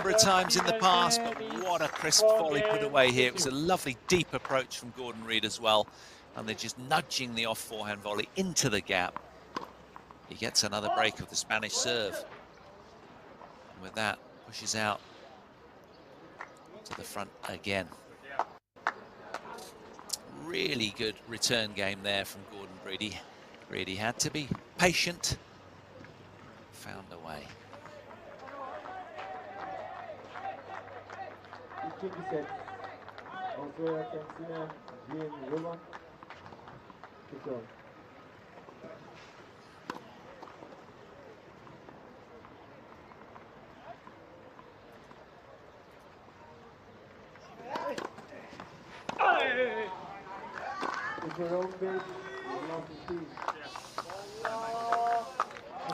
number of times in the past, but what a crisp volley put away here. It was a lovely deep approach from Gordon Reid as well, and they're just nudging the off forehand volley into the gap. He gets another break of the Spanish serve. And with that, pushes out to the front again. Really good return game there from Gordon Reid. Really had to be patient. Found a way.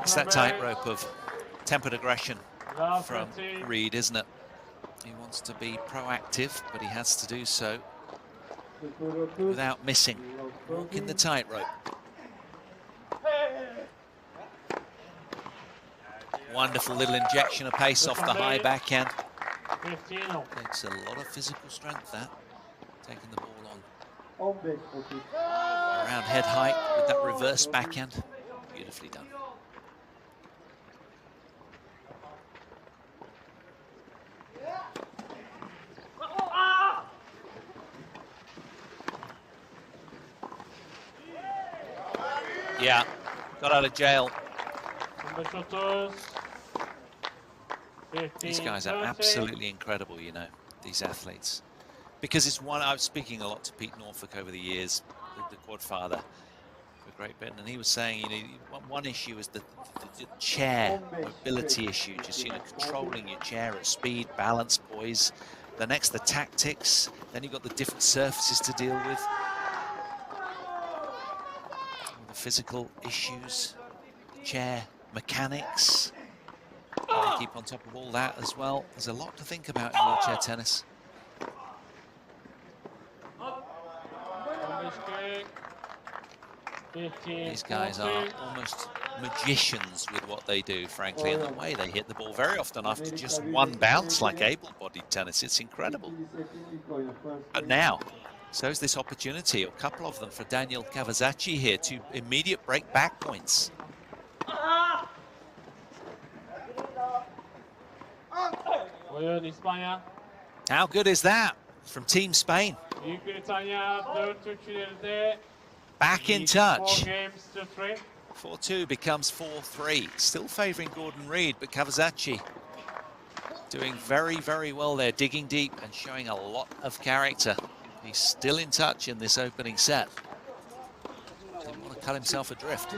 It's that tightrope of tempered aggression from Reid, isn't it? He wants to be proactive, but he has to do so without missing. Walking the tightrope. Wonderful little injection of pace off the high backhand. Takes a lot of physical strength, that. Taking the ball on. Around head height with that reverse backhand. Beautifully done. Yeah, got out of jail. These guys are absolutely incredible, you know, these athletes. Because it's one, I was speaking a lot to Pete Norfolk over the years, the quad father for Great Britain, and he was saying, you know, one issue is the chair mobility issue, just, you know, controlling your chair at speed, balance, poise. The next, the tactics. Then you've got the different surfaces to deal with. All the physical issues, chair mechanics. Keep on top of all that as well. There's a lot to think about in wheelchair tennis. These guys are almost magicians with what they do, frankly, and the way they hit the ball very often after just one bounce, like able-bodied tennis. It's incredible. But now, so is this opportunity, a couple of them for Daniel Cavazacci here, to immediate break back points. How good is that from Team Spain? Back in touch. 4-2 becomes 4-3. Still favouring Gordon Reid, but Cavazacci doing very, very well there, digging deep and showing a lot of character. He's still in touch in this opening set. Didn't want to cut himself adrift.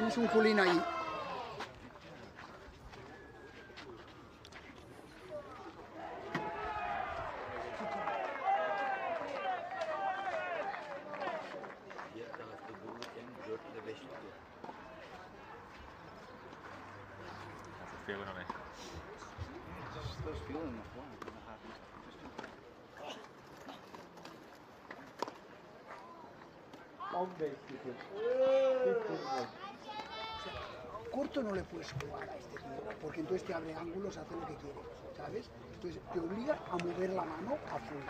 Corto no le puedes jugar a este tío, porque entonces te abre ángulos, hace lo que quiere, ¿sabes? Entonces te obliga a mover la mano a full,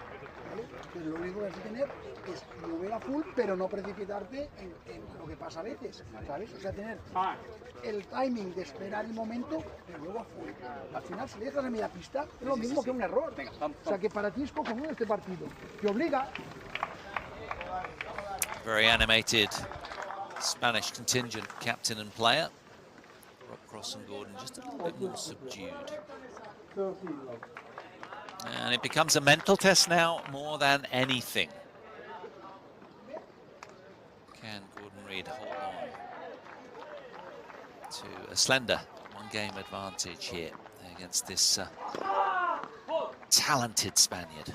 ¿vale? Entonces lo único que has de tener es mover a full, pero no precipitarte en lo que pasa a veces, ¿sabes? O sea, tener el timing de esperar el momento, pero luego a full. Al final, si le dejas a media pista, es lo mismo que un error. O sea, que para ti es cojonudo este partido. Te obliga. Very animated Spanish contingent captain and player. Rob Cross and Gordon just a little bit more subdued. And it becomes a mental test now more than anything. Can Gordon Reid hold on to a slender one-game advantage here against this talented Spaniard?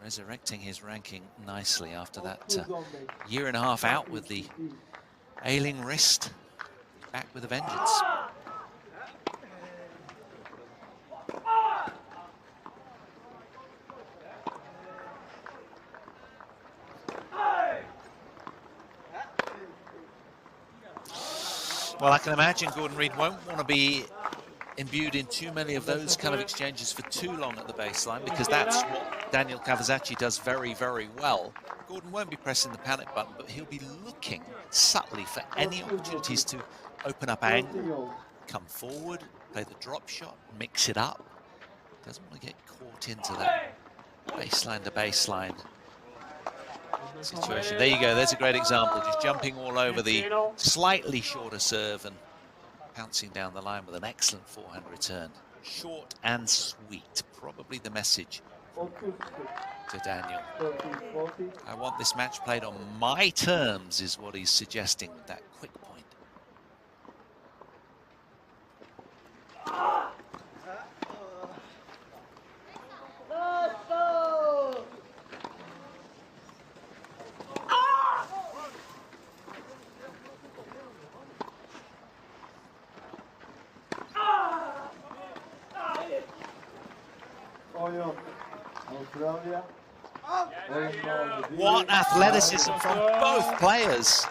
Resurrecting his ranking nicely after that year and a half out with the ailing wrist. Back with a vengeance. Well, I can imagine Gordon Reid won't want to be imbued in too many of those kind of exchanges for too long at the baseline, because that's what Daniel Cavazacci does very, very well. Gordon won't be pressing the panic button, but he'll be looking subtly for any opportunities to open up angle, come forward, play the drop shot, mix it up. Doesn't want to get caught into that baseline to baseline situation. There you go, there's a great example, just jumping all over the slightly shorter serve and pouncing down the line with an excellent forehand return. Short and sweet, probably the message to Daniel. I want this match played on my terms, is what he's suggesting with that quick point. What athleticism from both players.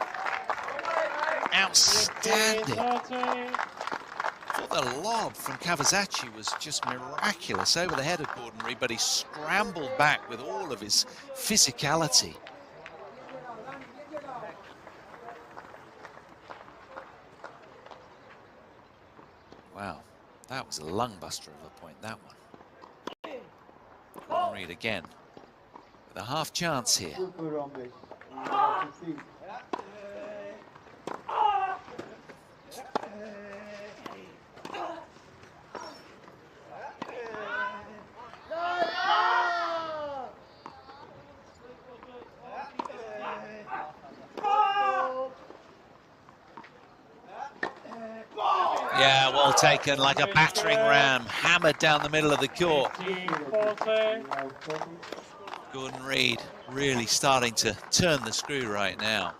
Outstanding. Thought the lob from Cavazacci was just miraculous over the head of Gordon Reid, but he scrambled back with all of his physicality. Wow, that was a lung buster of a point, that one. Gordon Reid again with a half chance here. Yeah, well taken, like a battering ram, hammered down the middle of the court. Gordon Reid really starting to turn the screw right now.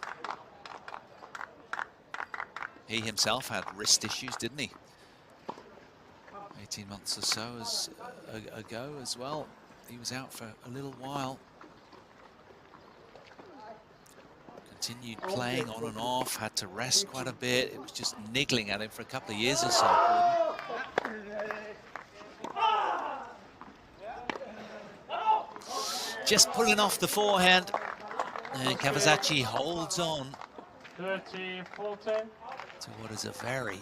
He himself had wrist issues, didn't he? 18 months or so ago as well. He was out for a little while. Continued playing on and off, had to rest quite a bit. It was just niggling at him for a couple of years or so. Just pulling off the forehand. And Cavazacci holds on 30-14 to what is a very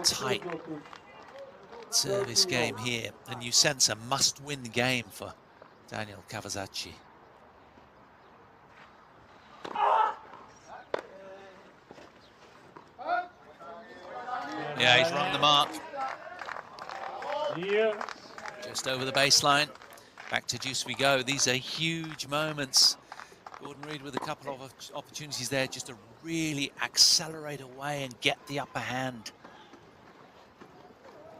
tight service game here. And you sense a must-win game for Daniel Cavazacci. Yeah, he's rung the mark. Yeah. Just over the baseline. Back to deuce we go. These are huge moments. Gordon Reid with a couple of opportunities there just to really accelerate away and get the upper hand.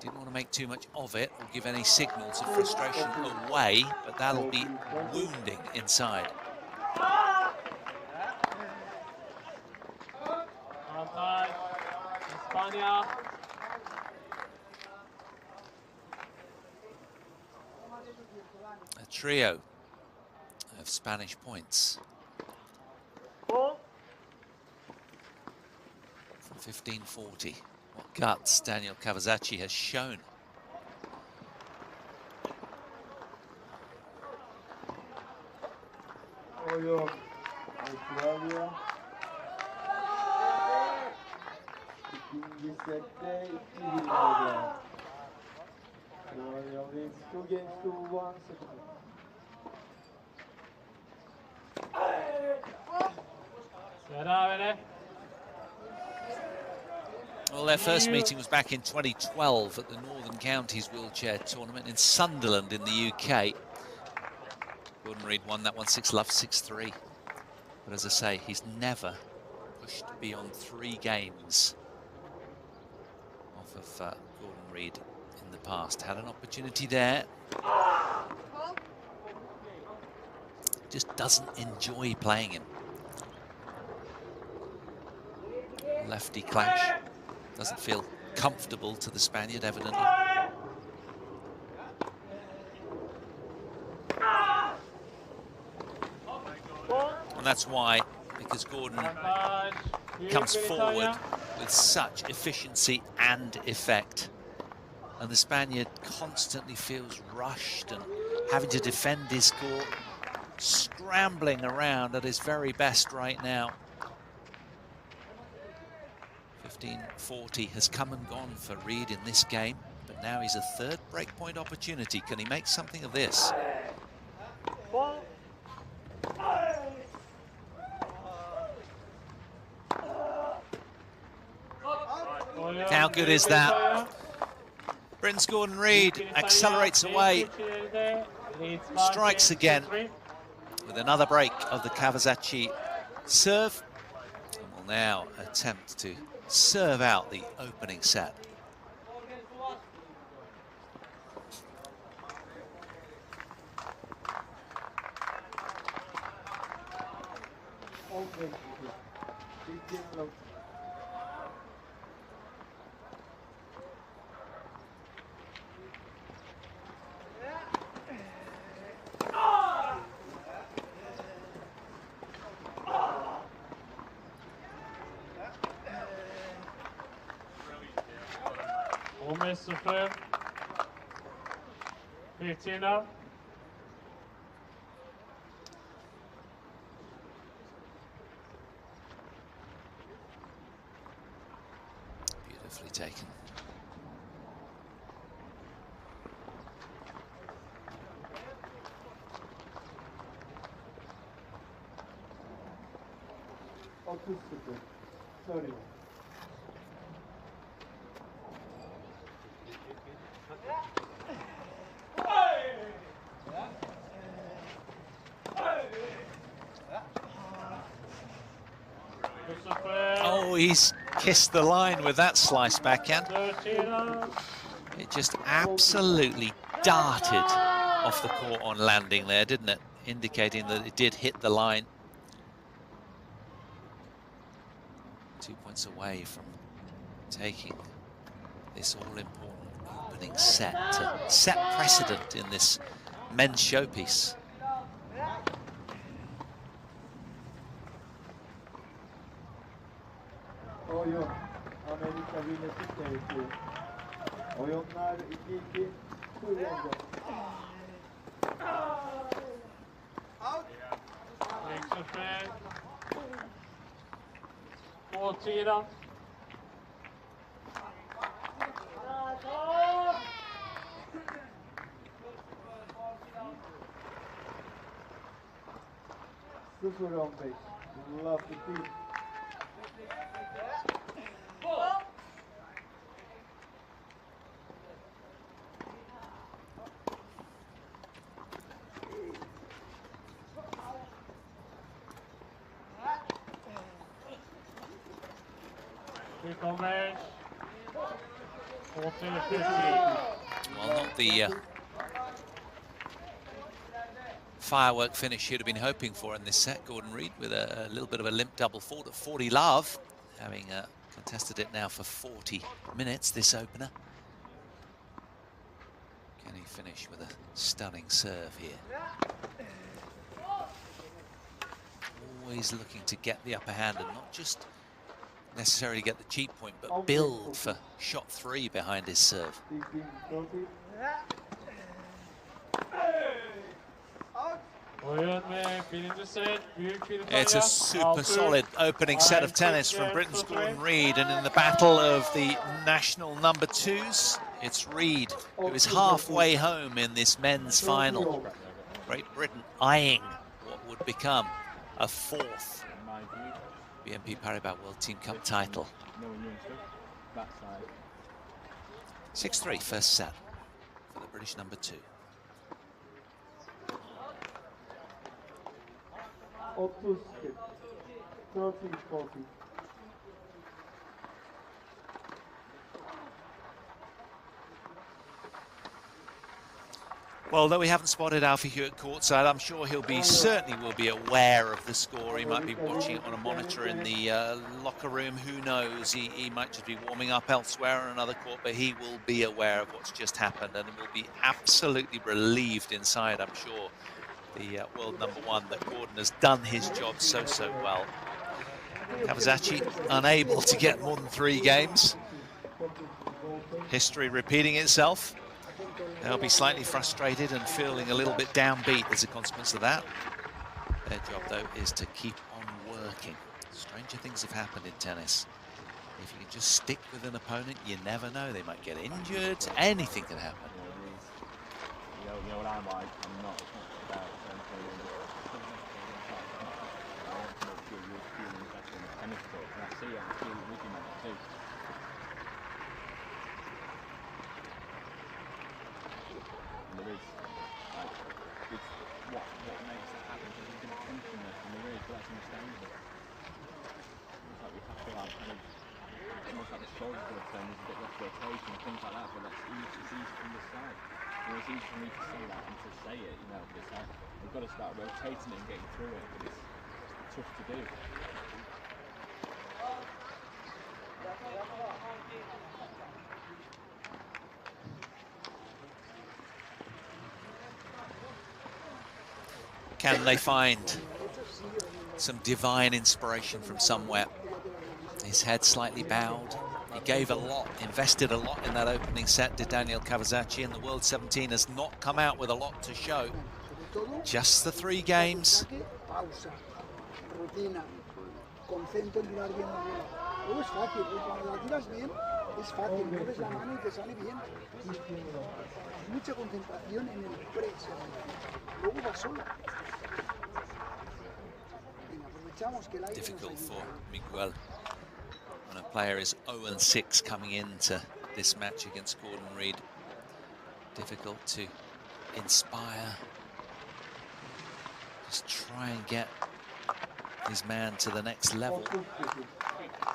Didn't want to make too much of it or give any signals of frustration away, but that'll be wounding inside. España. A trio of Spanish points. Four. From 1540. What guts Daniel Cavazacci has shown. Well, their first meeting was back in 2012 at the Northern Counties Wheelchair Tournament in Sunderland in the UK. Gordon Reid won that one 6-love, 6-3. But as I say, he's never pushed beyond 3 games off of Gordon Reid in the past. Had an opportunity there. Just doesn't enjoy playing him. Lefty clash. Doesn't feel comfortable to the Spaniard, evidently. And that's why, because Gordon comes forward with such efficiency and effect. and the Spaniard constantly feels rushed and having to defend his court, scrambling around at his very best right now. 15-40 has come and gone for Reed in this game, but now he's a third breakpoint opportunity. Can he make something of this? How good is that? Britain's Gordon Reed accelerates away, strikes again with another break of the Kawasaki serve, and will now attempt to serve out the opening set. Mr. Flynn. 15 up. Beautifully taken. Sorry. Oh, he's kissed the line with that slice backhand. It just absolutely darted off the court on landing there, didn't it? Indicating that it did hit the line. 2 points away from taking this all-important opening set to set precedent in this men's showpiece. Oyun Amerika Birleşik Devletleri. Oyunlar 2-2 Suriye'de. Mr. Flynn. 14 up. Sıfır 15. Love the team. Well, not the firework finish he'd have been hoping for in this set. Gordon Reed with a little bit of a limp double fault at 40 love, having contested it now for 40 minutes, this opener. Can he finish with a stunning serve here? Always looking to get the upper hand and not just necessarily get the cheap point, but build for shot 3 behind his serve. It's a super solid opening set of tennis from Britain's Gordon Reed, and in the battle of the national number 2s, it's Reed who is halfway home in this men's final. Great Britain eyeing what would become a 4th BNP Paribas World Team Cup title. 6-3 first set for the British number 2. Well, though we haven't spotted Alfie Hewett courtside, I'm sure he'll be, certainly will be aware of the score. He might be watching it on a monitor in the locker room. Who knows? He might just be warming up elsewhere on another court, but he will be aware of what's just happened and will be absolutely relieved inside, I'm sure, the world number 1, that Gordon has done his job so well. Kawasaki unable to get more than 3 games. History repeating itself. They'll be slightly frustrated and feeling a little bit downbeat as a consequence of that. Their job, though, is to keep on working. Stranger things have happened in tennis. If you can just stick with an opponent, you never know. They might get injured. Anything can happen. We've got to start rotating it and getting through it, but it's tough to do. Can they find some divine inspiration from somewhere? His head slightly bowed. He gave a lot, invested a lot in that opening set, did Daniel Cavazacci, and the World 17 has not come out with a lot to show. Just the 3 games. Pausa, rutina, concentro en tirar bien la bola. Todo es fácil, cuando la tiras bien, es fácil, mueves la mano y te sale bien. Mucha concentración en el press, luego va sola. Venga, aprovechamos que el aire Difficult nos ayuda. for Miguel when a player is 0-6 coming into this match against Gordon Reid. Difficult to inspire. Just try and get his man to the next level.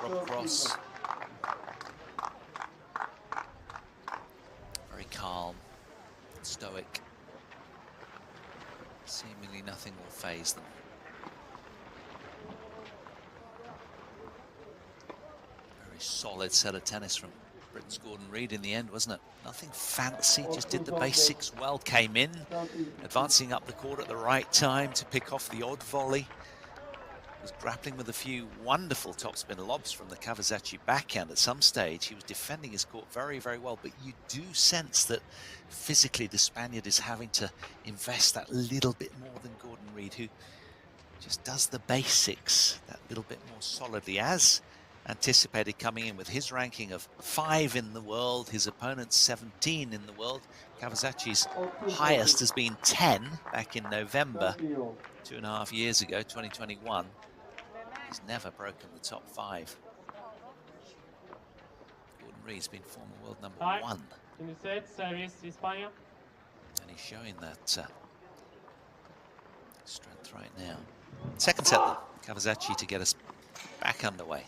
Rob Cross. Very calm, stoic. Seemingly nothing will faze them. Very solid set of tennis from Britain's Gordon Reid in the end, wasn't it? Nothing fancy, just did the basics well, came in, advancing up the court at the right time to pick off the odd volley. Was grappling with a few wonderful topspin lobs from the Cavazacci backhand at some stage. He was defending his court very, very well, but you do sense that physically the Spaniard is having to invest that little bit more than Gordon Reid, who just does the basics that little bit more solidly, as anticipated coming in with his ranking of 5 in the world, his opponent's 17 in the world. Cavazacci's highest has been 10 back in November, 2.5 years ago, 2021. He's never broken the top 5. Gordon Reid's been former world number 1. In the set, service España. And he's showing that strength right now. Second set then, Cavazacci to get us back underway.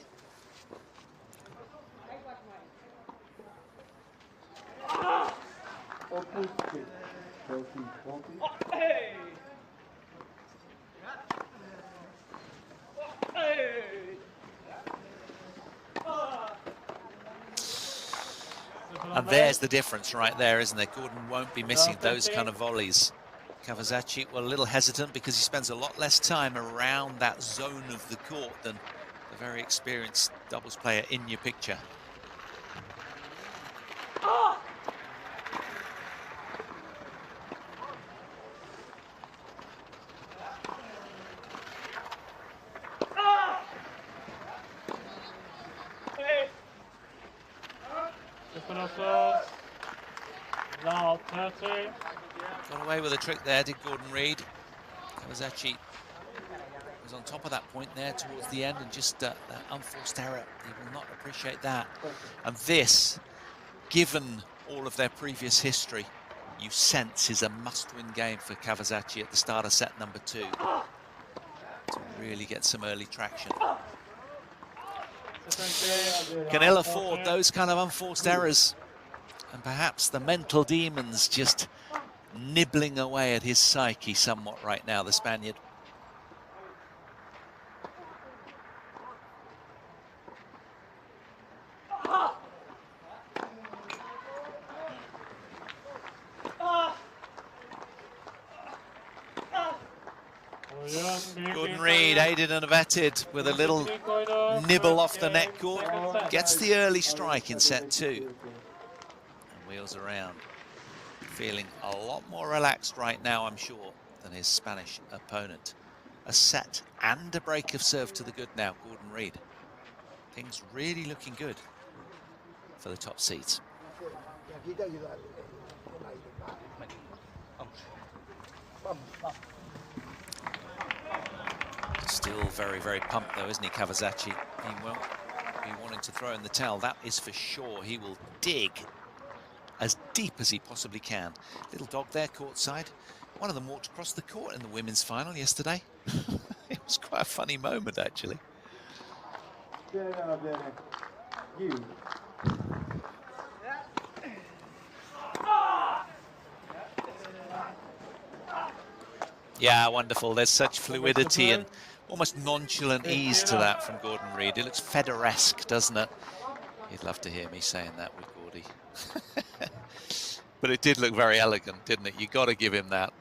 And there's the difference right there, isn't there? Gordon won't be missing those kind of volleys. Cavazacci, well, a little hesitant because he spends a lot less time around that zone of the court than the very experienced doubles player in your picture. Got away with a trick there, did Gordon Reid. Cavazacci was on top of that point there towards the end, and just that unforced error. He will not appreciate that. And this, given all of their previous history, you sense is a must-win game for Cavazacci at the start of set number 2 to really get some early traction. Can ill afford those kind of unforced errors, and perhaps the mental demons just nibbling away at his psyche somewhat right now, the Spaniard. Gordon Reid, aided and abetted with a little nibble off the net court, gets the early strike in set 2. was around. Feeling a lot more relaxed right now, I'm sure, than his Spanish opponent. A set and a break of serve to the good now, Gordon Reid. Things really looking good for the top seeds. Y aquí te ayuda el aire. Vamos, vamos. Still very, very pumped though, isn't he, Kawasaki? He won't be wanting to throw in the towel, that is for sure. He will dig as deep as he possibly can. Little dog there, courtside. One of them walked across the court in the women's final yesterday. It was quite a funny moment, actually. You. Yeah, wonderful. There's such fluidity and almost nonchalant ease to that from Gordon Reid. It looks Federer-esque, doesn't it? You'd love to hear me saying that with Gordy. But it did look very elegant, didn't it? You got to give him that.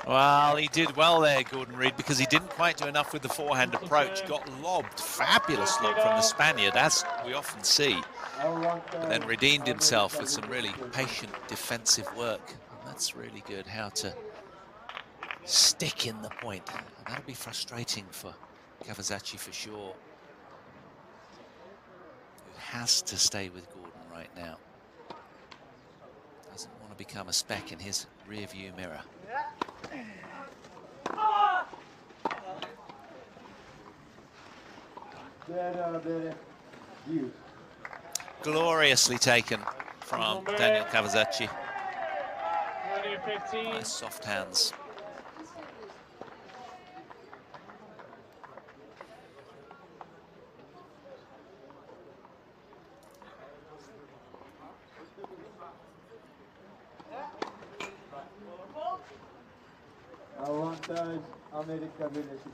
Well, he did well there, Gordon Reid, because he didn't quite do enough with the forehand approach. Got lobbed, fabulous lob from the Spaniard, as we often see. And then redeemed himself with some really patient defensive work. And that's really good, how to stick in the point. And that'll be frustrating for Kawasaki for sure. Who has to stay with Gordon right now. Doesn't want to become a speck in his rear view mirror. Gloriously taken from Daniel Kawasaki. Nice soft hands. Avantage America Birleşik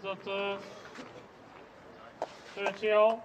Zot 30-all.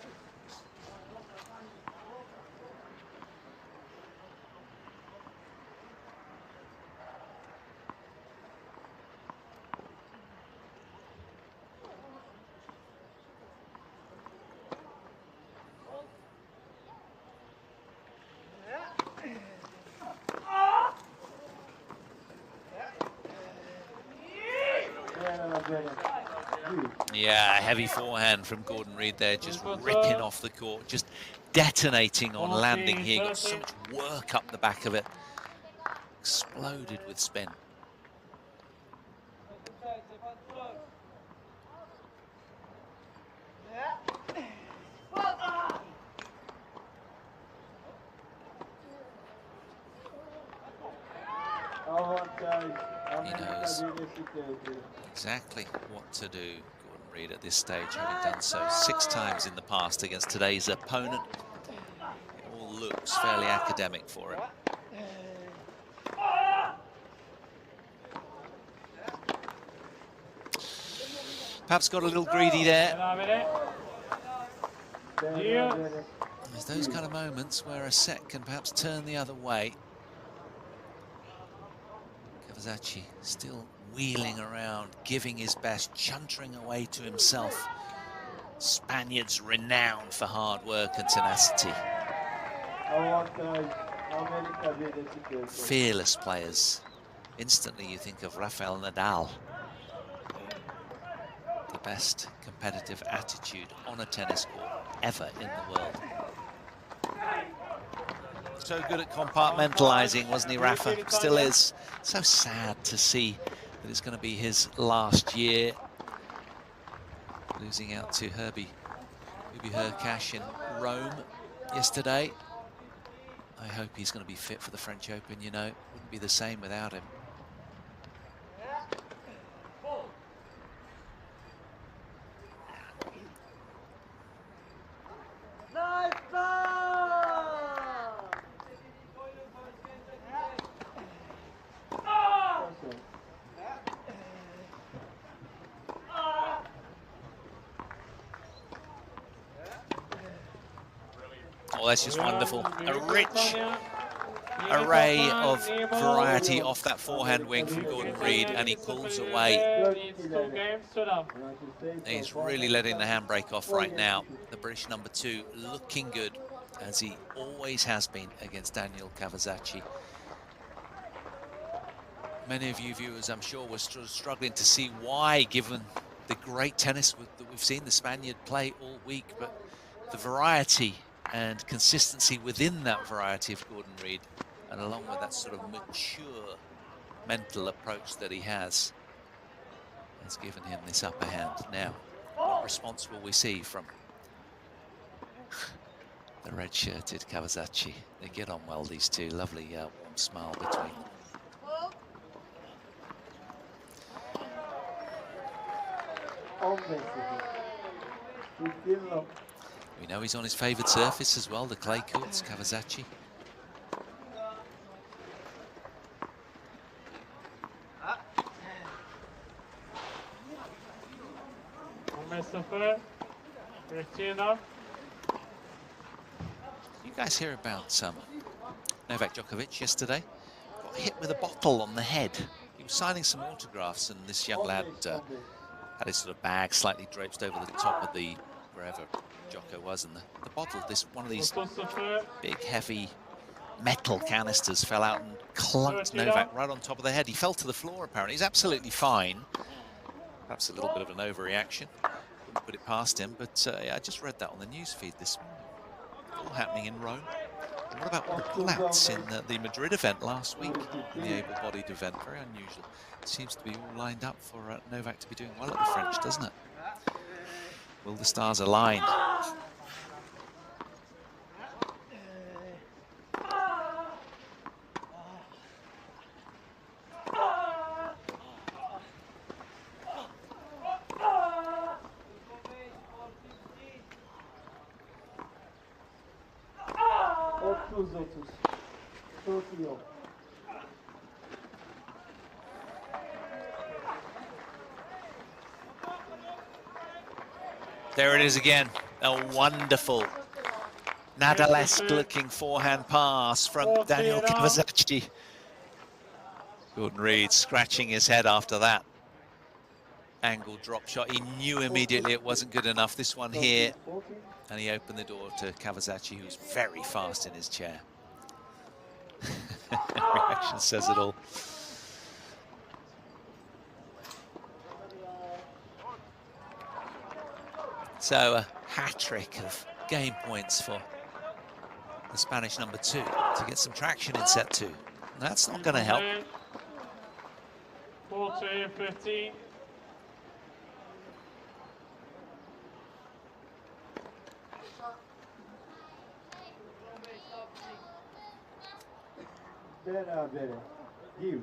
Yeah, heavy forehand from Gordon Reid there, just ripping off the court, just detonating on landing here. Got so much work up the back of it. Exploded with spin. He knows exactly what to do, Gordon Reid, at this stage, having done so 6 times in the past against today's opponent. It all looks fairly academic for him. Perhaps got a little greedy there. There's those kind of moments where a set can perhaps turn the other way. Kawasaki still wheeling around, giving his best, chuntering away to himself. Spaniards renowned for hard work and tenacity. Fearless players. Instantly you think of Rafael Nadal. The best competitive attitude on a tennis court ever in the world. So good at compartmentalizing, wasn't he, Rafa? Still is. So sad to see that it's going to be his last year. Losing out to Hubie Hurkacz in Rome yesterday. I hope he's going to be fit for the French Open, you know. Wouldn't be the same without him. Oh, that's just wonderful. A rich array of variety off that forehand wing from Gordon Reid, and he pulls away. He's really letting the handbrake off right now. The British number 2 looking good, as he always has been against Daniel Cavazacci. Many of you viewers, I'm sure, were struggling to see why, given the great tennis that we've seen the Spaniard play all week, but the variety and consistency within that variety of Gordon Reid, and along with that sort of mature mental approach that he has given him this upper hand. Now, what response will we see from the red-shirted Cavazacci? They get on well, these two. Lovely warm smile between them. We know he's on his favoured surface as well, the clay courts, Cavazacci. You guys hear about Novak Djokovic yesterday? Got hit with a bottle on the head. He was signing some autographs, and this young lad had his sort of bag slightly draped over the top of the wherever Jocko was, and the bottle, one of these big heavy metal canisters, fell out and clunked Novak right on top of the head. He fell to the floor apparently. He's absolutely fine. Perhaps a little bit of an overreaction. Wouldn't put it past him, but I just read that on the news feed this morning. All happening in Rome. And what about all the pullouts in the Madrid event last week, in the able-bodied event? Very unusual. It seems to be all lined up for Novak to be doing well at the French, doesn't it? Will the stars align? There it is again, a wonderful Nadalesque looking forehand pass from Daniel Cavazacci. Gordon Reid scratching his head after that angle drop shot. He knew immediately it wasn't good enough. This one here, and he opened the door to Cavazacci, who's very fast in his chair. Reaction says it all. So a hat-trick of game points for the Spanish number 2 to get some traction in set 2. That's not going to help. 14-15. Berabere. Give.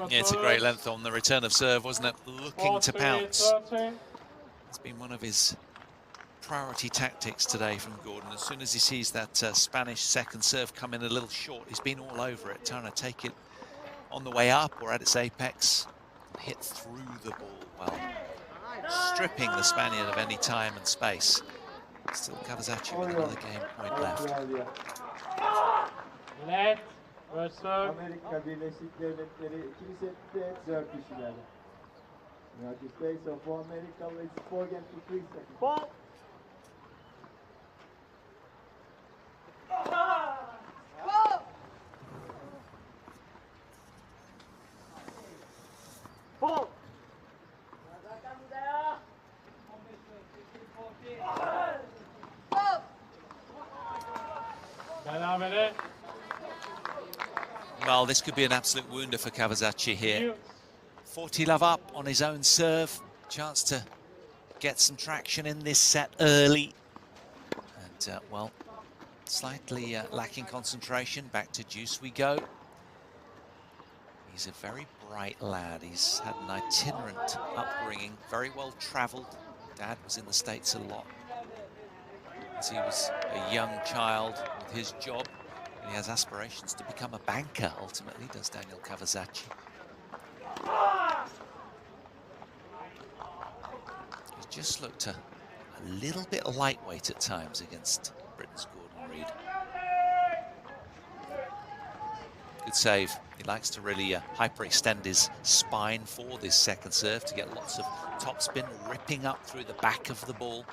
Yeah, it's a great length on the return of serve, wasn't it? Looking to pounce. It's been one of his priority tactics today from Gordon. As soon as he sees that Spanish second serve come in a little short, he's been all over it, trying to take it on the way up or at its apex, hit through the ball while stripping the Spaniard of any time and space. Still Cavazacci with another game point left. Net, versus. Amerika Birleşik Devletleri ikili sette serve kişileri. United States of America, it's 4 games to 3 seconds. Ball. Ball. Well, this could be an absolute wounder for Cavazacci here. 40 love up on his own serve. Chance to get some traction in this set early. And, well, slightly lacking concentration. Back to deuce we go. He's a very bright lad. He's had an itinerant upbringing, very well traveled. Dad was in the States a lot as he was a young child with his job. And he has aspirations to become a banker, ultimately, does Daniel Cavazacci. He's just looked a little bit lightweight at times against Britain's Gordon Reid. Good save. He likes to really hyperextend his spine for this second serve to get lots of topspin ripping up through the back of the ball.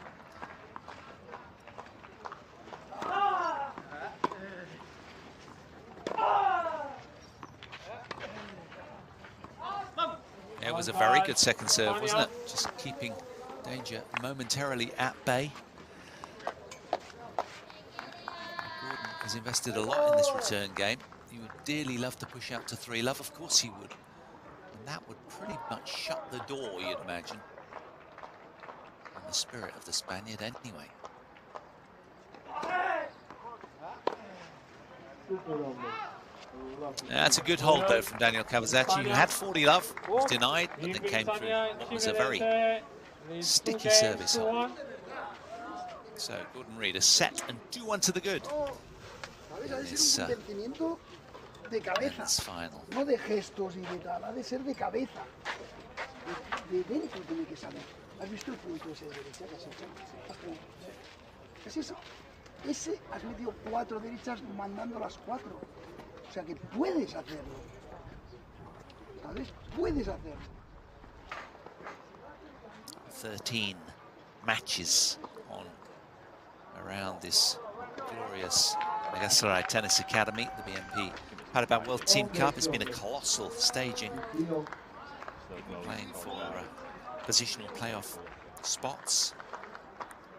It was a very good second serve, wasn't it? Just keeping danger momentarily at bay. Gordon has invested a lot in this return game. He would dearly love to push out to 3-love, of course he would. And that would pretty much shut the door, you'd imagine, on the spirit of the Spaniard anyway. That's a good hold, though, from Daniel Cavazacci, who had 40-love, was denied, but then came through what was a very sticky service hold. So Gordon Reid, a set and 2-1 to the good. This de cabeza, final. no de gestos y de tal, ha de ser de cabeza. De dentro tiene que saber. ¿Has visto el punto ese de derecha que has hecho? ¿Es eso? Ese has metido 4 derechas mandando las 4. O sea que puedes hacerlo. ¿Sabes? Puedes hacerlo. 13 matches on around this glorious Galatasaray Tennis Academy, the BNP Paribas World Team Cup. It's been a colossal staging, playing for positional playoff spots.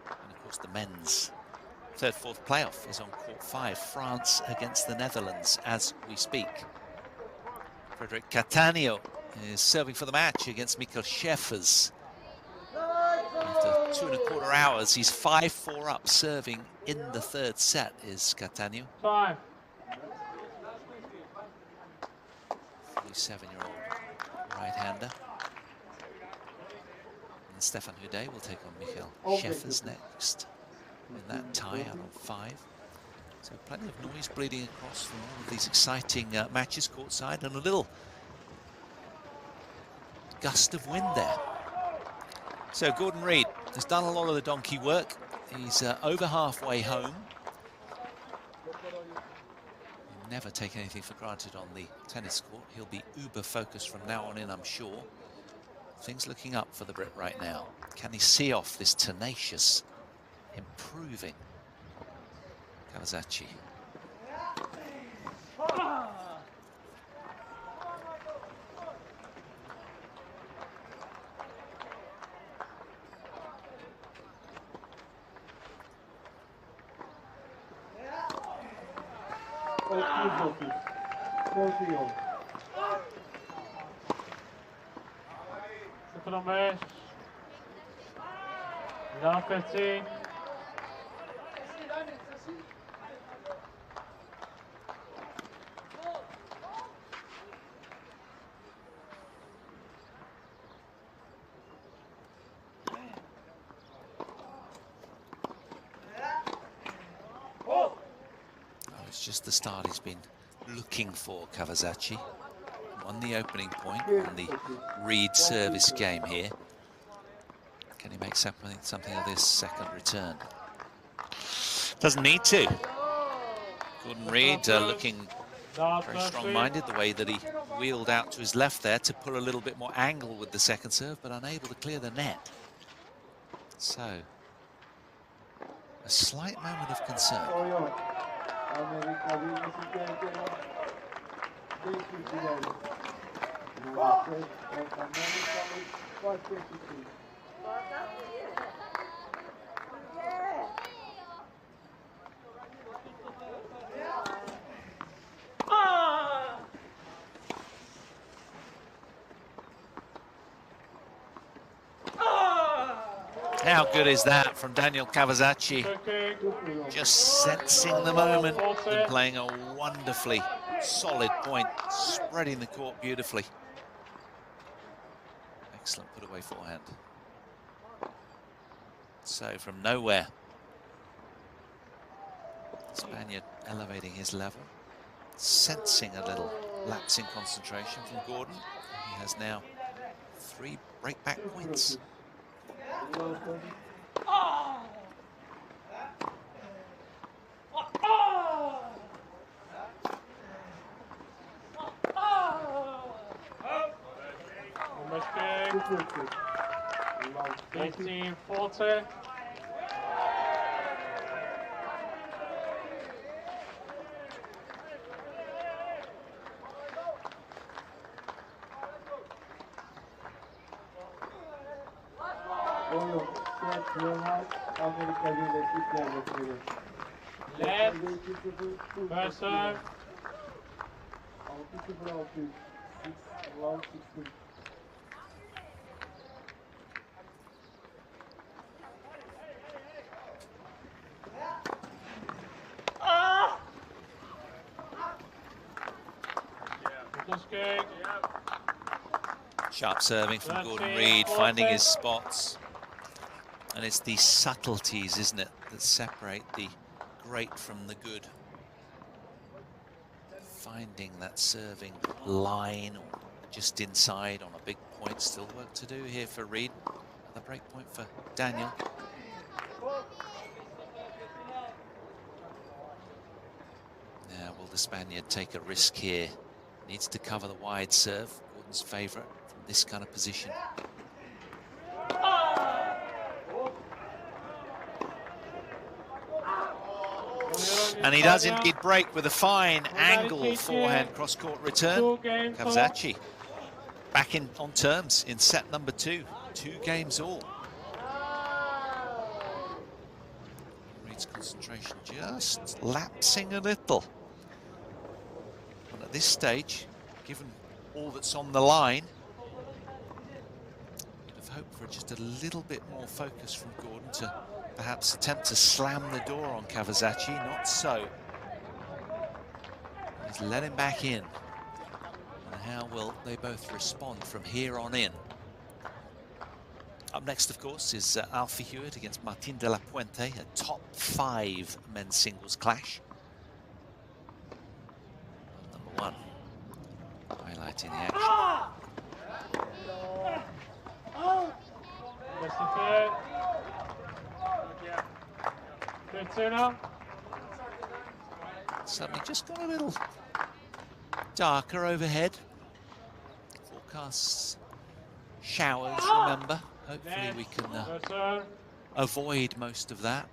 And of course the men's third, fourth playoff is on court 5, France against the Netherlands as we speak. Frederic Cattaneo is serving for the match against Mikkel Schäfers. After 2¼ hours, he's 5-4 up, serving in the third set is Cattaneo. 47-year-old right-hander. And Stefan Houdet will take on Mikkel Schäfers next in that tie out on 5. So plenty of noise bleeding across from all of these exciting matches courtside, and a little gust of wind there. So Gordon Reid has done a lot of the donkey work. He's over halfway home. He'll never take anything for granted on the tennis court. He'll be uber focused from now on in, I'm sure. Things looking up for the Brit right now. Can he see off this tenacious, improving Cavazacci? Second on match. Down 15. It's just the start he's been looking for, Cavazacci. Won the opening point on the Reid service game here. Can he make something of this second return? Doesn't need to. Gordon Reid looking very strong-minded, the way that he wheeled out to his left there to pull a little bit more angle with the second serve, but unable to clear the net. So, a slight moment of concern. How good is that from Daniel Cavazacci? Just sensing the moment and playing a wonderfully solid point, spreading the court beautifully. Excellent put away forehand. So from nowhere, Spaniard elevating his level, sensing a little lapse in concentration from Gordon. He has now 3 breakback points. Almost big. 18-40. Oğlum, sen Yılmaz Amerika Birleşik Devletleri. Left. 2-0, First serve. 6-0, 16. Just good. Sharp serving from Gordon Reid, finding his spots. And it's these subtleties, isn't it, that separate the great from the good. Finding that serving line or just inside on a big point. Still work to do here for Reid. Another break point for Daniel. Now, will the Spaniard take a risk here? Needs to cover the wide serve. Gordon's favourite from this kind of position. And he does indeed break with a fine angle forehand cross-court return. Cavazacci back in on terms in set number 2. 2 games all. Reid's concentration just lapsing a little. And at this stage, given all that's on the line, you'd have hoped for just a little bit more focus from Gordon to perhaps attempt to slam the door on Cavazacci. Not so. He's let him back in. And how will they both respond from here on in? Up next, of course, is Alfie Hewett against Martin delapuente, a top 5 men's singles clash. Number 1, highlighting the action. Just the third. 15 Suddenly just got a little darker overhead. Forecasts showers, remember. Hopefully we can avoid most of that.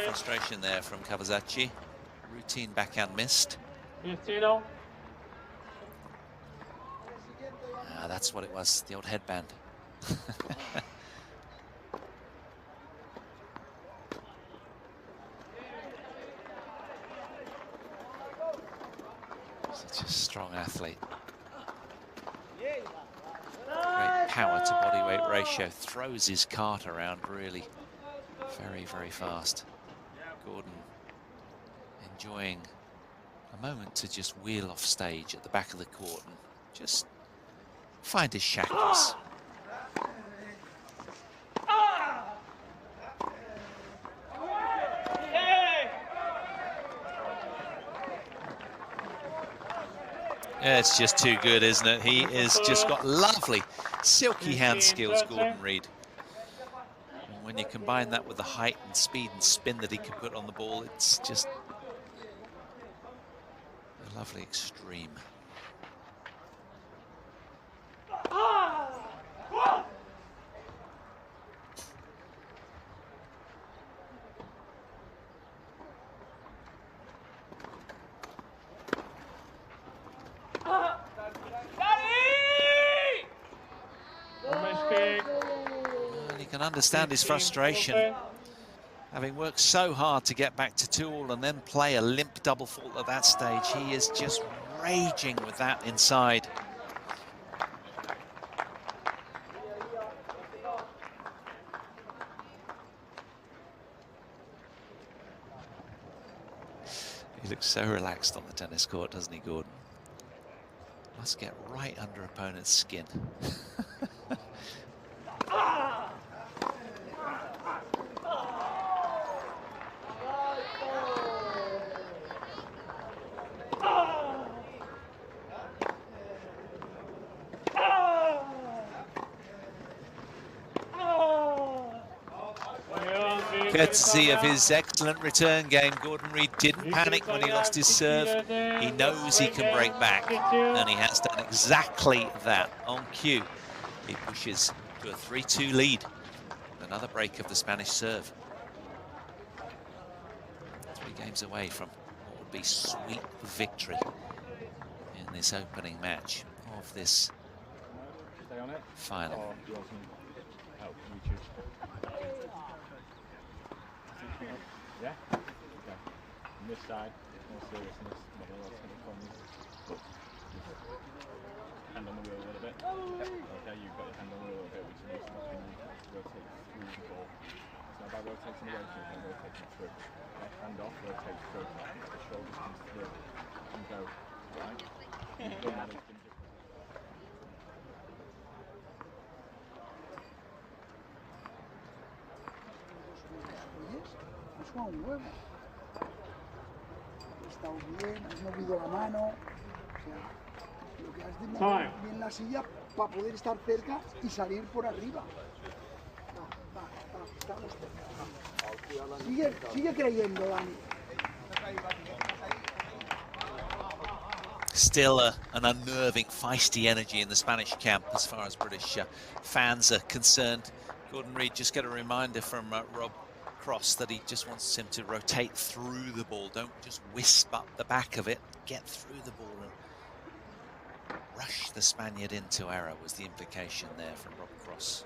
Frustration there from Cavazacci. Routine backhand missed. 15 that's what it was, the old headband. Such a strong athlete. Great power to body weight ratio. Throws his cart around really very, very fast. Gordon enjoying a moment to just wheel off stage at the back of the court and just find his shackles. Yeah, it's just too good, isn't it? He has just got lovely, silky hand skills, Gordon Reid. And when you combine that with the height and speed and spin that he can put on the ball, it's just a lovely extreme. Well, you can understand his frustration, having worked so hard to get back to 2-all and then play a limp double fault at that stage. He is just raging with that inside. He looks so relaxed on the tennis court, doesn't he, Gordon? Must get right under opponent's skin. Courtesy of his excellent return game, Gordon Reid didn't panic when he lost his serve. He knows he can break back, and he has done exactly that. On cue, he pushes to a 3-2 lead. Another break of the Spanish serve. 3 games away from what would be sweet victory in this opening match of this final. Yeah? Okay. On this side, more seriousness, not a lot of funny. Hand on the wheel a little bit. Okay, you've got your hand on the wheel a little bit, which means helping you rotate through the ball. It's not about rotating away from it, rotating through. Okay, hand off, rotate through. The shoulders come through and go. Right? You've done that, it's been just... A un huevo. Has estado bien, has movido la mano. O sea, lo que has de mover bien la silla para poder estar cerca y salir por arriba. Estamos cerca. Sigue creyendo, Dani. Still an unnerving, feisty energy in the Spanish camp as far as British fans are concerned. Gordon Reid just get a reminder from Rob Cross that he just wants him to rotate through the ball. Don't just wisp up the back of it. Get through the ball and rush the Spaniard into error was the implication there from Rob Cross.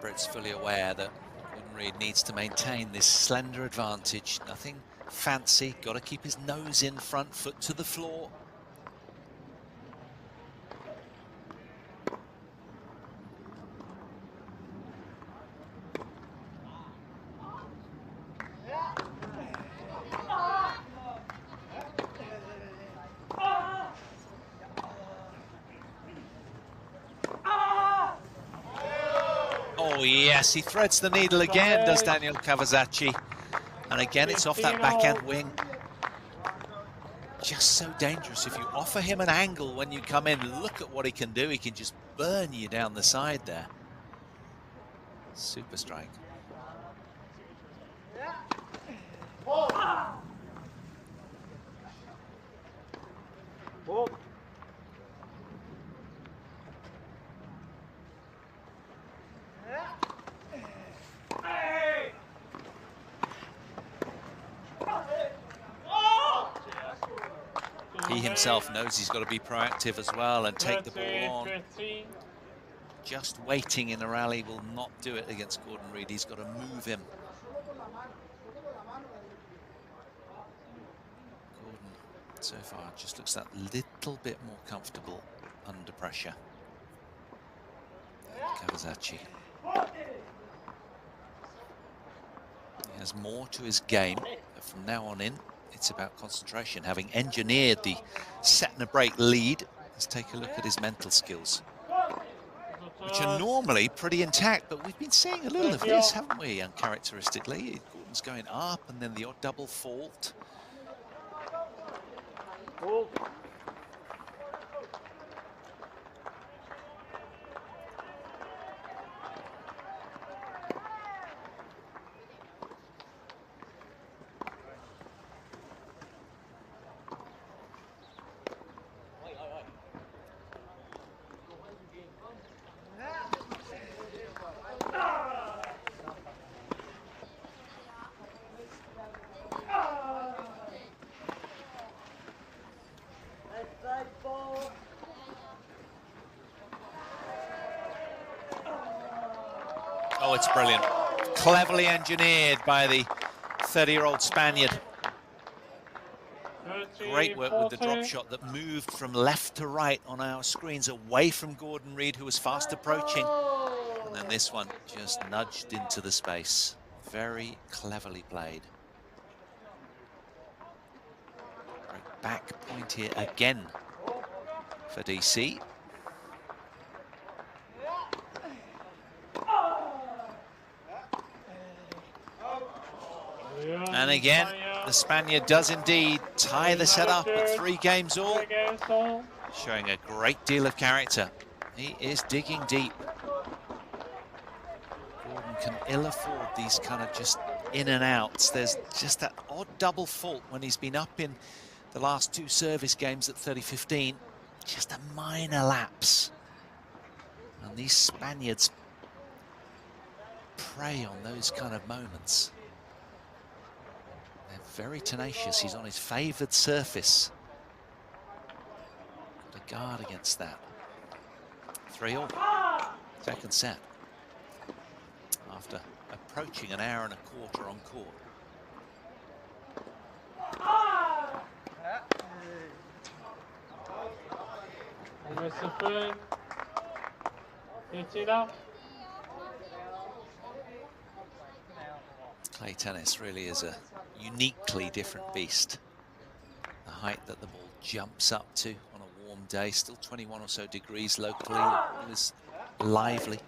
Brits fully aware that Gordon Reid needs to maintain this slender advantage. Nothing fancy, got to keep his nose in front, foot to the floor. Oh yes, he threads the needle again, does Daniel Cavazacci. And again, it's off that backhand wing. Just so dangerous. If you offer him an angle when you come in, look at what he can do. He can just burn you down the side there. Super strike. He himself knows he's got to be proactive as well and take the ball on. Just waiting in a rally will not do it against Gordon Reid. He's got to move him. Gordon, so far, just looks that little bit more comfortable under pressure. Cavazacci. He has more to his game, but from now on in, it's about concentration. Having engineered the set and a break lead, let's take a look at his mental skills, which are normally pretty intact, but we've been seeing a little of this, haven't we, uncharacteristically? Gordon's going up and then the odd double fault. Oh, it's brilliant. Cleverly engineered by the 30-year-old Spaniard. 30, Great work with the 40. drop shot that moved from left to right on our screens, away from Gordon Reid, who was fast approaching. And then this one just nudged into the space. Very cleverly played. Great back point here again for DC. And again, the Spaniard does indeed tie the set up at 3 games all, showing a great deal of character. He is digging deep. Gordon can ill afford these kind of just in and outs. There's just that odd double fault when he's been up in the last 2 service games at 30-15. Just a minor lapse. And these Spaniards prey on those kind of moments. They're very tenacious. He's on his favoured surface. Got to guard against that. 3-all. Second set. After approaching an hour and a quarter on court. Clay tennis really is a uniquely different beast. The height that the ball jumps up to on a warm day, still 21 or so degrees locally, it is lively.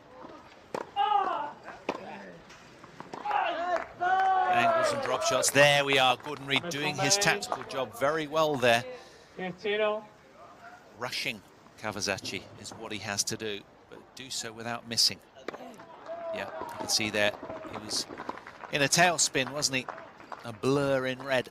Angles and drop shots. There we are. Gordon Reid doing his tactical job very well there. Rushing Kawasaki is what he has to do, but do so without missing. Yeah, you can see there he was in a tailspin, wasn't he? A blur in red.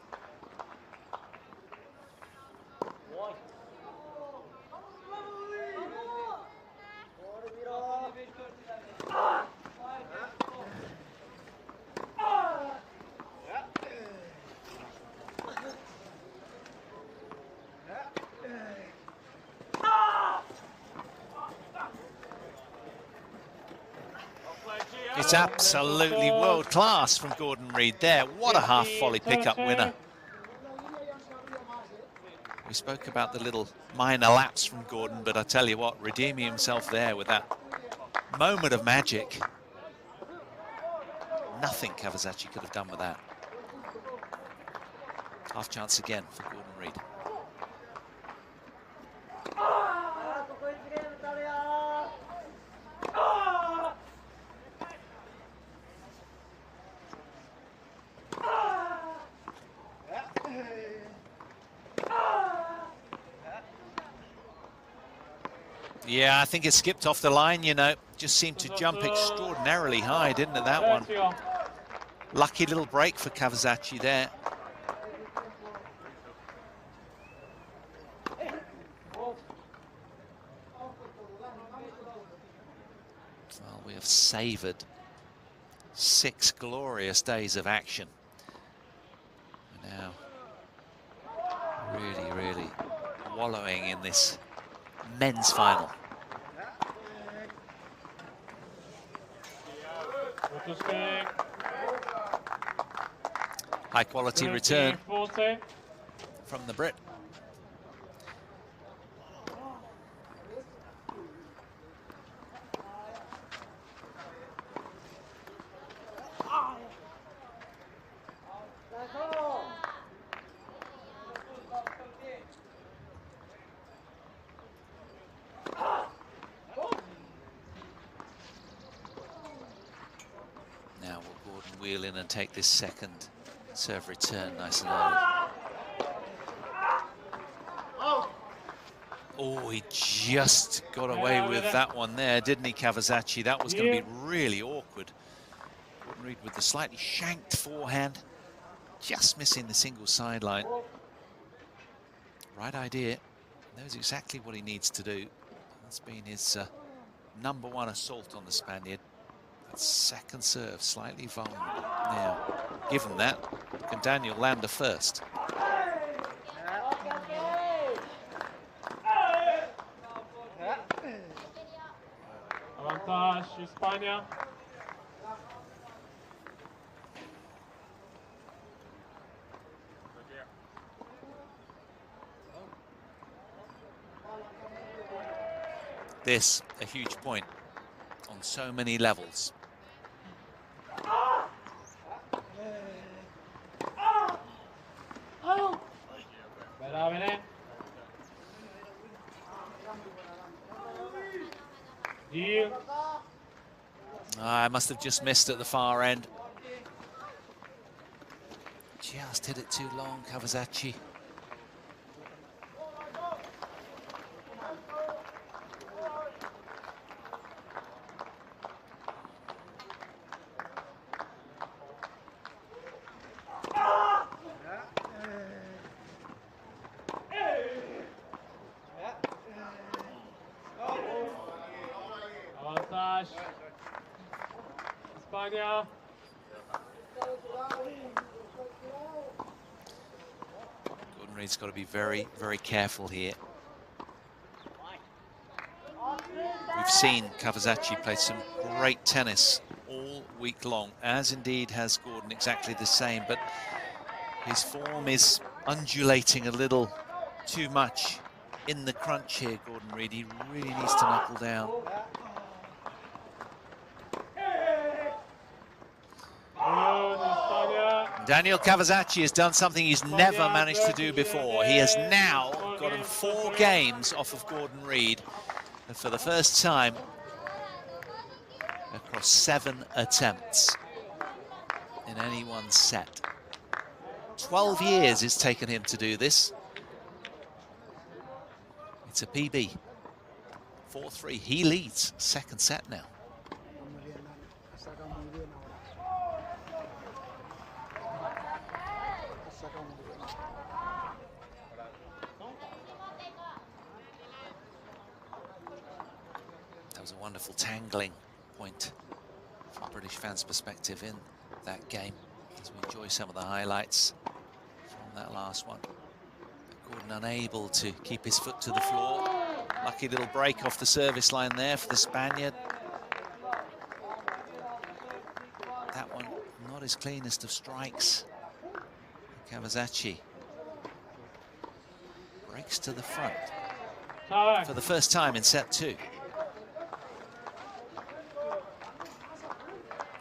It's absolutely world class from Gordon Reid there. What a half volley pickup winner. We spoke about the little minor lapse from Gordon, but I tell you what, redeeming himself there with that moment of magic. Nothing Kawasaki could have done with that. Half chance again for Gordon Reid. Yeah, I think it skipped off the line, you know. Just seemed to jump extraordinarily high, didn't it, that one? Lucky little break for Kawasaki there. Well, we have savoured 6 glorious days of action. Now, really wallowing in this men's final. High quality return from the Brit. Wheel in and take this second serve return nice and early. Oh, he just got away with that one there, didn't he, Kawasaki? That was going to be really awkward. Gordon Reid with the slightly shanked forehand, just missing the single sideline. Right idea, knows exactly what he needs to do. That's been his #1 assault on the Spaniard. That second serve slightly vulnerable. Now, given that, can Daniel land a first? Avantage España. this a huge point on so many levels. Bene. Deal. I must have just missed at the far end. Just hit it too long, Kawasaki. Avantage. España. Gordon Reid's got to be very, very careful here. We've seen Kawasaki play some great tennis all week long, as indeed has Gordon, exactly the same, but his form is undulating a little too much in the crunch here, Gordon Reid. He really needs to knuckle down. Daniel Kawasaki has done something he's never managed to do before. He has now gotten 4 games off of Gordon Reid, and for the first time across 7 attempts in any one set. 12 years it's taken him to do this. It's a PB. 4-3. He leads second set now. That was a wonderful tangling point from British fans' perspective in that game, as we enjoy some of the highlights from that last one. Gordon unable to keep his foot to the floor. Lucky little break off the service line there for the Spaniard. That one not his cleanest of strikes. Kawasaki breaks to the front for the first time in set 2.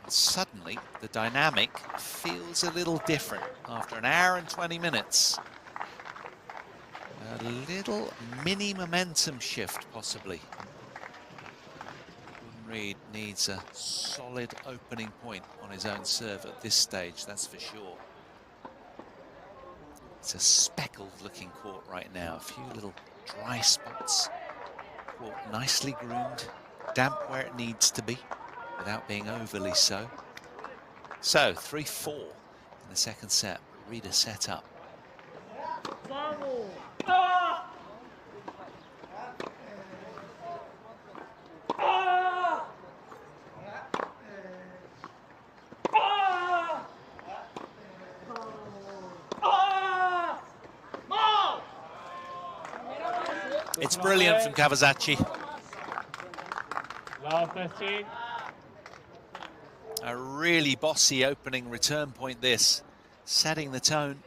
And suddenly the dynamic feels a little different after an hour and 20 minutes. A little mini momentum shift, possibly. Gordon Reid needs a solid opening point on his own serve at this stage, that's for sure. It's a speckled looking court right now, a few little dry spots. Court nicely groomed, damp where it needs to be, without being overly so. So, 3-4 in the second set. Reid is set up. It's brilliant from Kawasaki. Love 15. A really bossy opening return point this, setting the tone.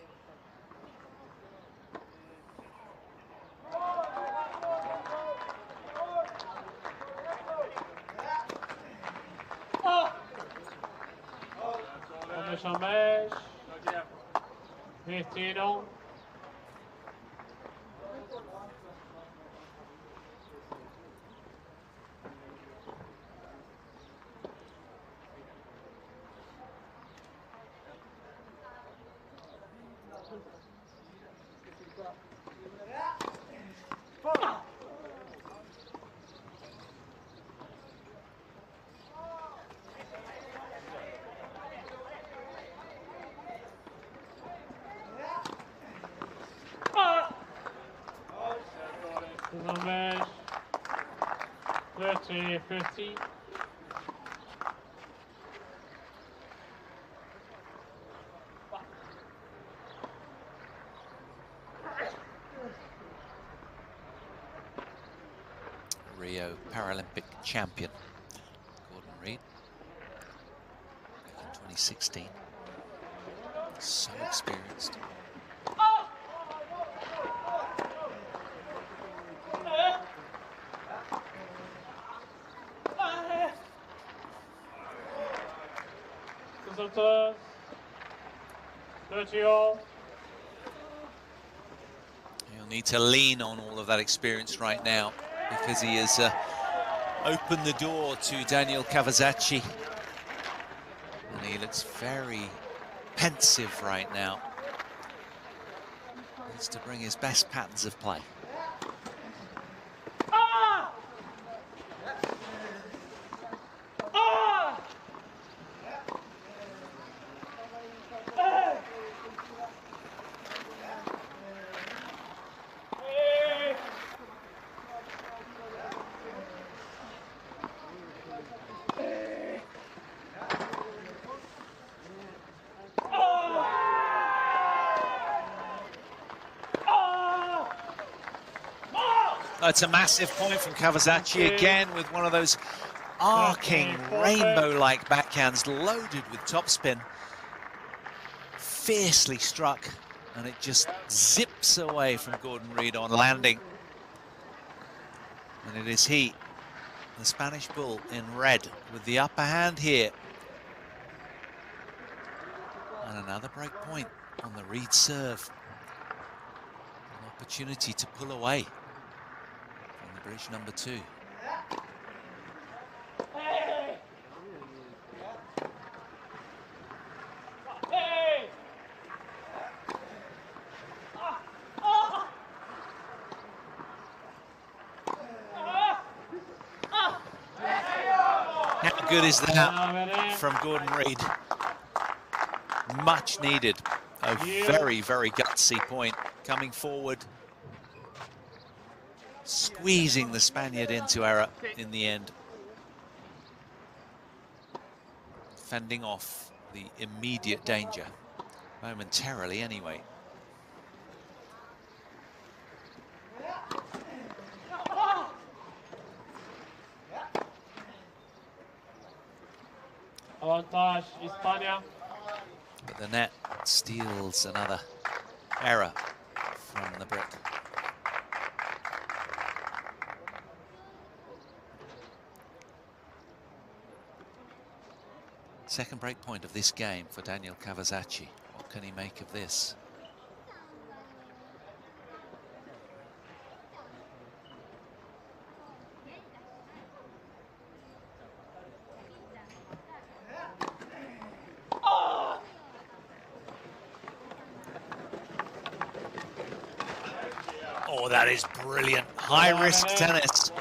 On the chambage. 15 on. Chambage. 30-50. Rio Paralympic champion, Gordon Reid, back in 2016. So experienced. results 30-all. He'll need to lean on all of that experience right now because he has opened the door to Daniel Cavazacci. And he looks very pensive right now. Needs to bring his best patterns of play. It's a massive point from Cavazacci again with one of those arcing rainbow-like backhands loaded with topspin. Fiercely struck, and it just zips away from Gordon Reid on landing. And it is he, the Spanish bull in red, with the upper hand here. And another break point on the Reid serve. An opportunity to pull away from the British number 2. How good is that from Gordon Reid? Much needed. A very, very gutsy point coming forward. Squeezing the Spaniard into error in the end. Fending off the immediate danger. Momentarily anyway. Avantage Hispania. But the net steals another error from the Brit. Second break point of this game for Daniel Cavazacci. What can he make of this? Oh, that is brilliant. High-risk tennis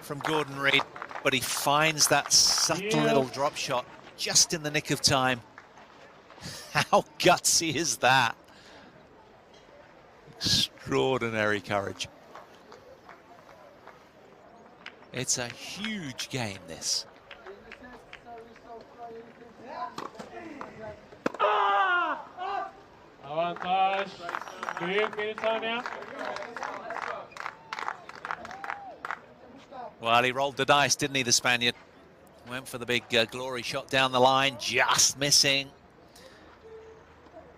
from Gordon Reid, but he finds that subtle little drop shot just in the nick of time. How gutsy is that? Extraordinary courage. It's a huge game, this. Avantage Britannia. Well, he rolled the dice, didn't he, the Spaniard? Went for the big glory shot down the line, just missing.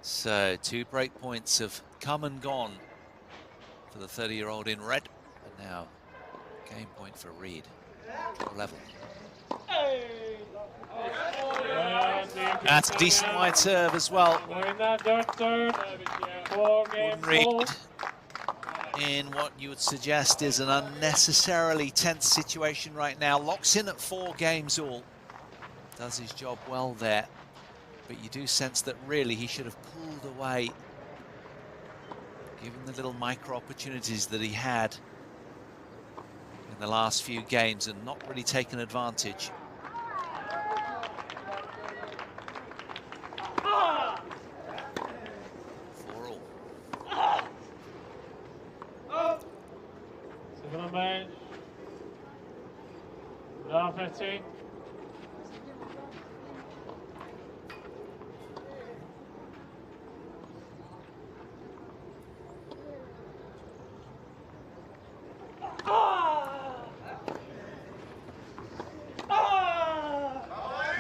So 2 break points have come and gone for the 30-year-old in red. And now game point for Reid. Draw level. That's a decent wide serve as well. Gordon Reid in what you would suggest is an unnecessarily tense situation right now. Locks in at 4 games all. Does his job well there. But you do sense that really he should have pulled away, given the little micro opportunities that he had in the last few games and not really taken advantage. Match. Down 15.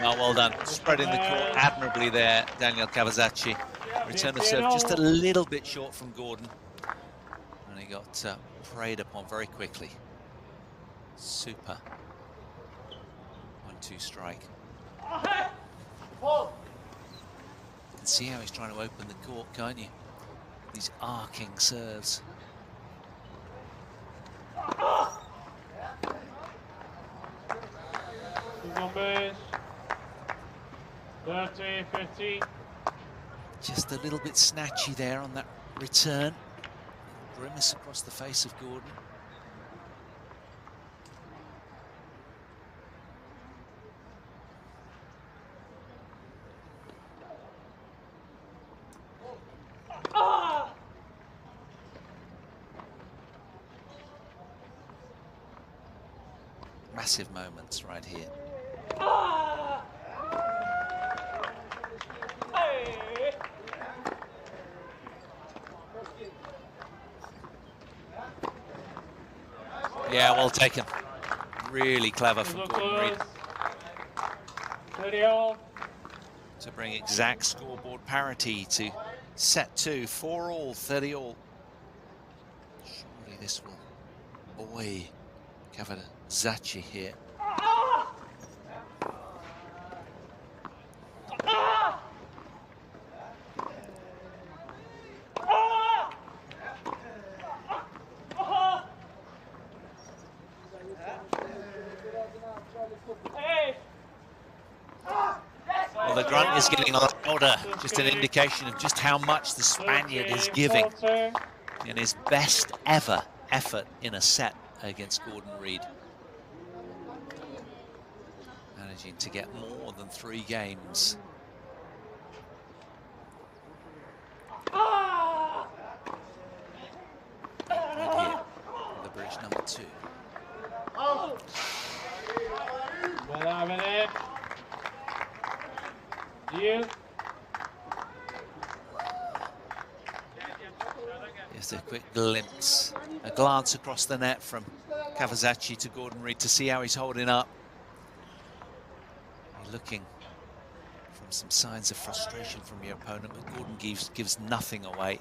Well done. Spreading the court admirably there, Daniel Cavazacci. Return the serve just a little bit short from Gordon. And he got preyed upon very quickly. Super 1-2 strike. can see how he's trying to open the court, can't you? These arcing serves. Numbers 30, 50. Just a little bit snatchy there on that return. Grimace across the face of Gordon. Massive moments right here. Yeah, well taken. Really clever from Gordon Reid. 30 all. To bring exact scoreboard parity to set 2, 4 all, 30 all. Surely this will buoy Kavazachi here. Well, the grunt is getting louder, just an indication of just how much the Spaniard is giving in his best ever effort in a set against Gordon Reid. Managing to get more than 3 games. Right here, the bridge number 2. Well, having it. You. Just a quick glimpse, a glance across the net from Kavazachi to Gordon Reid to see how he's holding up. You're looking from some signs of frustration from your opponent, but Gordon gives nothing away.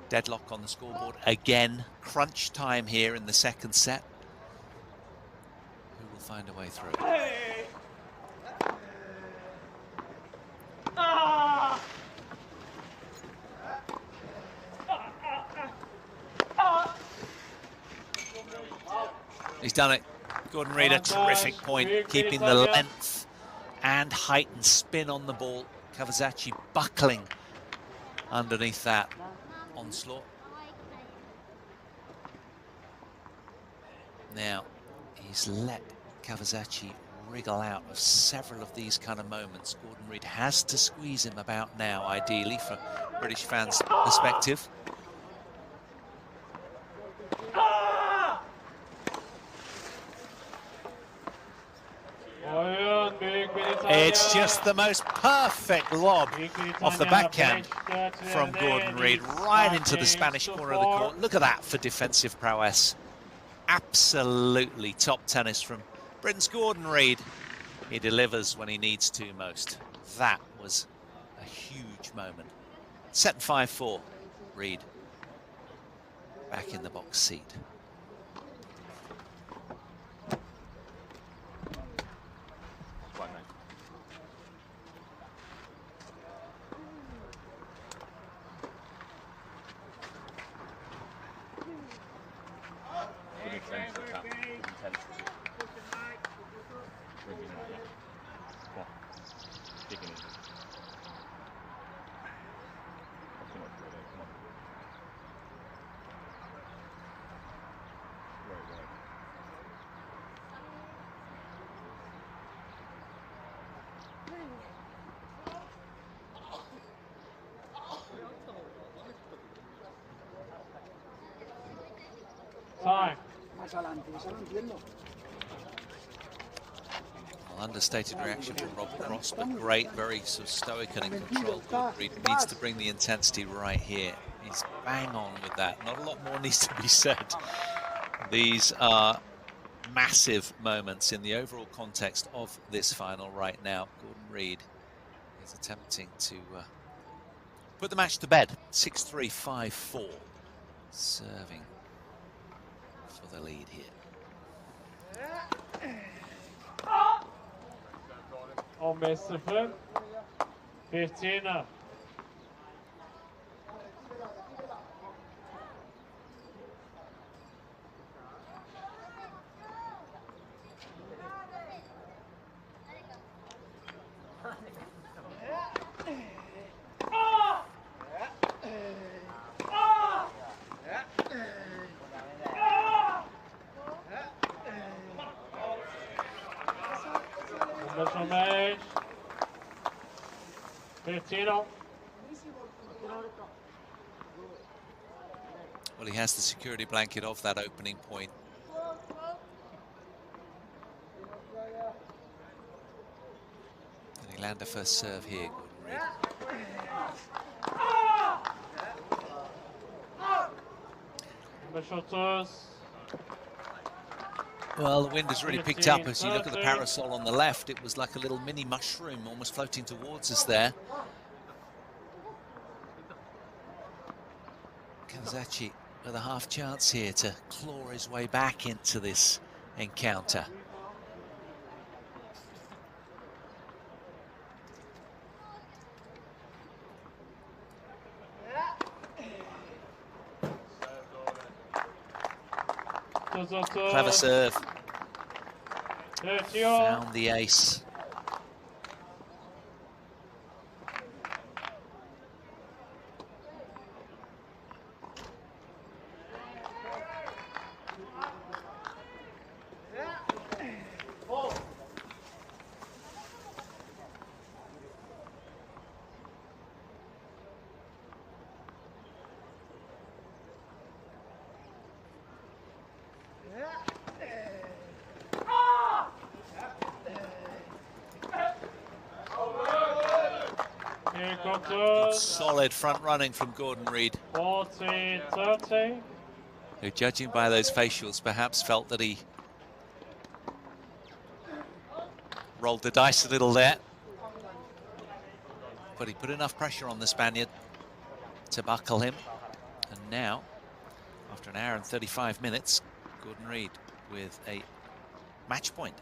Deadlock on the scoreboard again. Crunch time here in the second set. Who will find a way through? He's done it. Gordon Reid, a terrific point, keeping the length and height and spin on the ball. Kavazachi buckling underneath that onslaught. Now, he's let Kavazachi wriggle out of several of these kind of moments. Gordon Reid has to squeeze him about now, ideally, from British fans' perspective. It's just the most perfect lob off the backhand from Gordon Reid right into the Spanish corner of the court. Look at that for defensive prowess. Absolutely top tennis from Britain's Gordon Reid. He delivers when he needs to most. That was a huge moment. Set 5-4. Reid back in the box seat. Más adelante, eso no entiendo. Well, understated reaction from Rob Cross, but great, very sort of stoic and in control. Gordon Reid needs to bring the intensity right here. He's bang on with that. Not a lot more needs to be said. These are massive moments in the overall context of this final right now. Gordon Reid is attempting to put the match to bed. 6-3, 5-4. Serving for the lead here. On Mr. Flynn. 15. Numbers from age. 15. Well, he has the security blanket of that opening point. And he land a first serve here, Gordon Reid. Number shooters. Well, the wind has really picked up. As you look at the parasol on the left, it was like a little mini mushroom almost floating towards us there. Kawasaki with a half chance here to claw his way back into this encounter. Clever serve. Found the ace. Good solid front running from Gordon Reid. 40-30. Who, judging by those facials, perhaps felt that he rolled the dice a little there. But he put enough pressure on the Spaniard to buckle him. And now, after an hour and 35 minutes, Gordon Reid with a match point.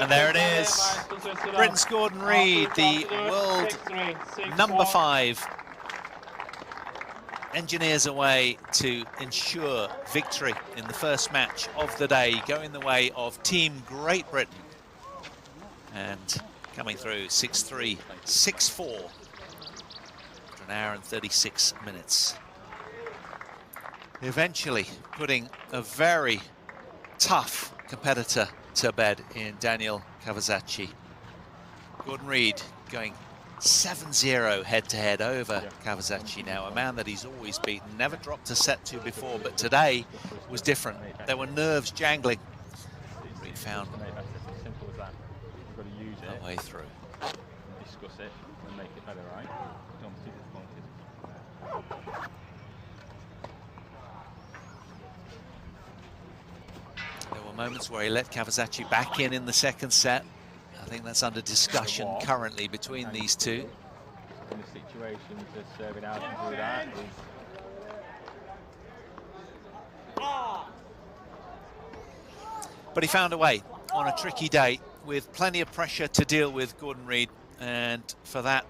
And there it is, Britain's Gordon Reid, the world number 5, engineers away to ensure victory in the first match of the day, going the way of Team Great Britain, and coming through 6-3, 6-4 after an hour and 36 minutes. Eventually putting a very tough competitor to bed in Daniel Kawasaki. Gordon Reid going 7-0 head-to-head over Kawasaki now, a man that he's always beaten, never dropped a set to before, but today was different. There were nerves jangling. Reid found a way through. Discuss it and make it better, right? Don't be disappointed. There were moments where he let Kawasaki back in the second set. I think that's under discussion currently between these two. In the situation to serve it out and do that is... But he found a way on a tricky day with plenty of pressure to deal with, Gordon Reid, and for that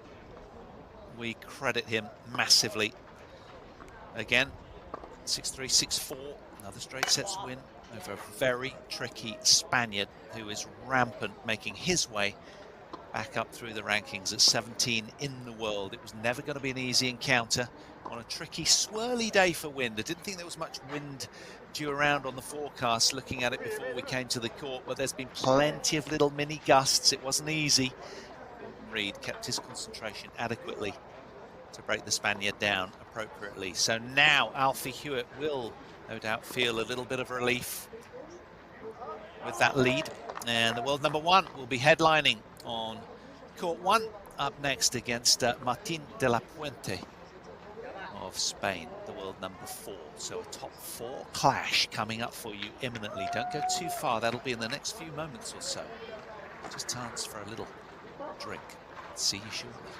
we credit him massively. Again, 6-3, 6-4, another straight sets win over a very tricky Spaniard who is rampant, making his way back up through the rankings at 17 in the world. It was never going to be an easy encounter on a tricky, swirly day for wind. I didn't think there was much wind due around on the forecast looking at it before we came to the court, but there's been plenty of little mini gusts. It wasn't easy. Gordon Reid kept his concentration adequately to break the Spaniard down appropriately. So now Alfie Hewett will no doubt feel a little bit of relief with that lead And the world number 1 will be headlining on court 1 up next against Martín delapuente of Spain, the world number 4. So a top 4 clash coming up for you imminently. Don't go too far. That'll be in the next few moments or so. Just chance for a little drink. See you shortly.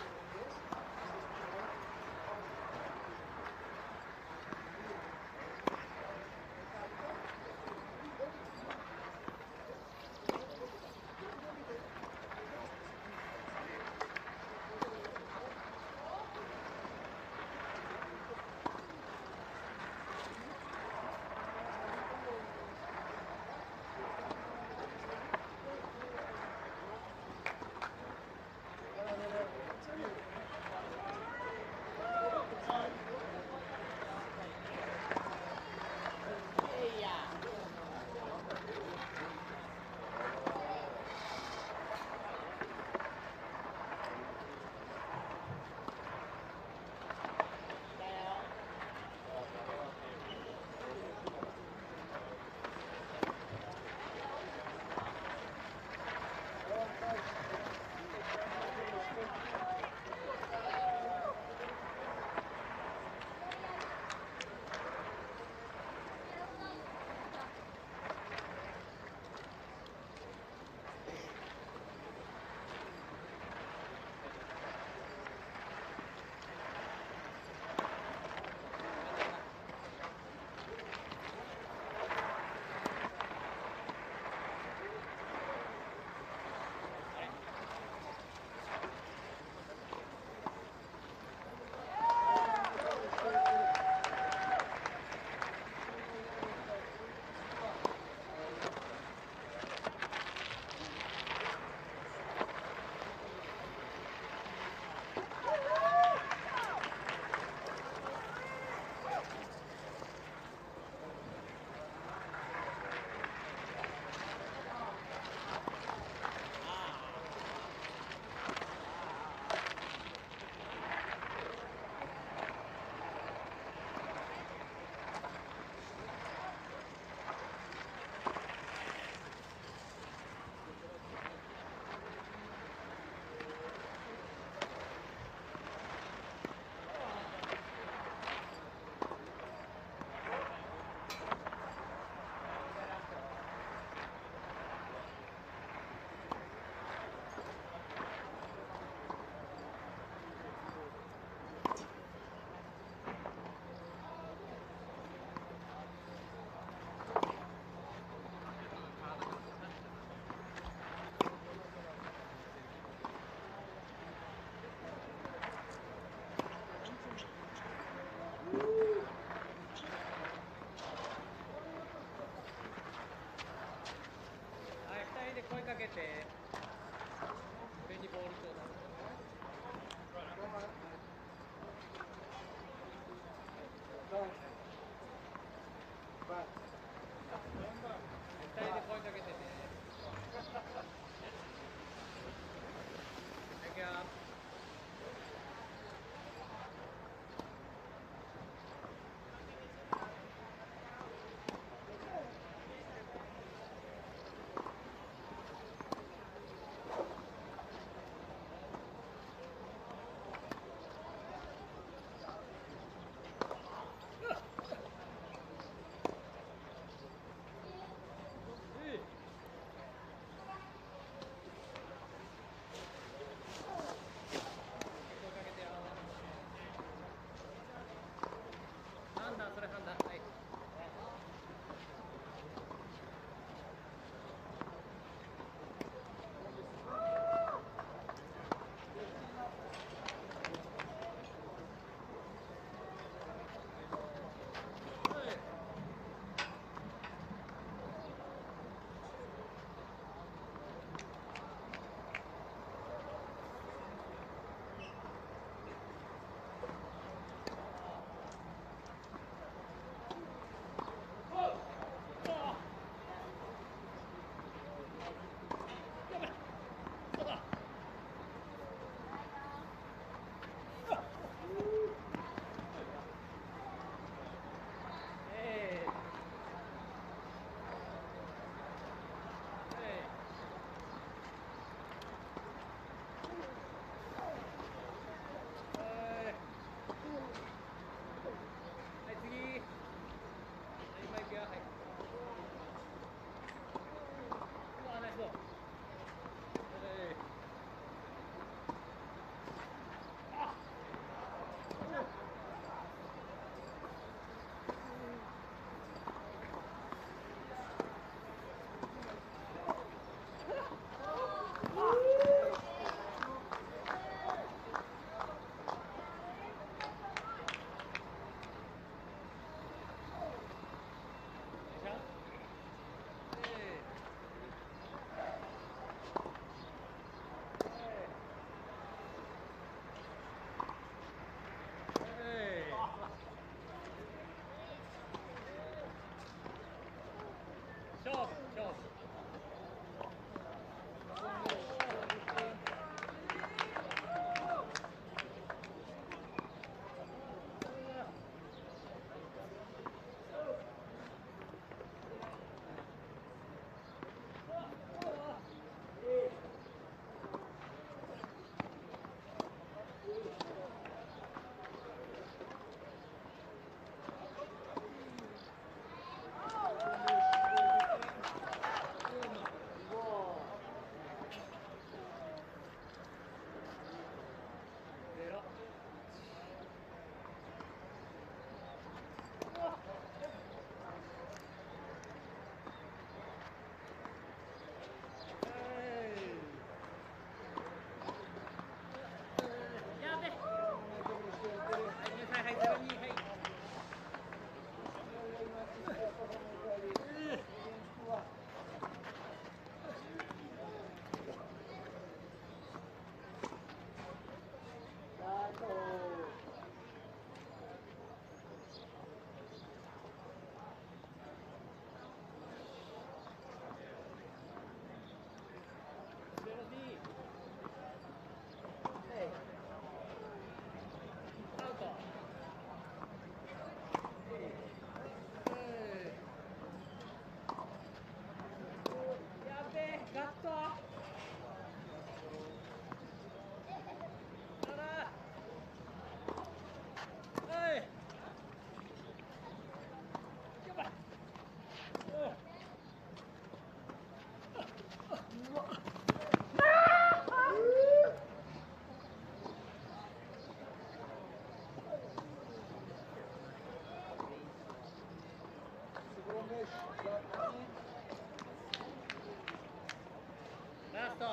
ラスト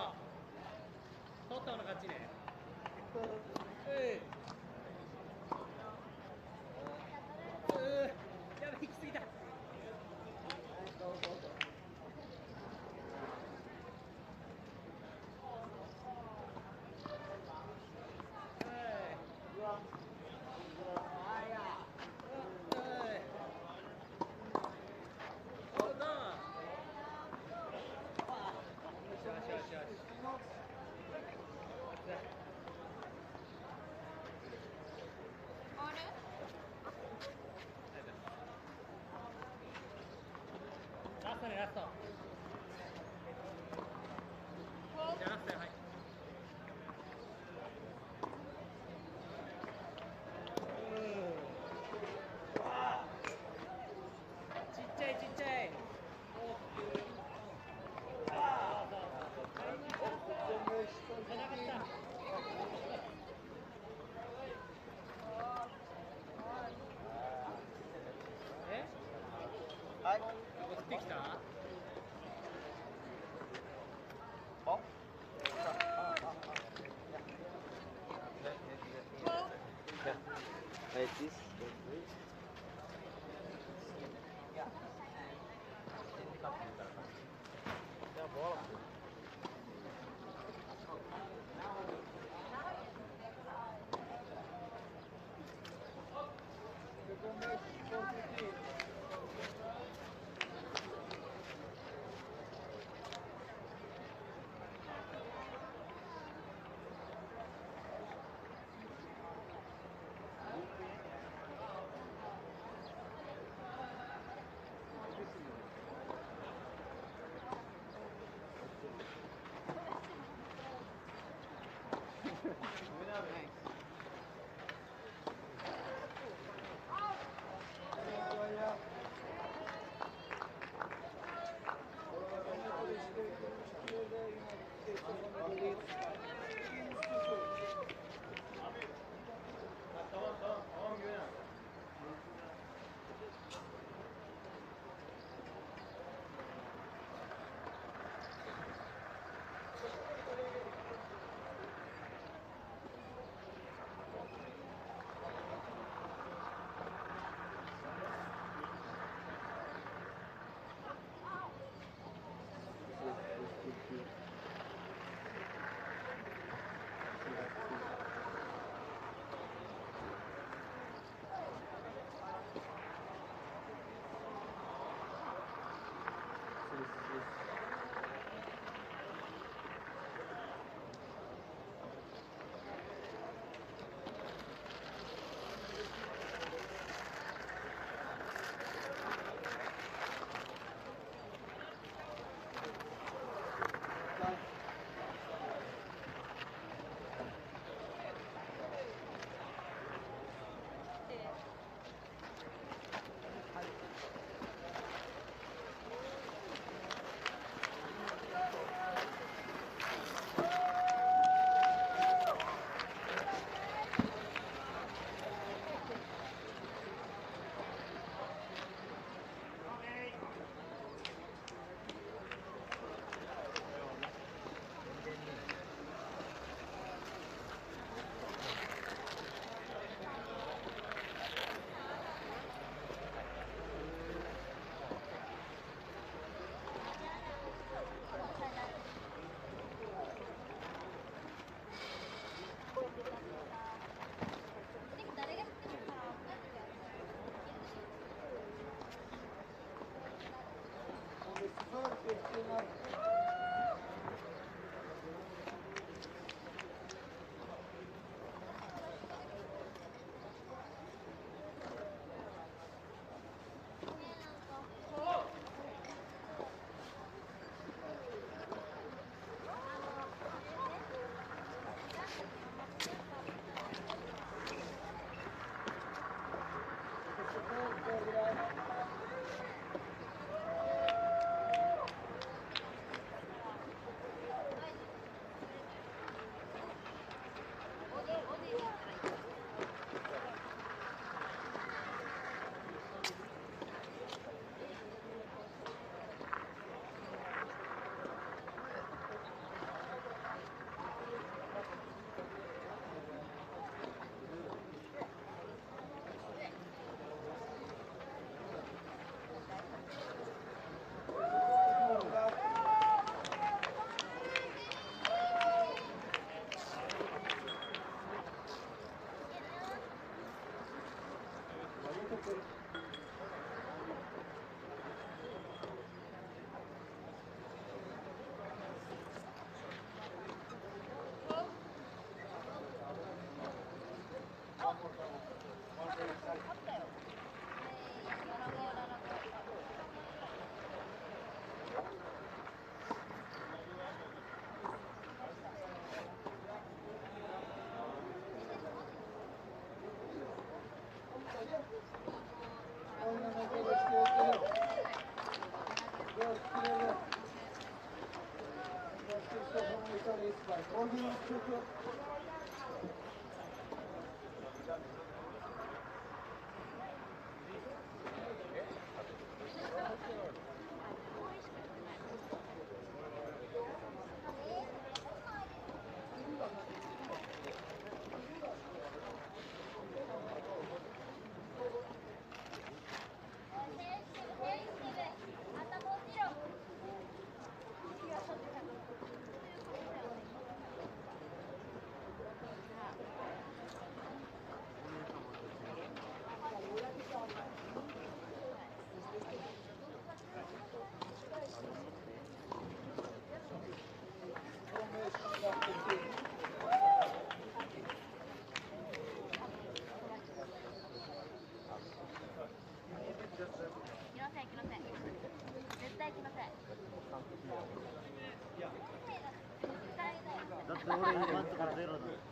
取った方の勝ちね。やべ、行き過ぎた。ラストね、ラスト。じゃあラストよ、はい。ちっちゃいちっちゃい。じゃなかった。え？はい。送ってきた？Like this. Thanks. だって俺1とか0だ。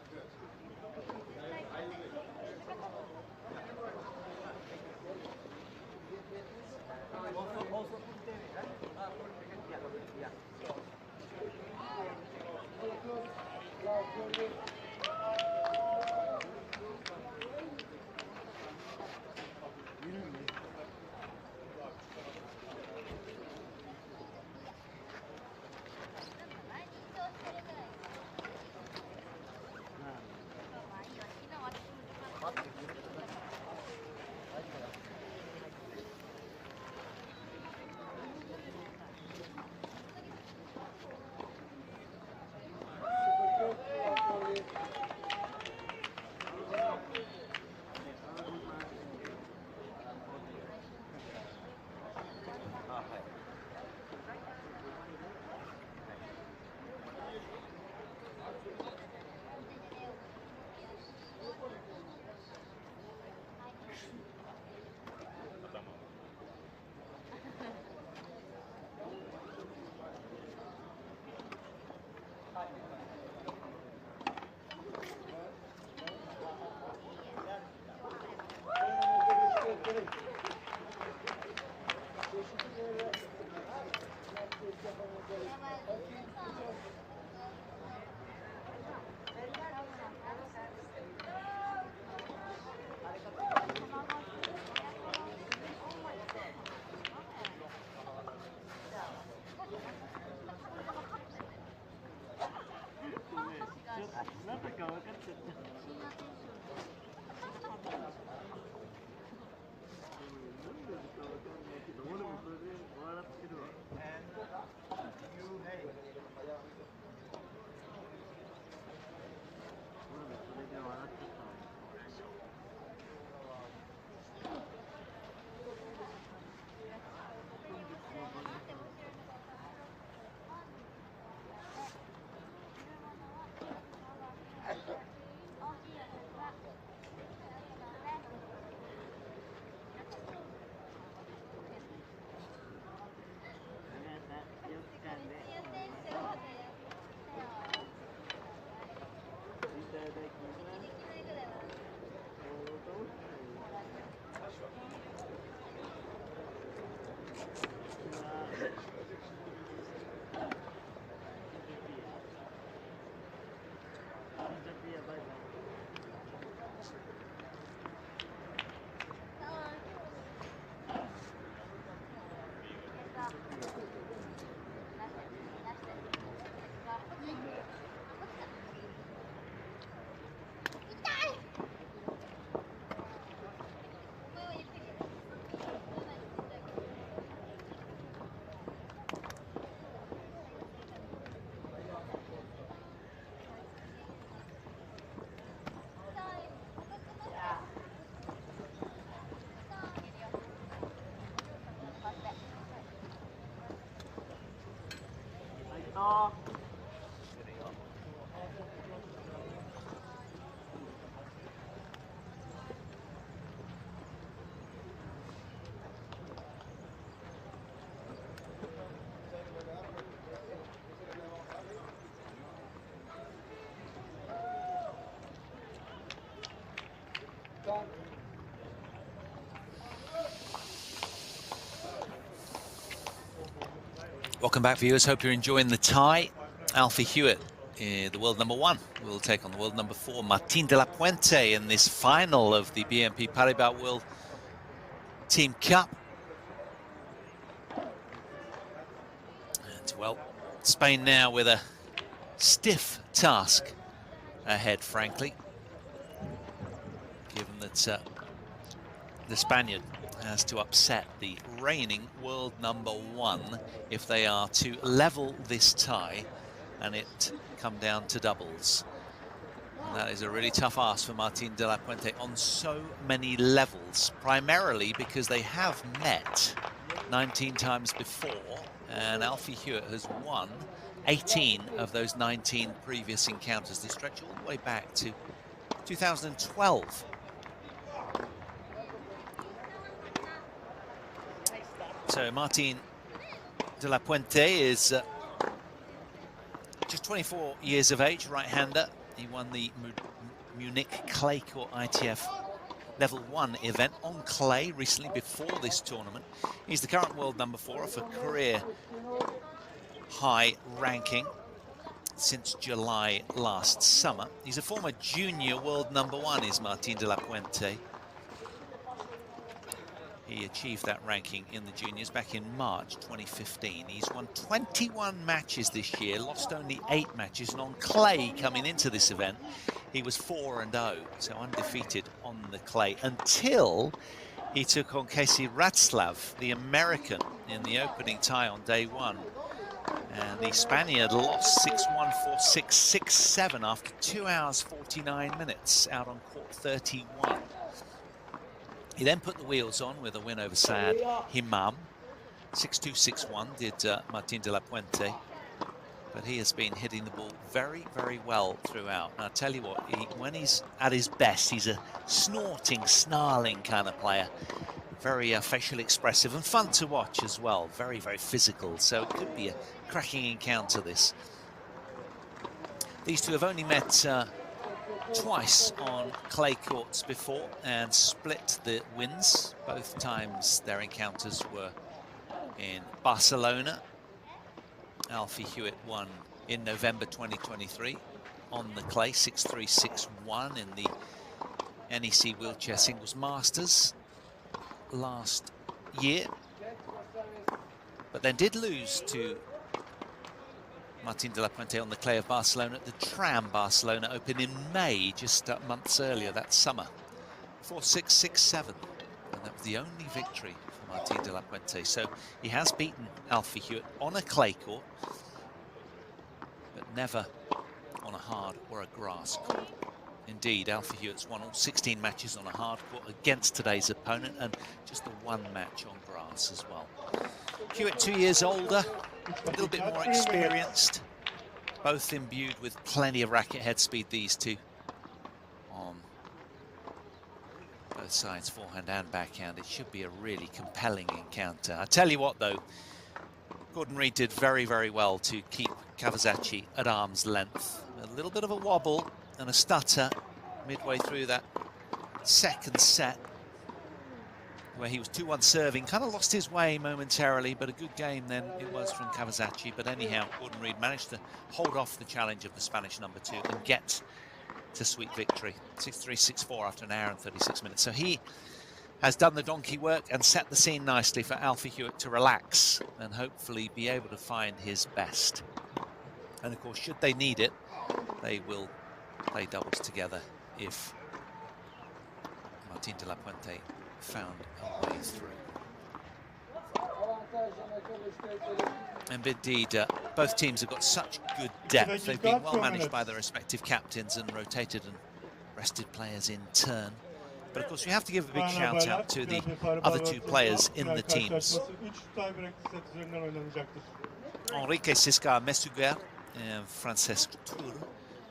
Welcome back, viewers. Hope you're enjoying the tie. Alfie Hewett, the world number 1, will take on the world number 4, Martin delapuente, in this final of the BNP Paribas World Team Cup. And, well, Spain now with a stiff task ahead, frankly, given that the Spaniard has to upset the reigning world number 1 if they are to level this tie and it come down to doubles. And that is a really tough ask for Martin delapuente on so many levels, primarily because they have met 19 times before, and Alfie Hewett has won 18 of those 19 previous encounters. They stretch all the way back to 2012. So Martin delapuente is just 24 years of age, right-hander. He won the Munich Clay Court ITF Level 1 event on clay recently before this tournament. He's the current world number 4 off a career high ranking since July last summer. He's a former junior world number 1, is Martin delapuente. He achieved that ranking in the juniors back in March 2015. He's won 21 matches this year, lost only 8 matches, and on clay coming into this event, he was 4-0, so undefeated on the clay until he took on Casey Ratzlav, the American, in the opening tie on day 1. And the Spaniard lost 6-1, 4-6, 6-7 after 2 hours 49 minutes out on court 31. He then put the wheels on with a win over Saad Himam. 6-2, 6-1 did Martin delapuente. But he has been hitting the ball very, very well throughout. And I tell you what, when he's at his best, he's a snorting, snarling kind of player. Very facially expressive and fun to watch as well. Very, very physical. So it could be a cracking encounter, this. These two have only met twice on clay courts before and split the wins. Both times their encounters were in Barcelona. Alfie Hewett won in November 2023 on the clay, 6-3, 6-1 in the NEC Wheelchair Singles Masters last year, but then did lose to Martin delapuente on the clay of Barcelona at the Tram Barcelona Open in May, just months earlier that summer. 4-6, 6-7, and that was the only victory for Martin delapuente. So he has beaten Alfie Hewett on a clay court, but never on a hard or a grass court. Indeed, Alfie Hewett's won all 16 matches on a hard court against today's opponent, and just the 1 match on grass as well. Hewett 2 years older, a little bit more experienced, both imbued with plenty of racket head speed, these two, on both sides, forehand and backhand. It should be a really compelling encounter. I tell you what though, Gordon Reid did very, very well to keep Kawasaki at arm's length. A little bit of a wobble and a stutter midway through that second set, where he was 2-1 serving, kind of lost his way momentarily, but a good game then it was from Kawasaki. But anyhow, Gordon Reid managed to hold off the challenge of the Spanish number 2 and get to sweet victory, 6-3, 6-4 after an hour and 36 minutes. So he has done the donkey work and set the scene nicely for Alfie Hewett to relax and hopefully be able to find his best. And of course, should they need it, they will play doubles together if Martin delapuente found a way through. And indeed, both teams have got such good depth. They've been well managed by their respective captains and rotated and rested players in turn. But of course, we have to give a big shout out to the other 2 players in the teams. Enrique Siscar Mesuguer and Francesc Tur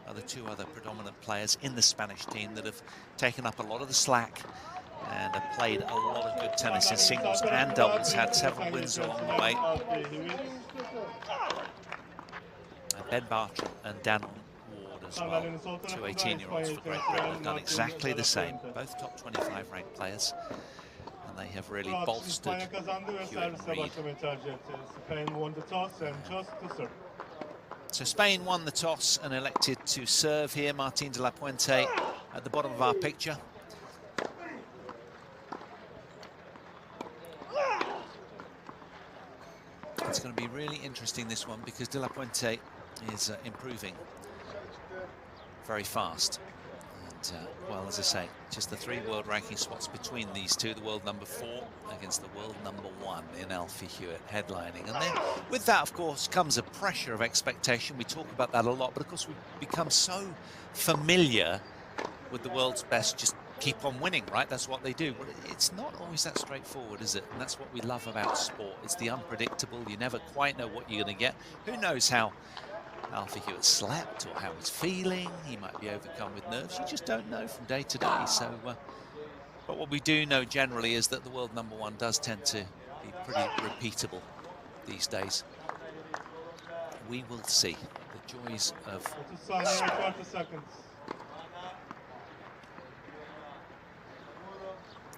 are the two other predominant players in the Spanish team that have taken up a lot of the slack and have played a lot of good tennis in singles and doubles, had several wins along the way. And Ben Bartram and Dan Ward as well, two 18-year-olds for Great Britain, have done exactly the same. Both top 25 ranked players, and they have really bolstered Hewitt and Reed. So Spain won the toss and elected to serve here. Martín de la Puente at the bottom of our picture. It's going to be really interesting, this one, because de la Puente is improving very fast. And, well, as I say, just the 3 world ranking spots between these two. The world number 4 against the world number 1 in Alfie Hewett headlining. And then with that, of course, comes a pressure of expectation. We talk about that a lot, but of course we've become so familiar with the world's best just keep on winning, right? That's what they do. Well, it's not always that straightforward, is it? And that's what we love about sport. It's the unpredictable. You never quite know what you're going to get. Who knows how Alfie Hewett slept or how he's feeling? He might be overcome with nerves. You just don't know from day to day. So, but what we do know generally is that the world number 1 does tend to be pretty repeatable these days. We will see the joys of sport.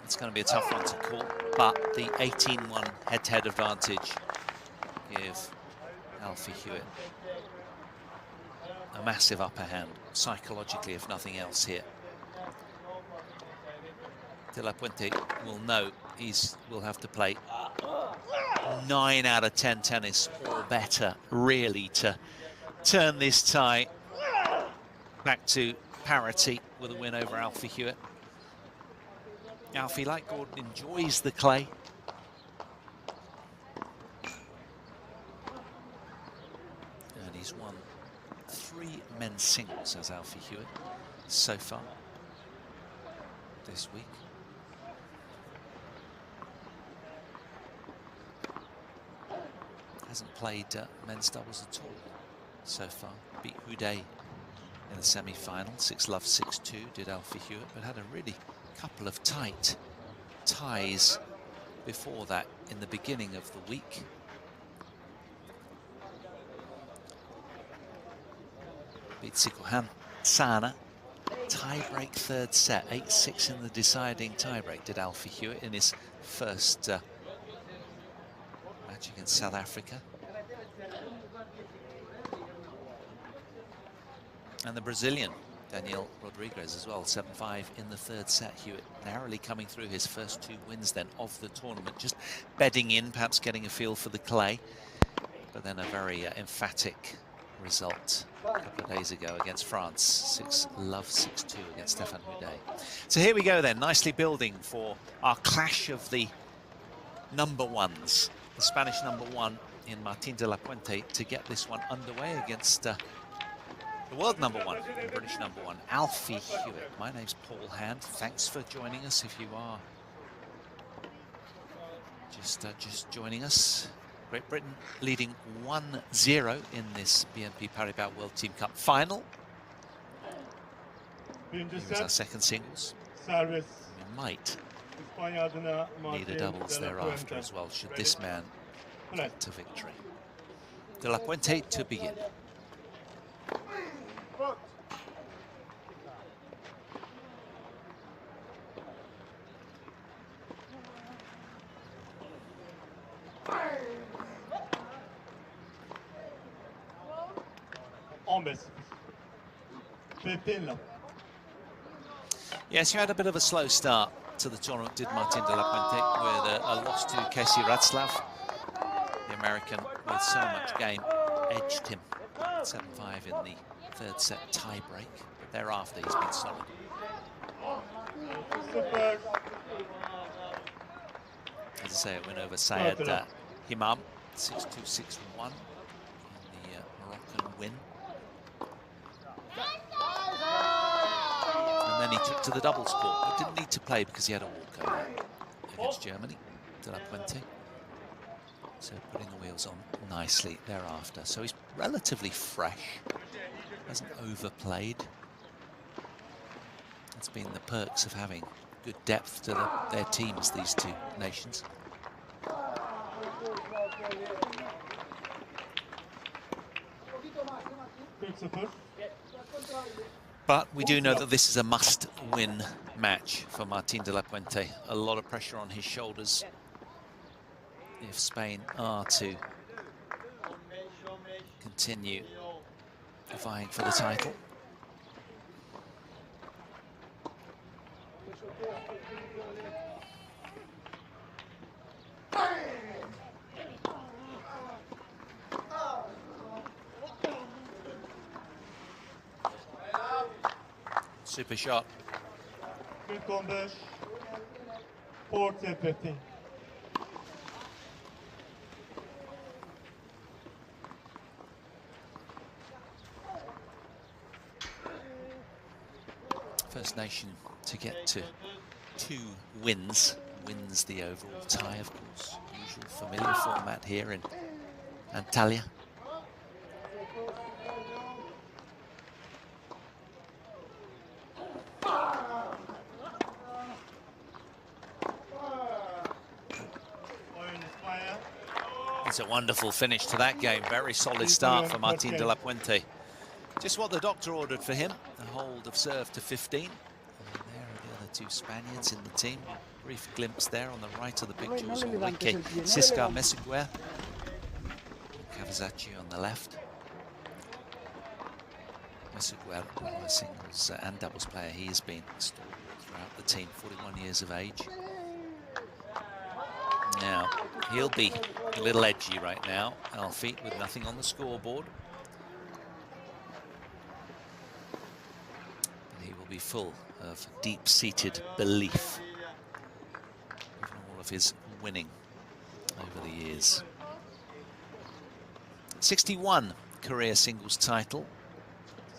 It's going to be a tough one to call, but the 18-1 head-to-head advantage give Alfie Hewett a massive upper hand, psychologically, if nothing else here. De la Puente will know will have to play 9 out of 10 tennis or better, really, to turn this tie back to parity with a win over Alfie Hewett. Alfie, like Gordon, enjoys the clay. And he's won 3 men's singles as Alfie Hewett so far this week. Hasn't played men's doubles at all so far. Beat Houdet in the semi-final, 6-love, 6-2, did Alfie Hewett, but had a really couple of tight ties before that in the beginning of the week. Beat Sikohan Sana, tie-break 3rd set, 8-6 in the deciding tie-break, did Alfie Hewett in his first match against South Africa. And the Brazilian Daniel Rodriguez as well, 7-5 in the 3rd set. Hewett narrowly coming through his first 2 wins then of the tournament, just bedding in, perhaps getting a feel for the clay. But then a very emphatic result a couple of days ago against France, 6-love, 6-2 against Stefan Houdet. So here we go then, nicely building for our clash of the number 1s. The Spanish number 1 in Martín de la Puente to get this one underway against the world number 1, the British number 1, Alfie Hewett. My name's Paul Hand. Thanks for joining us if you are just joining us. Great Britain leading 1-0 in this BNP Paribas World Team Cup final. Here is our second singles. We might need a doubles thereafter as well, should this man get to victory. De la Puente to begin. Yes, you had a bit of a slow start to the tournament, did Martín de la Puente, with a loss to Casey Ratzlaff. The American, with so much game, edged him 7-5 in the 3rd set tie-break. But thereafter, he's been solid. As I say, a win over Sayed Himam, 6-2, 6-1 in the Moroccan win. And then he took to the doubles court, but didn't need to play because he had a walkover against Germany, De La Puente. So putting the wheels on nicely thereafter. So he's relatively fresh, hasn't overplayed. That's been the perks of having good depth to their teams, these two nations. But we do know that this is a must-win match for Martín de la Puente. A lot of pressure on his shoulders if Spain are to continue vying for the title. Super shot. Good combos. 14-15. First nation to get to 2 wins wins the overall tie, of course. Usual familiar format here in Antalya. It's a wonderful finish to that game. Very solid start for Martín de la Puente. Just what the doctor ordered for him. A hold of serve to 15. And there are the other 2 Spaniards in the team. Brief glimpse there on the right of the picture was Enrique Siscar Meseguer. Cavazacci on the left. Meseguer, a singles and doubles player, he has been stalwart throughout the team, 41 years of age. Now, he'll be a little edgy right now, Alfie, with nothing on the scoreboard. But he will be full of deep-seated belief in all of his winning over the years. 61 career singles title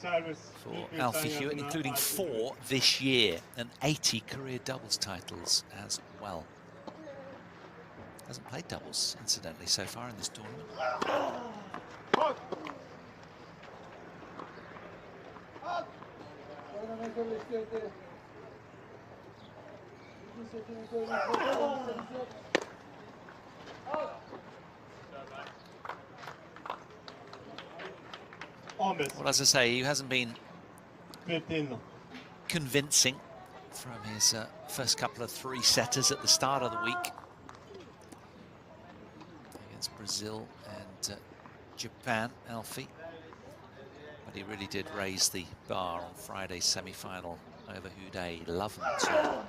for Alfie Hewett, including 4 this year, and 80 career doubles titles as well. Hasn't played doubles, incidentally, so far in this tournament. Well, as I say, he hasn't been convincing from his first couple of 3-setters at the start of the week. Against Brazil and Japan, Alfie. But he really did raise the bar on Friday's semi-final over Houdet 11-2.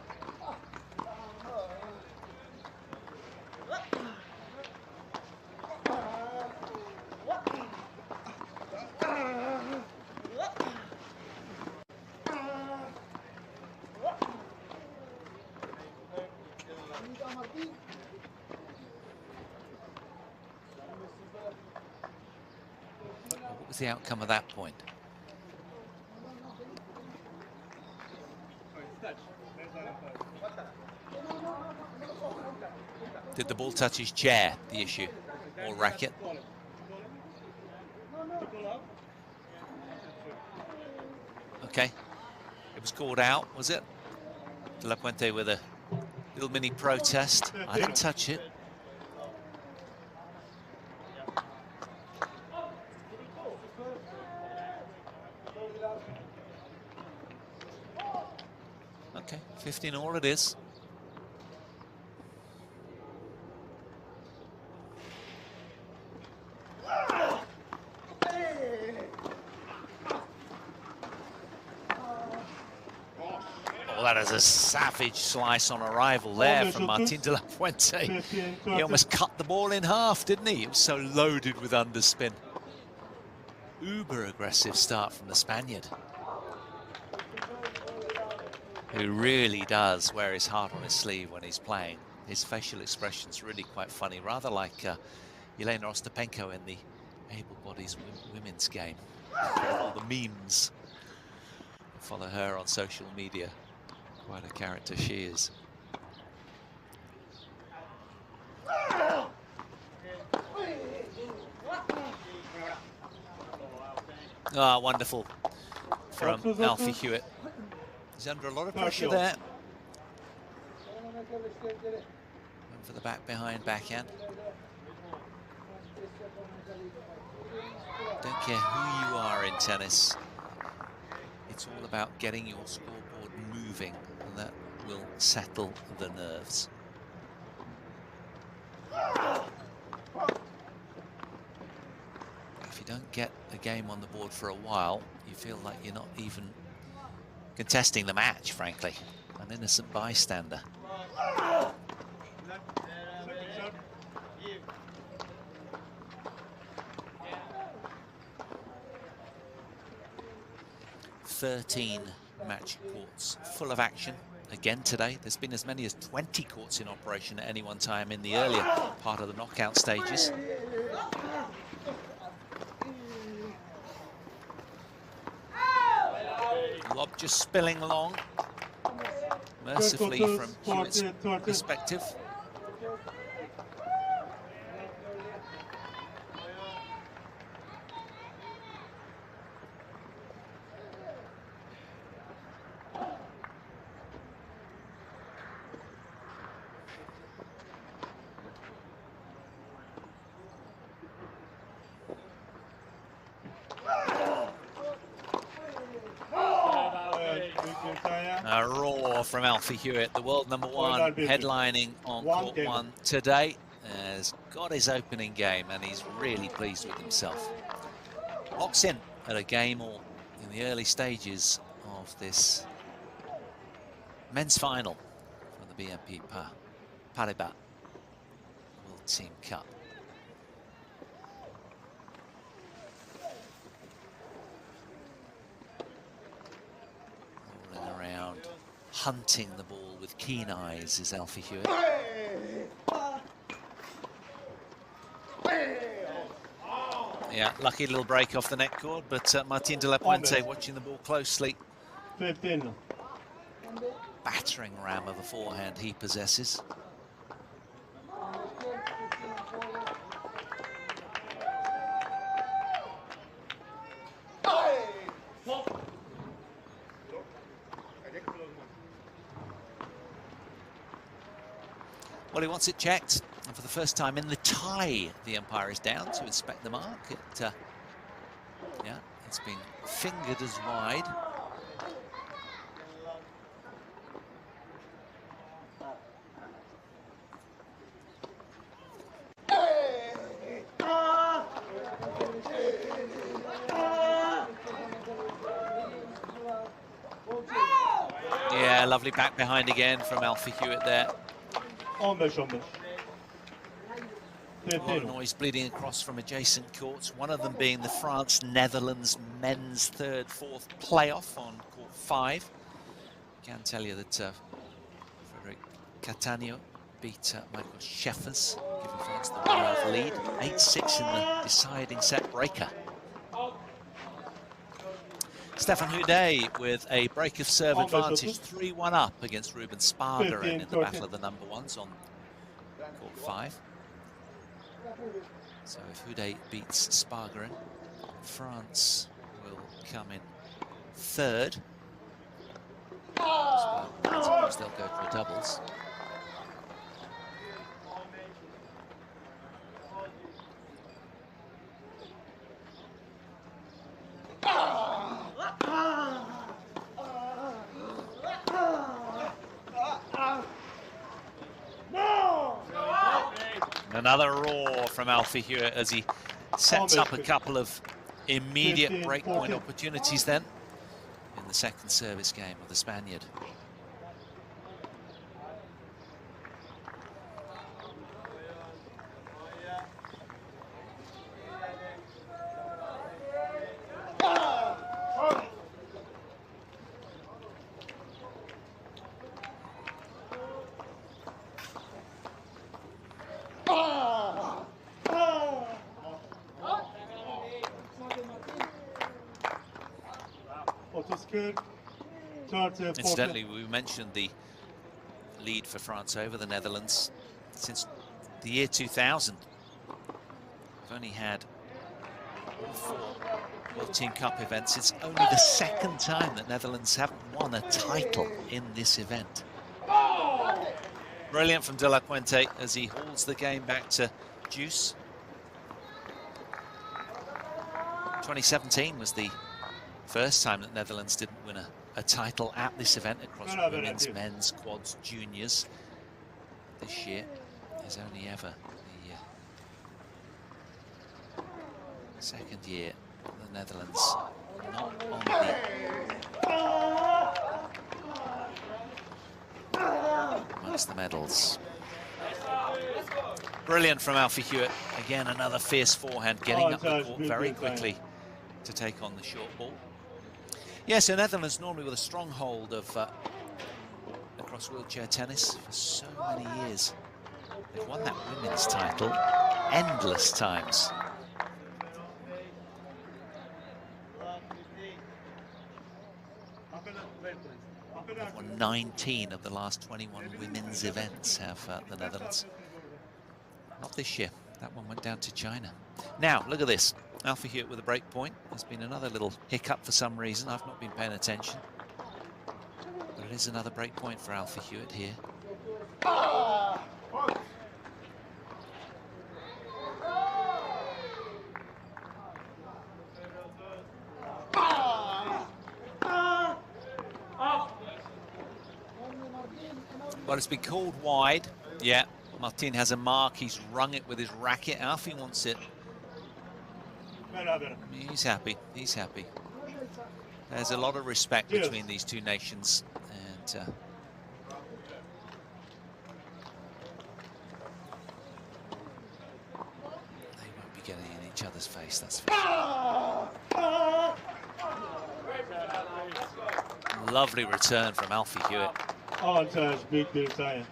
What was the outcome of that point? Did the ball touch his chair, the issue, or racket? Okay, it was called out, was it? De la Puente with a little mini protest. I didn't touch it. Okay, 15 all it is. Oh, that is a savage slice on arrival there from Martín de la Puente. He almost cut the ball in half, didn't he? It was so loaded with underspin. Uber aggressive start from the Spaniard, who really does wear his heart on his sleeve when he's playing. His facial expression's really quite funny, rather like Elena Ostapenko in the able bodies women's game. All the memes that follow her on social media. Quite a character she is. Ah, wonderful from Alfie Hewett. He's under a lot of pressure there. Going for the back behind backhand. Don't care who you are in tennis. It's all about getting your scoreboard moving, and that will settle the nerves. If you don't get a game on the board for a while, you feel like you're not even contesting the match, frankly. An innocent bystander. "13 match courts full of action again today. There's been as many as 20 courts in operation at any one time in the earlier part of the knockout stages. Lob just spilling along, mercifully from Hewett's perspective. A roar from Alfie Hewett, the world number one, headlining on court one today. Has got his opening game and he's really pleased with himself. Locks in at a game all in the early stages of this men's final from the BNP Paribas World Team Cup. Hunting the ball with keen eyes is Alfie Hewett. Yeah, lucky little break off the net cord, but Martin delapuente watching the ball closely. 15. Battering ram of a forehand he possesses. Well, he wants it checked, and for the first time in the tie, the umpire is down to inspect the mark. Yeah, it's been fingered as wide. Yeah, lovely back behind again from Alfie Hewett there. 15. A lot of noise bleeding across from adjacent courts, one of them being the France-Netherlands men's third, fourth playoff on court 5. I can tell you that Frederic Cattaneo beat Michael Scheffers, giving France the 1-0 lead, 8-6 in the deciding set breaker. Stefan Houdet with a break of serve advantage, 3-1 up against Ruben Spargeren in the battle of the number ones on court 5. So if Houdet beats Spargeren, France will come in third. Suppose they'll go for doubles. Another roar from Alfie Hewett as he sets up a couple of immediate breakpoint opportunities then in the second service game of the Spaniard. Incidentally, we mentioned the lead for France over the Netherlands since the year 2000. We've only had all 4 World Team Cup events. It's only the 2nd time that Netherlands haven't won a title in this event. Brilliant from delapuente as he hauls the game back to Juice. 2017 was the first time that Netherlands didn't win a title at this event across women's, men's, quads, juniors. This year is only ever the 2nd year the Netherlands not on amongst the medals. Brilliant from Alfie Hewett. Again, another fierce forehand, getting up the court very quickly to take on the short ball. Yeah, so Netherlands normally with a stronghold of across wheelchair tennis for so many years. They've won that women's title endless times. They've won 19 of the last 21 women's events, have the Netherlands. Not this year. That one went down to China. Now, look at this. Alfie Hewett with a break point. There's been another little hiccup for some reason. I've not been paying attention. But it is another break point for Alfie Hewett here. Well, it's been called wide. Yeah, Martin has a mark. He's rung it with his racket. Alfie wants it. He's happy. He's happy. There's a lot of respect between these two nations, and they won't be getting in each other's face, that's for sure. Lovely return from Alfie Hewett. Avantage, Big Britannia.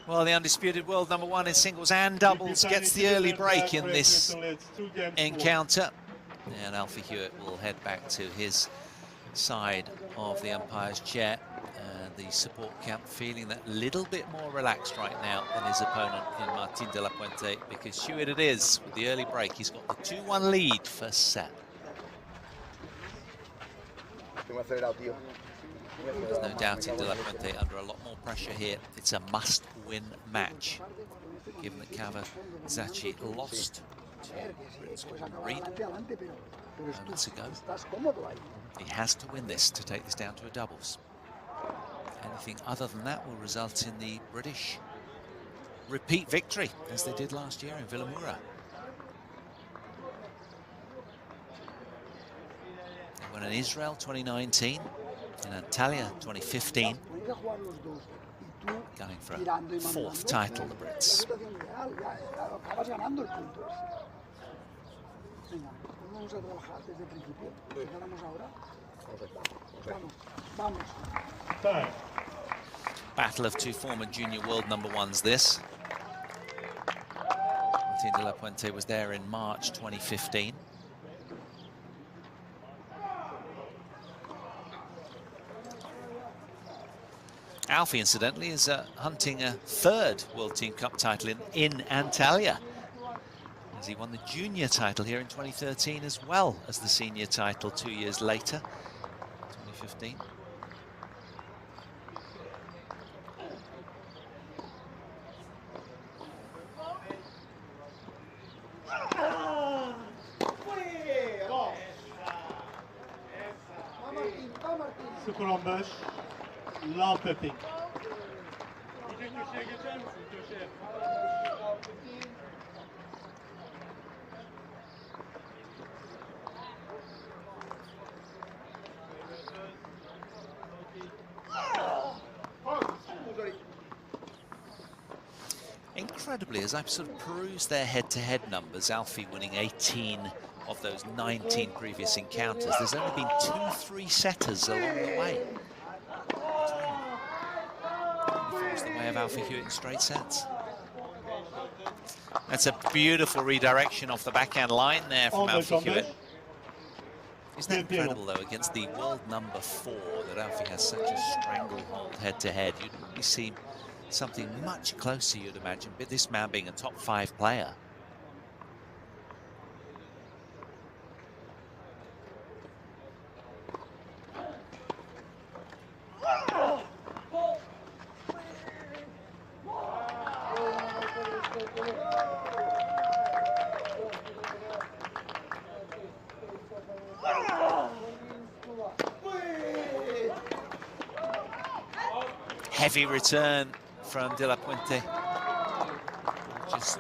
Well, the undisputed world #1 in singles and doubles gets the early break in this encounter. And Alfie Hewett will head back to his side of the umpire's chair. And the support camp feeling that little bit more relaxed right now than his opponent in Martin delapuente, because Hewett it is with the early break. He's got the 2-1 lead first set. There's no doubting delapuente under a lot more pressure here. It's a must-win match, given that Kawasaki lost to Reed moments ago. He has to win this to take this down to a doubles. Anything other than that will result in the British repeat victory, as they did last year in Villamoura. They won in Israel 2019. In Antalya 2015, going for a 4th title, the Brits. Battle of 2 former junior world #1s this. Martin delapuente was there in March 2015. Alfie, incidentally, is hunting a 3rd World Team Cup title in Antalya, as he won the junior title here in 2013 as well as the senior title 2 years later, 2015. Lampeti. Incredibly, as I sort of peruse their head-to-head numbers, Alfie winning 18 of those 19 previous encounters, there's only been 2-3 setters along the way. Forced the way of Alfie Hewett in straight sets. That's a beautiful redirection off the backhand line there from Alfie Hewett. Isn't that incredible, though, against the world number 4, that Alfie has such a stranglehold head-to-head? You'd really see something much closer, you'd imagine, but this man being a top 5 player. Heavy return from delapuente, just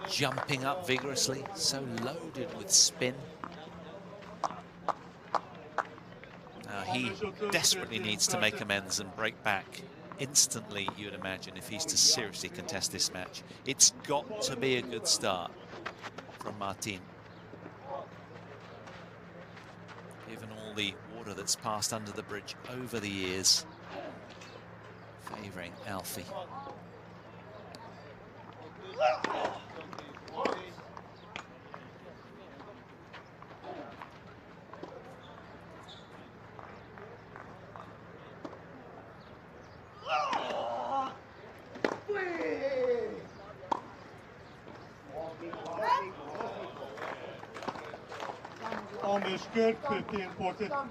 jumping up vigorously, so loaded with spin. Now he desperately needs to make amends and break back instantly, you would imagine, if he's to seriously contest this match. It's got to be a good start from Martin. Given all the water that's passed under the bridge over the years, favouring Alfie. Almost good, 15-14.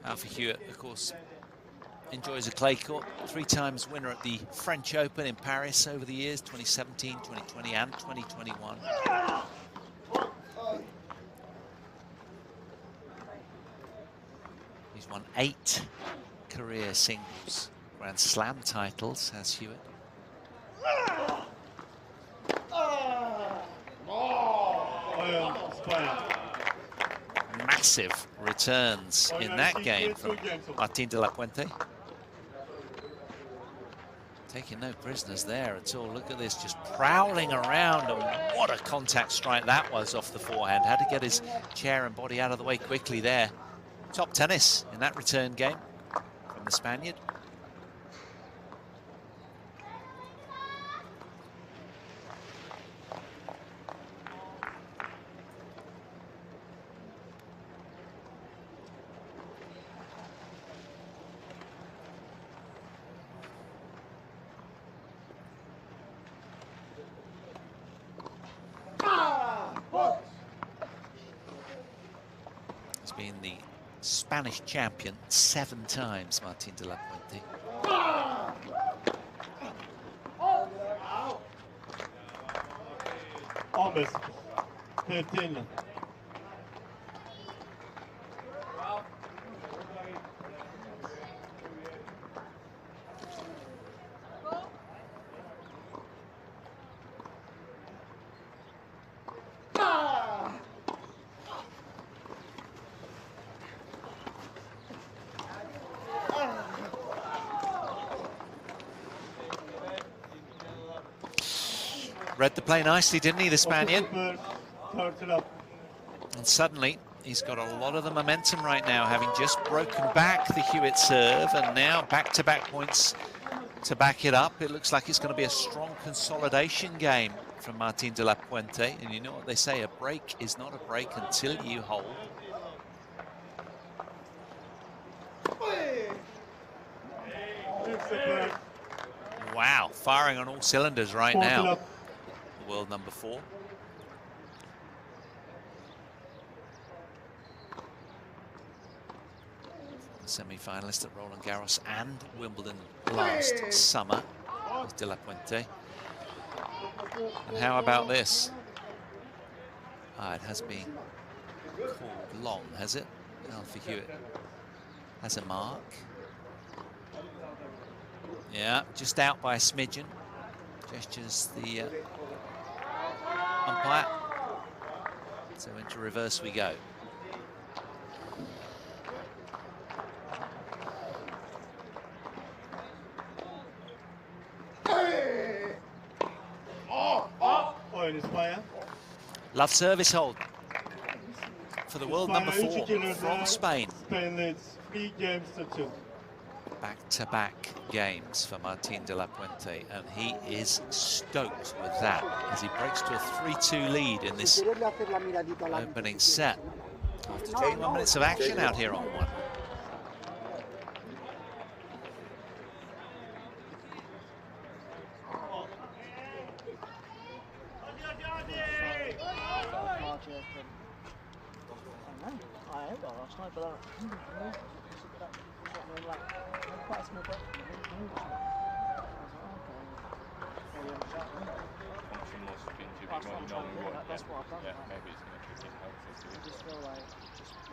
Alfie Hewett, of course, enjoys a clay court. 3 times winner at the French Open in Paris over the years, 2017, 2020 and 2021. He's won 8 career singles Grand Slam titles, has Hewett. Massive returns in that game from Martin delapuente. Taking no prisoners there at all. Look at this, just prowling around, and what a contact strike that was off the forehand. Had to get his chair and body out of the way quickly there. Top tennis in that return game from the Spaniard. He's been the Spanish champion 7 times, Martin delapuente. Almost 15. Read the play nicely, didn't he, the Spaniard? And And suddenly, he's got a lot of the momentum right now, having just broken back the Hewett serve, and now back-to-back points to back it up. It looks like it's going to be a strong consolidation game from Martin delapuente. And you know what they say, a break is not a break until you hold. Wow, firing on all cylinders right now. The world number 4. The semi-finalist at Roland Garros and Wimbledon last summer with delapuente. And how about this? It has been called long, has it? Alfie Hewett has a mark. Yeah, just out by a smidgen. Gestures the umpire. So into reverse we go. İspanya. Love service hold for the world number İspanya 4 3-2 from önde. Spain. Spain leads 3 games to 2. Back-to-back games for Martin de la Puente, and he is stoked with that as he breaks to a 3-2 lead in this Si quieres le haces la miradita al árbitro, opening si set. quieres. After 21 minutes of action out here on one. I am got last night, but quite a small break. That's what I've done. Yeah, maybe it's going to trick his health. I just feel like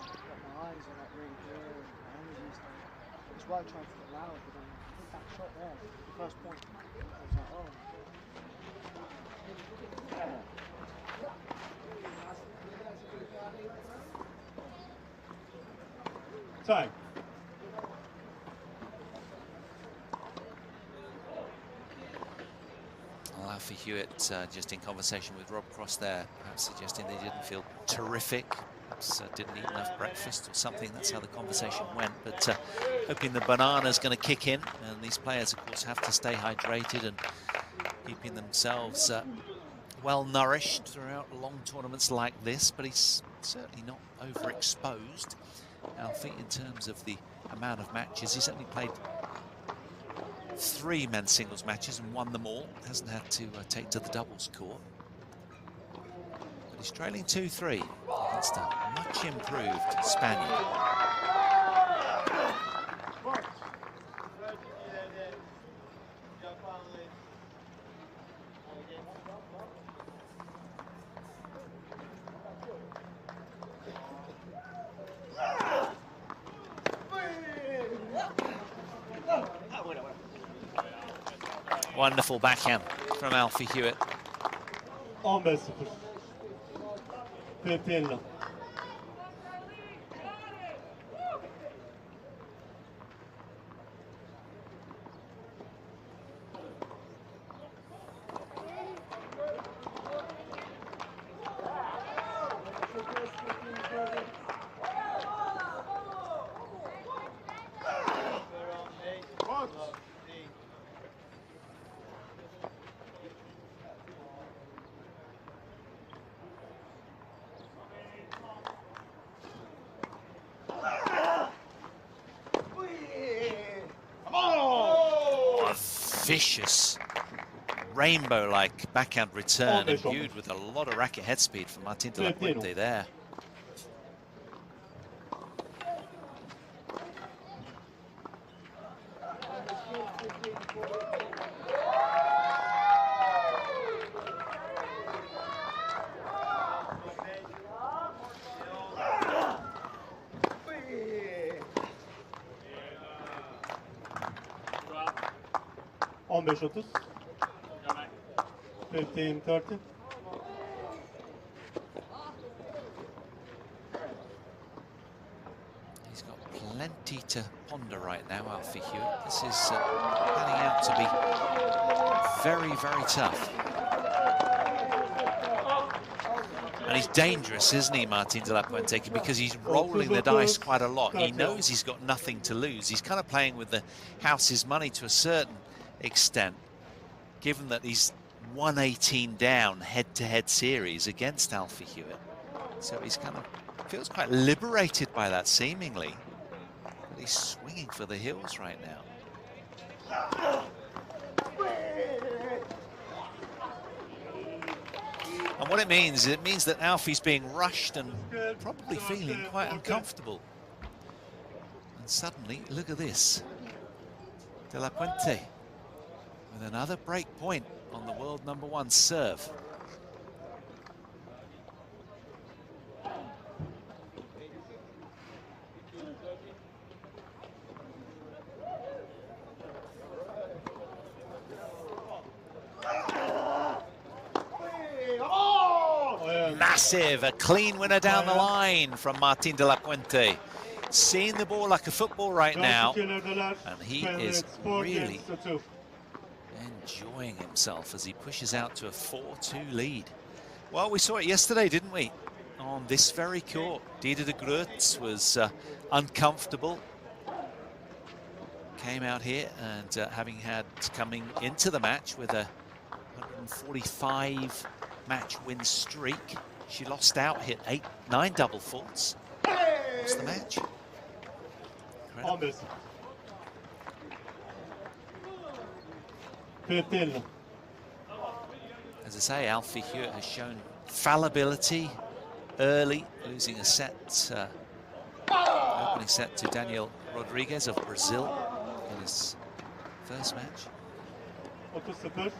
got my eyes are like really clear and my energy's like. That's why I'm trying to get loud, but then I think that shot there, the first point, I was like, oh. Time. Well, Alfie Hewett just in conversation with Rob Cross there, perhaps suggesting they didn't feel terrific, perhaps didn't eat enough breakfast or something. That's how the conversation went, but hoping the banana's going to kick in, and these players of course have to stay hydrated and keeping themselves well nourished throughout long tournaments like this, but he's certainly not overexposed, Alfie, in terms of the amount of matches. He's only played 3 men's singles matches and won them all. Hasn't had to take to the doubles court. But he's trailing 2-3 against a much improved Spaniard. Wonderful backhand from Alfie Hewett. 15-0. 15-0. Vicious rainbow-like backhand return, imbued with a lot of racket head speed from Martin de la Puente there. $15-30. 15-30. He's got plenty to ponder right now, Alfie Hewett. This is panning out to be very, very tough. And he's dangerous, isn't he, Martin de la Puente, because he's rolling the dice quite a lot. He knows he's got nothing to lose. He's kind of playing with the house's money to a certain extent, given that he's 118 down head-to-head series against Alfie Hewett. So he's kind of feels quite liberated by that, seemingly. But he's swinging for the hills right now. And what it means that Alfie's being rushed and probably feeling quite uncomfortable. And suddenly, look at this. De la Puente with another break point on the world #1 serve. Massive, a clean winner down the line from Martin de la Puente. Seeing the ball like a football right now, and he is really enjoying himself as he pushes out to a 4-2 lead. Well, we saw it yesterday, didn't we? On this very court, Dieter de Groot was uncomfortable. Came out here and having had coming into the match with a 145 match win streak. She lost out, hit 9 double faults. Lost the match. Incredible. 15. As I say, Alfie Hewett has shown fallibility early, losing a set, opening set to Daniel Rodriguez of Brazil in his first match. 30-0.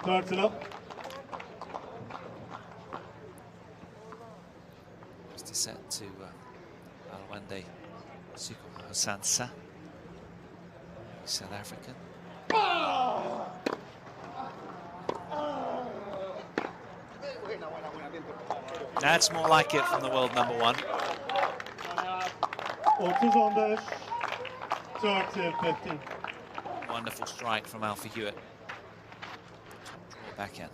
30. Just a set to Alwande Sukosansa, South African. That's more like it from the world number 1. 30-15. 30-15. Wonderful strike from Alfie Hewett. Draw backhand.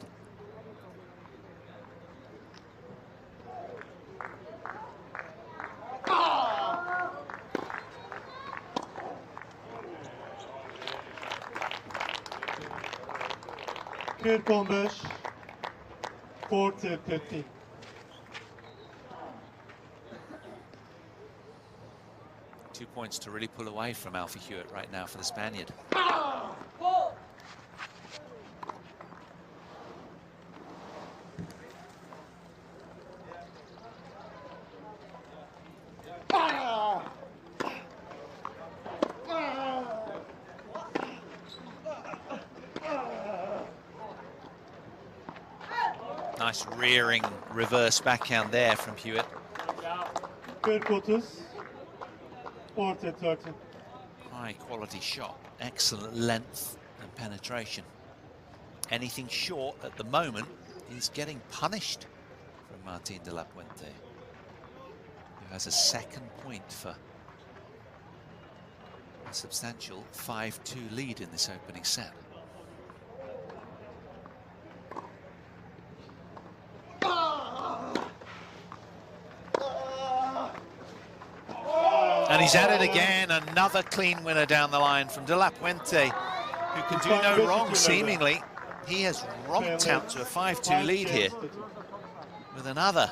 Kırk 40-15. Two points to really pull away from Alfie Hewett right now for the Spaniard. Nice rearing reverse backhand there from Hewett. 40-30. 40-30. High quality shot, excellent length and penetration. Anything short at the moment is getting punished from Martin delapuente, who has a second point for a substantial 5-2 lead in this opening set. And he's at it again, another clean winner down the line from delapuente, who can do no wrong, seemingly. He has romped out to a 5-2 lead here with another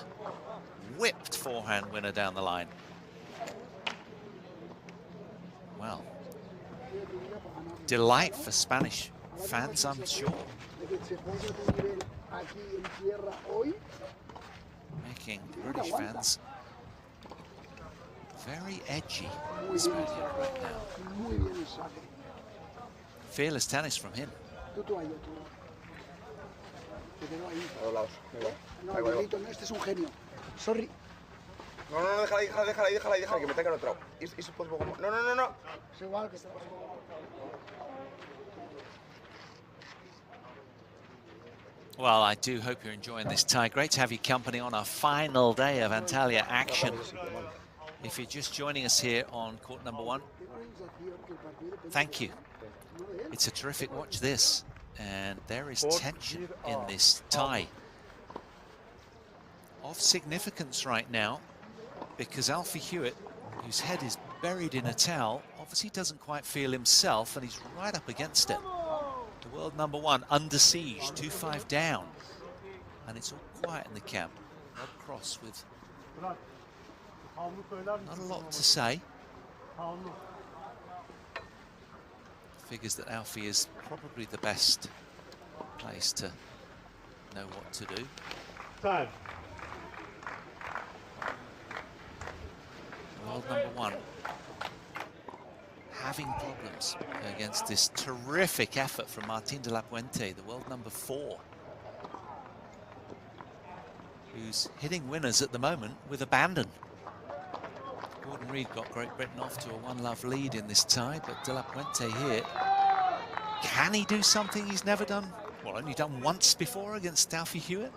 whipped forehand winner down the line. Well, delight for Spanish fans, I'm sure. Making British fans very edgy right now. Fearless tennis from him. No, Miguelito, no, este es un genio. Sorry. No, déjala, que me tengan otro. No. Es igual que está. Well, I do hope you're enjoying this tie. Great to have your company on our final day of Antalya action. If you're just joining us here on court number 1, thank you. It's a terrific watch this, and there is tension in this tie. Of significance right now, because Alfie Hewett, whose head is buried in a towel, obviously doesn't quite feel himself, and he's right up against it. The world number 1 under siege, 2-5 down, and it's all quiet in the camp. Rob Cross with not a lot to say. Figures that Alfie is probably the best place to know what to do. Time. World number 1 having problems against this terrific effort from Martin delapuente, the world number 4, who's hitting winners at the moment with abandon. Gordon Reid got Great Britain off to a 1-love lead in this tie, but delapuente here, can he do something he's never done? Well, only done once before against Alfie Hewett.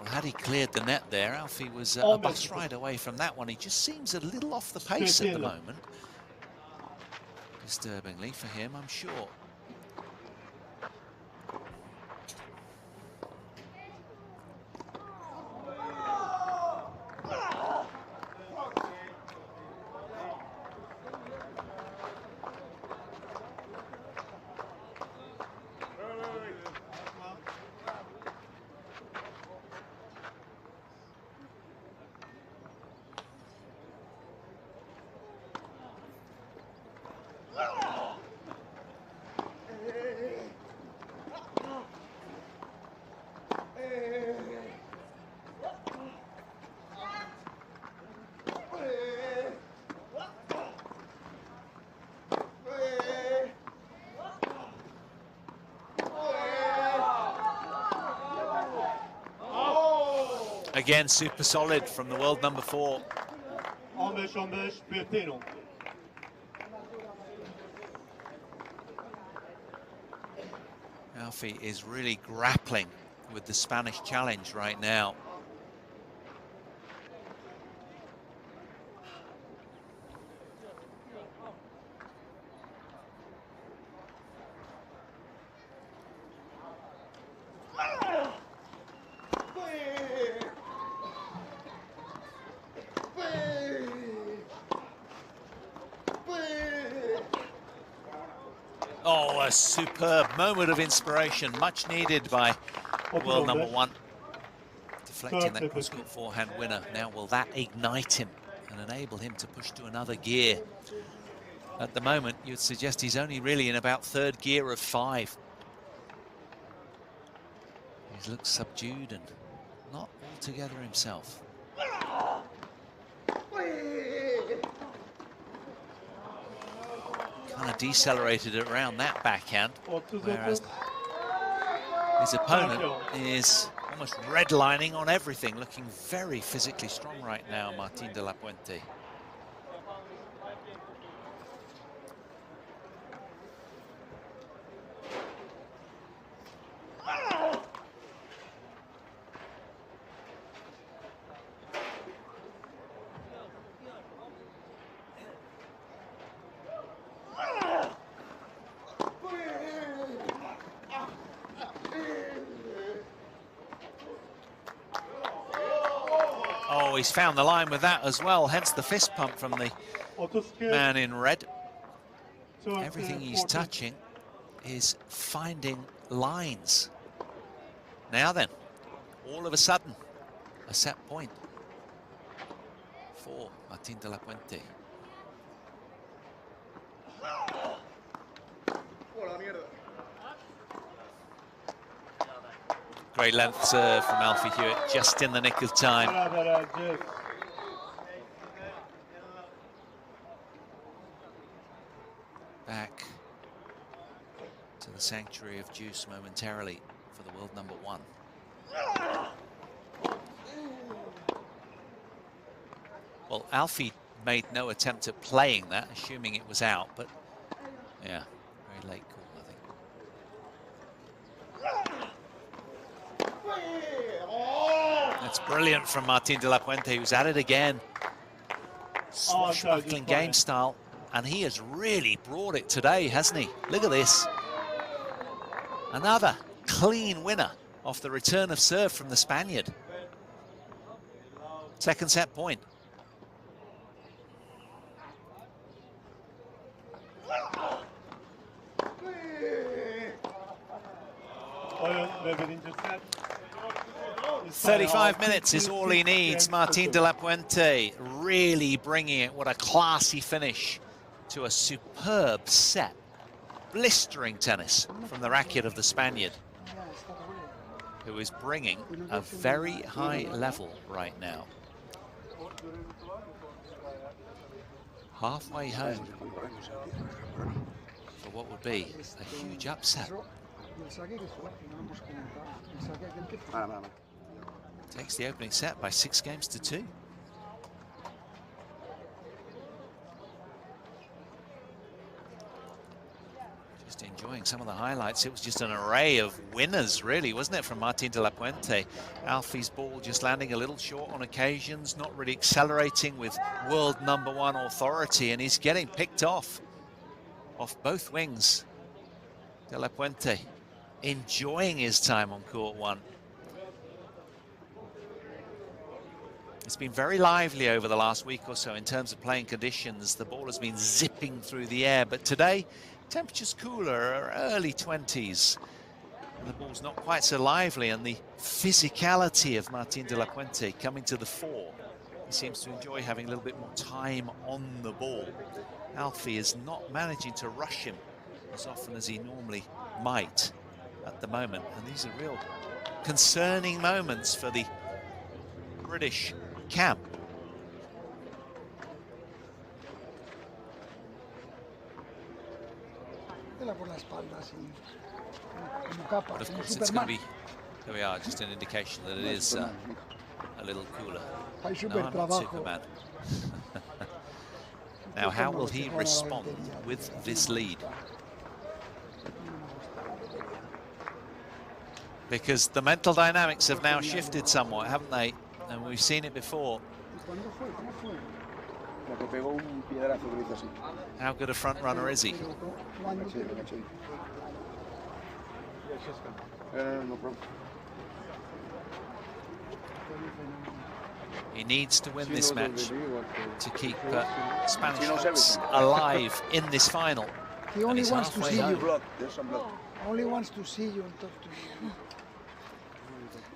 had he cleared the net there, Alfie was a bus ride away from that one. He just seems a little off the pace at the moment. Disturbingly for him, I'm sure. Again, super solid from the world number 4. 15-15 Bertino. Alfie is really grappling with the Spanish challenge right now. Oh, a superb moment of inspiration, much needed by world number 1. Deflecting that cross-court forehand winner. Now, will that ignite him and enable him to push to another gear? At the moment, you'd suggest he's only really in about 3rd gear of 5. He looks subdued and not altogether himself. Kind of decelerated around that backhand, whereas his opponent is almost redlining on everything, looking very physically strong right now, Martín de la Puente. Oh, he's found the line with that as well, hence the fist pump from the man in red. Everything he's touching is finding lines. Now then, all of a sudden, a set point for Martín de la Puente. Great length serve from Alfie Hewett, just in the nick of time. Back to the sanctuary of juice momentarily for the world number 1. Well, Alfie made no attempt at playing that, assuming it was out, but yeah, very late call, I think. That's brilliant from Martín de la Puente, who's at it again. Swashbuckling game style, and he has really brought it today, hasn't he? Look at this. Another clean winner off the return of serve from the Spaniard. Second set point. Maybe intercept. 35 minutes is all he needs. Martín de la Puente really bringing it. What a classy finish to a superb set. Blistering tennis from the racket of the Spaniard, who is bringing a very high level right now. Halfway home for what would be a huge upset. Takes the opening set by 6 games to 2. Just enjoy enjoying some of the highlights. It was just an array of winners, really, wasn't it, from Martin de la Puente? Alfie's ball just landing a little short on occasions, not really accelerating with world #1 authority, and he's getting picked off both wings. De la Puente enjoying his time on court 1. It's been very lively over the last week or so in terms of playing conditions. The ball has been zipping through the air, but today, temperatures cooler, early 20s. The ball's not quite so lively, and the physicality of Martin de la Puente coming to the fore. He seems to enjoy having a little bit more time on the ball. Alfie is not managing to rush him as often as he normally might at the moment, and these are real concerning moments for the British camp. Por la espalda, así, como capa, But of como course, it's going Superman. to be, here we are, just an indication that it is a little cooler. Hay No, super I'm not trabajo. Superman. Now, how will he respond with this lead? Because the mental dynamics have now shifted somewhat, haven't they? And we've seen it before. ¿Cuándo fue? ¿Cómo fue? La que pegó un piedrazo que le hizo así. How good a front runner is he? ¿Cuándo Sí, fue? sí. No problem. He needs to win this match to keep Spanish He knows hopes everything. alive in this final. He And only he's wants to halfway see home. you. Blood, there's some blood. Only wants to see you and talk to you.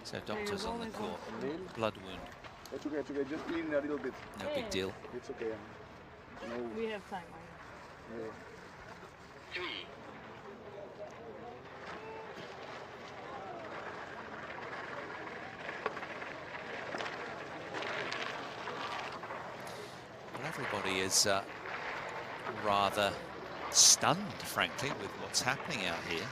So doctors on the court, blood wound, It's okay, just clean a little bit. no big deal. It's okay. No, We have time. Well, everybody is rather stunned, frankly, with what's happening out here.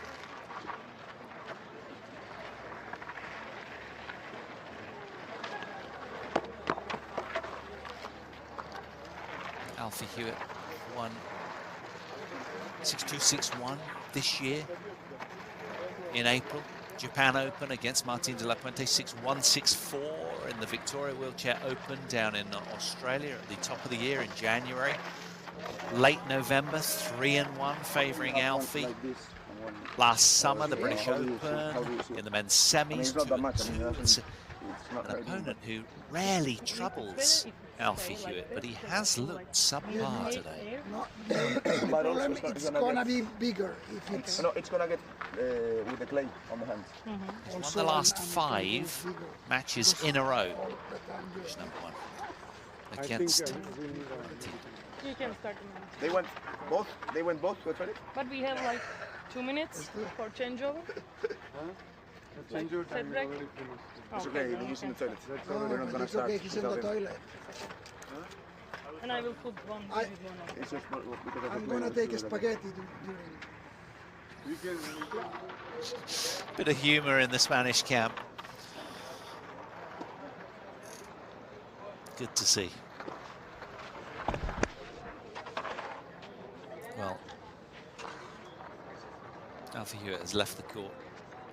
Alfie Hewett won 6-2, 6-1 this year in April. Japan Open against Martin de la Puente, 6-1, 6-4 in the Victoria Wheelchair Open down in Australia at the top of the year in January. Late November, 3-1, favouring Alfie. like this. And one- Last summer, the British How do you see- how do Open you see it? in the men's I mean, semis, it's not that much. I mean, 2-2. it's It's not an right. opponent who rarely troubles Alfie Hewett, but he has looked subpar today. No, the problem it's gonna be bigger if it's No, it's gonna get with the clay on the hands. He's won also the last and 5 bigger. matches in a row. All the time you- He's #1 against You can start now. They went both to the toilet. But we have like 2 minutes for changeover. Set break. It's okay, he's in the toilet. No, We're not gonna it's start okay, he's in the without him. toilet. And I will put one I- with one of It's just because of I'm the gonna clay. take spaghetti during. bit of humour in the Spanish camp. Good to see. Well, Alfie Hewett has left the court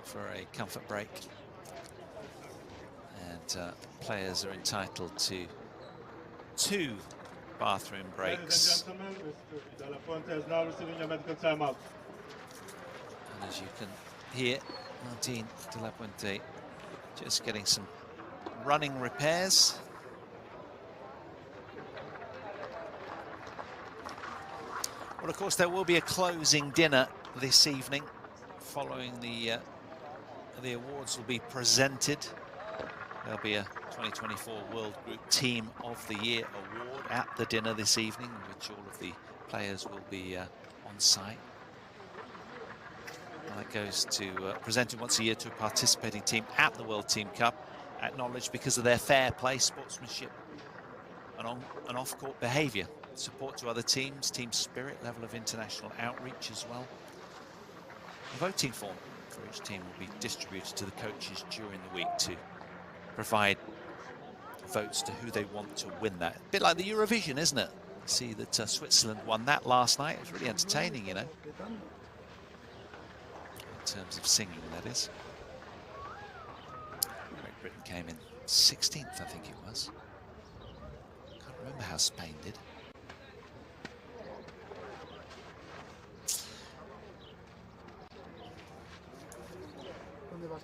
for a comfort break, and players are entitled to 2 bathroom Ladies breaks. and gentlemen, Mr. De La Puente is now receiving a medical timeout. And as you can hear, Martin de la Puente just getting some running repairs. Well, of course, there will be a closing dinner this evening following the awards will be presented. There'll be a 2024 World Group Team of the Year award at the dinner this evening, in which all of the players will be on site. And that goes to presented once a year to a participating team at the World Team Cup, acknowledged because of their fair play, sportsmanship, and on and off-court behaviour, support to other teams, team spirit, level of international outreach as well. The voting form for each team will be distributed to the coaches during the week to provide votes to who they want to win that. A bit like the Eurovision, isn't it? See that Switzerland won that last night. It was really entertaining, you know. terms of singing, that is. Great Britain came in 16th, I think it was. Can't remember how Spain did.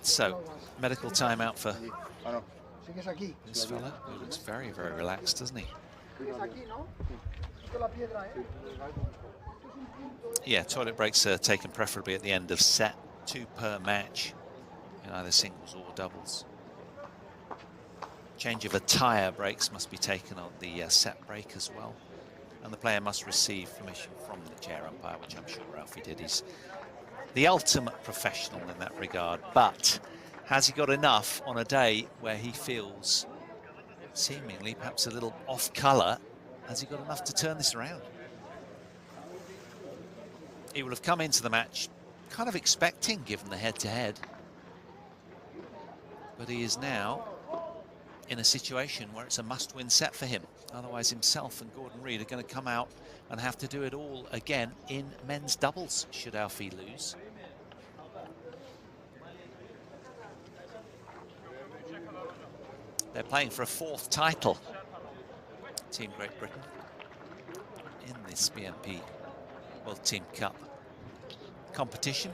So, medical timeout for Sigues aquí. this fella, who looks very, very relaxed, doesn't he? Sigues aquí, ¿no? Quito la piedra, ¿eh? Yeah, toilet breaks are taken preferably at the end of set, 2 per match, in either singles or doubles. Change of attire breaks must be taken on the set break as well. And the player must receive permission from the chair umpire, which I'm sure Alfie did. He's the ultimate professional in that regard. But has he got enough on a day where he feels seemingly perhaps a little off colour? Has he got enough to turn this around? He will have come into the match kind of expecting, given the head-to-head. But he is now in a situation where it's a must-win set for him. Otherwise, himself and Gordon Reid are going to come out and have to do it all again in men's doubles, should Alfie lose. They're playing for a 4th title, Team Great Britain, in this BNP World Team Cup competition.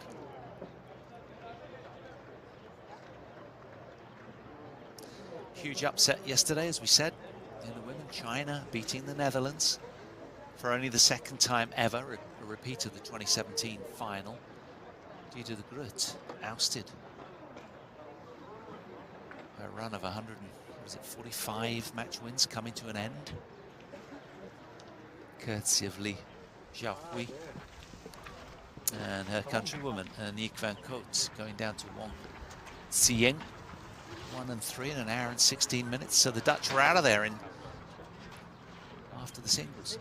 Huge upset yesterday, as we said, in the women. China beating the Netherlands for only the 2nd time ever, a repeat of the 2017 final. Diede de Groot ousted. Her run of 145 match wins coming to an end. Courtesy of Li Xiaohui and her countrywoman, Nick van Cote, going down to Wang Xiang. 1 and 3 in an hour and 16 minutes. So the Dutch were out of there in after the singles.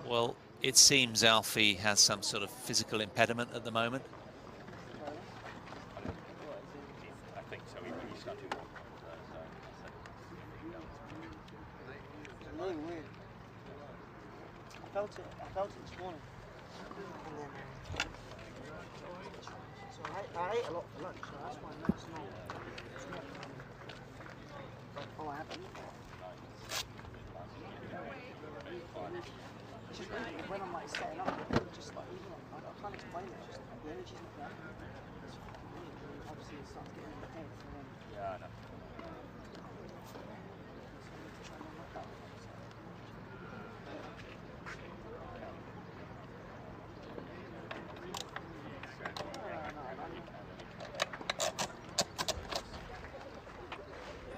Well, it seems Alfie has some sort of physical impediment at the moment. I think so. When you start to walk, It's really weird. I felt it this morning. And then, so I ate a lot for lunch, so that's why it's not. Oh, I haven't. It's just when I'm like setting up, it's just like even I can't explain it. It's just the energy's not there. It's weird. Obviously, it starts getting in the head. So then, yeah, I know.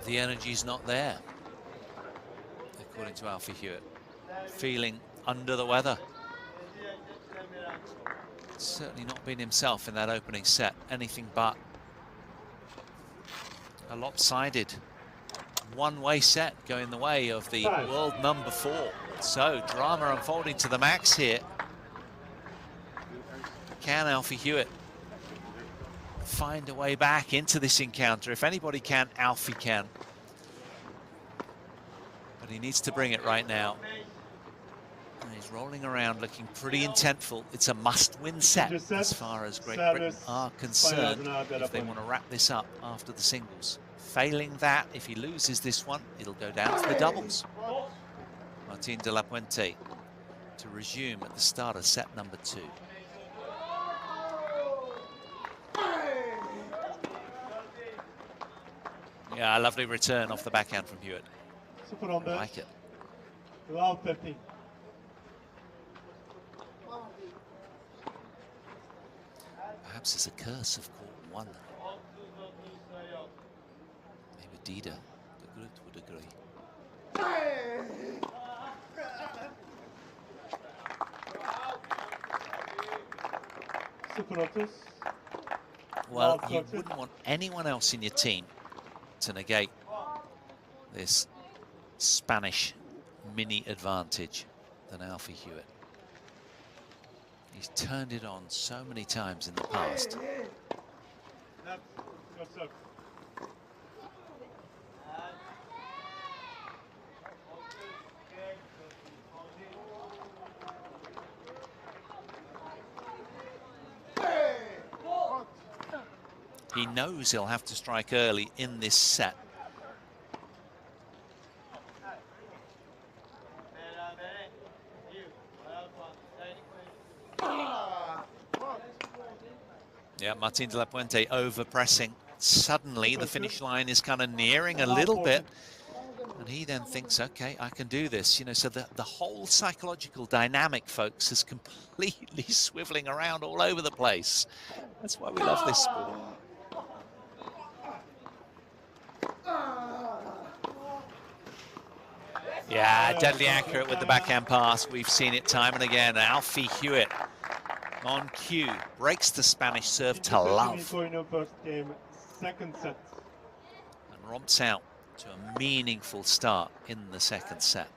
The energy's not there, according to Alfie Hewett. Feeling under the weather. Certainly not been himself in that opening set. Anything but a lopsided one-way set going the way of the world number 4. So drama unfolding to the max here. Can Alfie Hewett find a way back into this encounter? If anybody can, Alfie can. But he needs to bring it right now. And he's rolling around looking pretty intentful. It's a must-win set as far as Great Britain are concerned if they want to wrap this up after the singles. Failing that, if he loses this one, it'll go down to the doubles. Martin de la Puente to resume at the start of set number 2. Yeah, a lovely return off the backhand from Hewett. Super on I like it. Round 15. Perhaps it's a curse of court 1. Maybe Diede de Groot would agree. Super Otis. Well, you wouldn't want anyone else in your team to negate this Spanish mini advantage than Alfie Hewett. He's turned it on so many times in the past. Left, your serve. He knows he'll have to strike early in this set. Yeah, Martin de la Puente over-pressing. Suddenly, the finish line is kind of nearing a little bit. And he then thinks, okay, I can do this. You know, so the whole psychological dynamic, folks, is completely swiveling around all over the place. That's why we love this sport. Yeah, deadly accurate with the backhand pass. We've seen it time and again. Alfie Hewett on cue breaks the Spanish serve to love. First game, second set. And romps out to a meaningful start in the second set.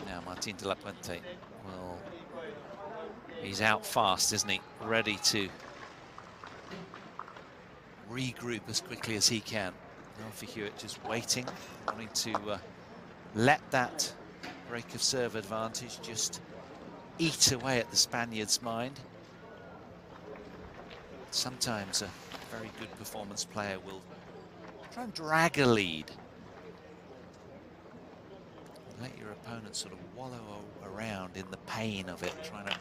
Now Martin de la Puente will... He's out fast, isn't he? Ready to regroup as quickly as he can. Alfie Hewett just waiting, wanting to let that break of serve advantage just eat away at the Spaniard's mind. Sometimes a very good performance player will try and drag a lead. Let your opponent sort of wallow around in the pain of it, trying to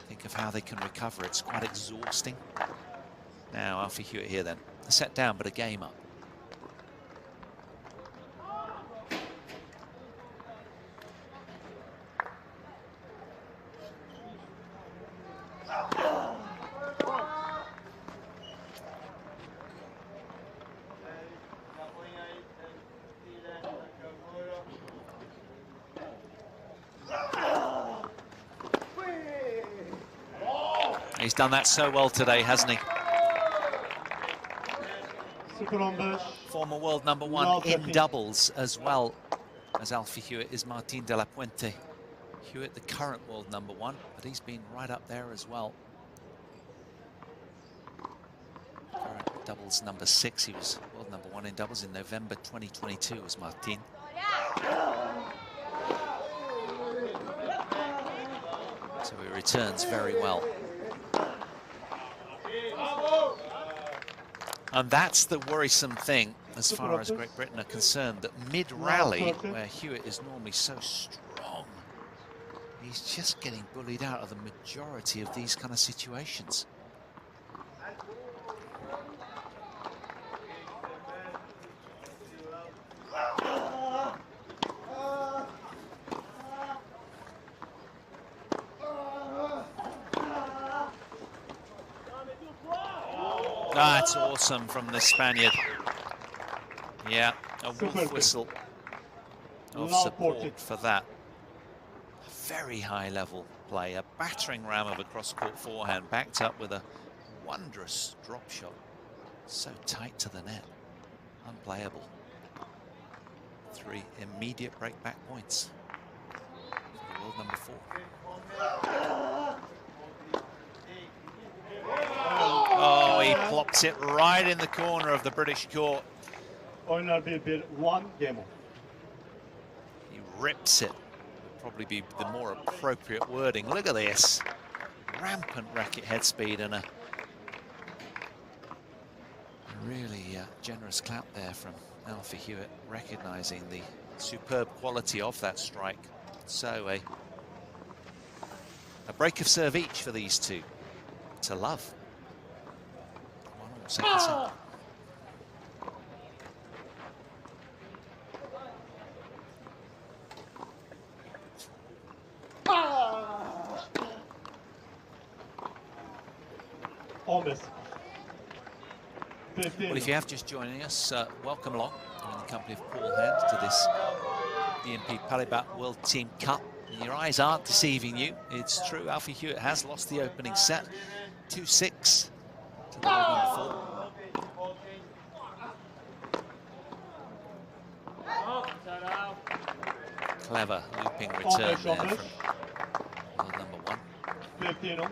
think of how they can recover. It's quite exhausting. Now Alfie Hewett here then. A set down, but a game up. He's done that so well today, hasn't he? Former world #1 in doubles as well as Alfie Hewett is Martin de la Puente. Hewett, the current world #1, but he's been right up there as well. Current doubles #6, he was world #1 in doubles in November 2022 was Martin. So he returns very well. And that's the worrisome thing as far as Great Britain are concerned, that mid-rally, where Hewett is normally so strong, he's just getting bullied out of the majority of these kind of situations. That's awesome from the Spaniard. Yeah, a wolf whistle of support for that. Very high level play, a battering ram of a cross-court forehand, backed up with a wondrous drop shot. So tight to the net, unplayable. 3 immediate break-back points for world #4. Oh, he plops it right in the corner of the British court. One game. He rips it. Would probably be the more appropriate wording. Look at this. Rampant racket head speed and a really generous clap there from Alfie Hewett, recognizing the superb quality of that strike. So a break of serve each for these two to love. 1-all second set. Almost. Well, if you have just joining us, welcome along. You're in the company of Paul Hand to this BNP Paribas World Team Cup. And your eyes aren't deceiving you. It's true, Alfie Hewett has lost the opening set. 2-6 to the world #4. clever looping return there from world number 1. 15 on.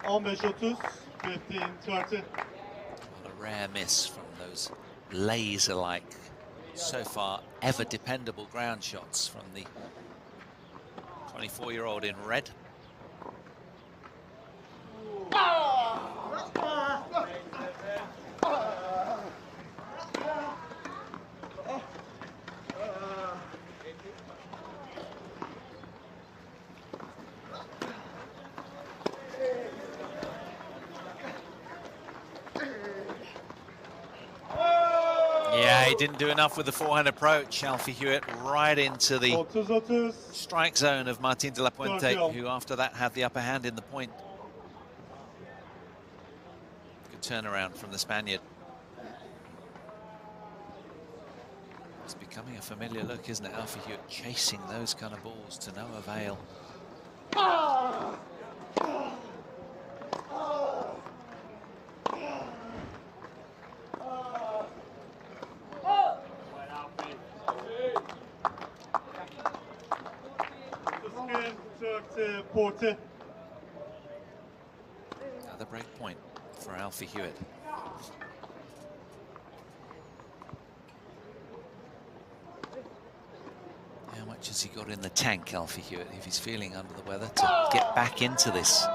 Almost 30, 15, 20. A rare miss from those laser-like, so far ever dependable ground shots from the 24-year-old in red. Yeah, he didn't do enough with the forehand approach. Alfie Hewett right into the 30. strike zone of Martin de la Puente, who after that had the upper hand in the point. Good turnaround from the Spaniard. It's becoming a familiar look, isn't it? Alfie Hewett chasing those kind of balls to no avail. Another break point for Alfie Hewett. How much has he got in the tank, Alfie Hewett, if he's feeling under the weather, to get back into this?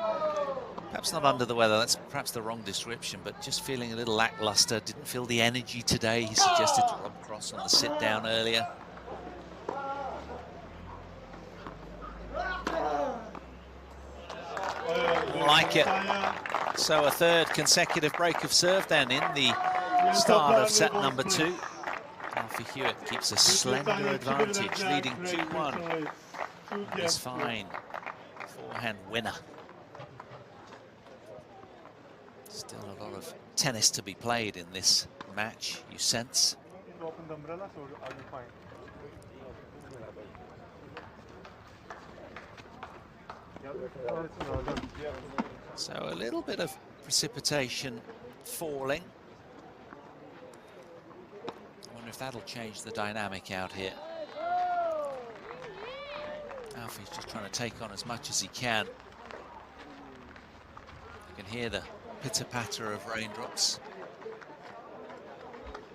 Perhaps not under the weather, that's perhaps the wrong description, but just feeling a little lackluster, didn't feel the energy today. He suggested to Rob Cross on the sit down earlier. Like it. So a third consecutive break of serve then in the start of set number 2. Alfie Hewett keeps a slender advantage, leading 2-1. This fine forehand winner. Still a lot of tennis to be played in this match, you sense. So a little bit of precipitation falling. I wonder if that'll change the dynamic out here. Alfie's just trying to take on as much as he can. You can hear the pitter-patter of raindrops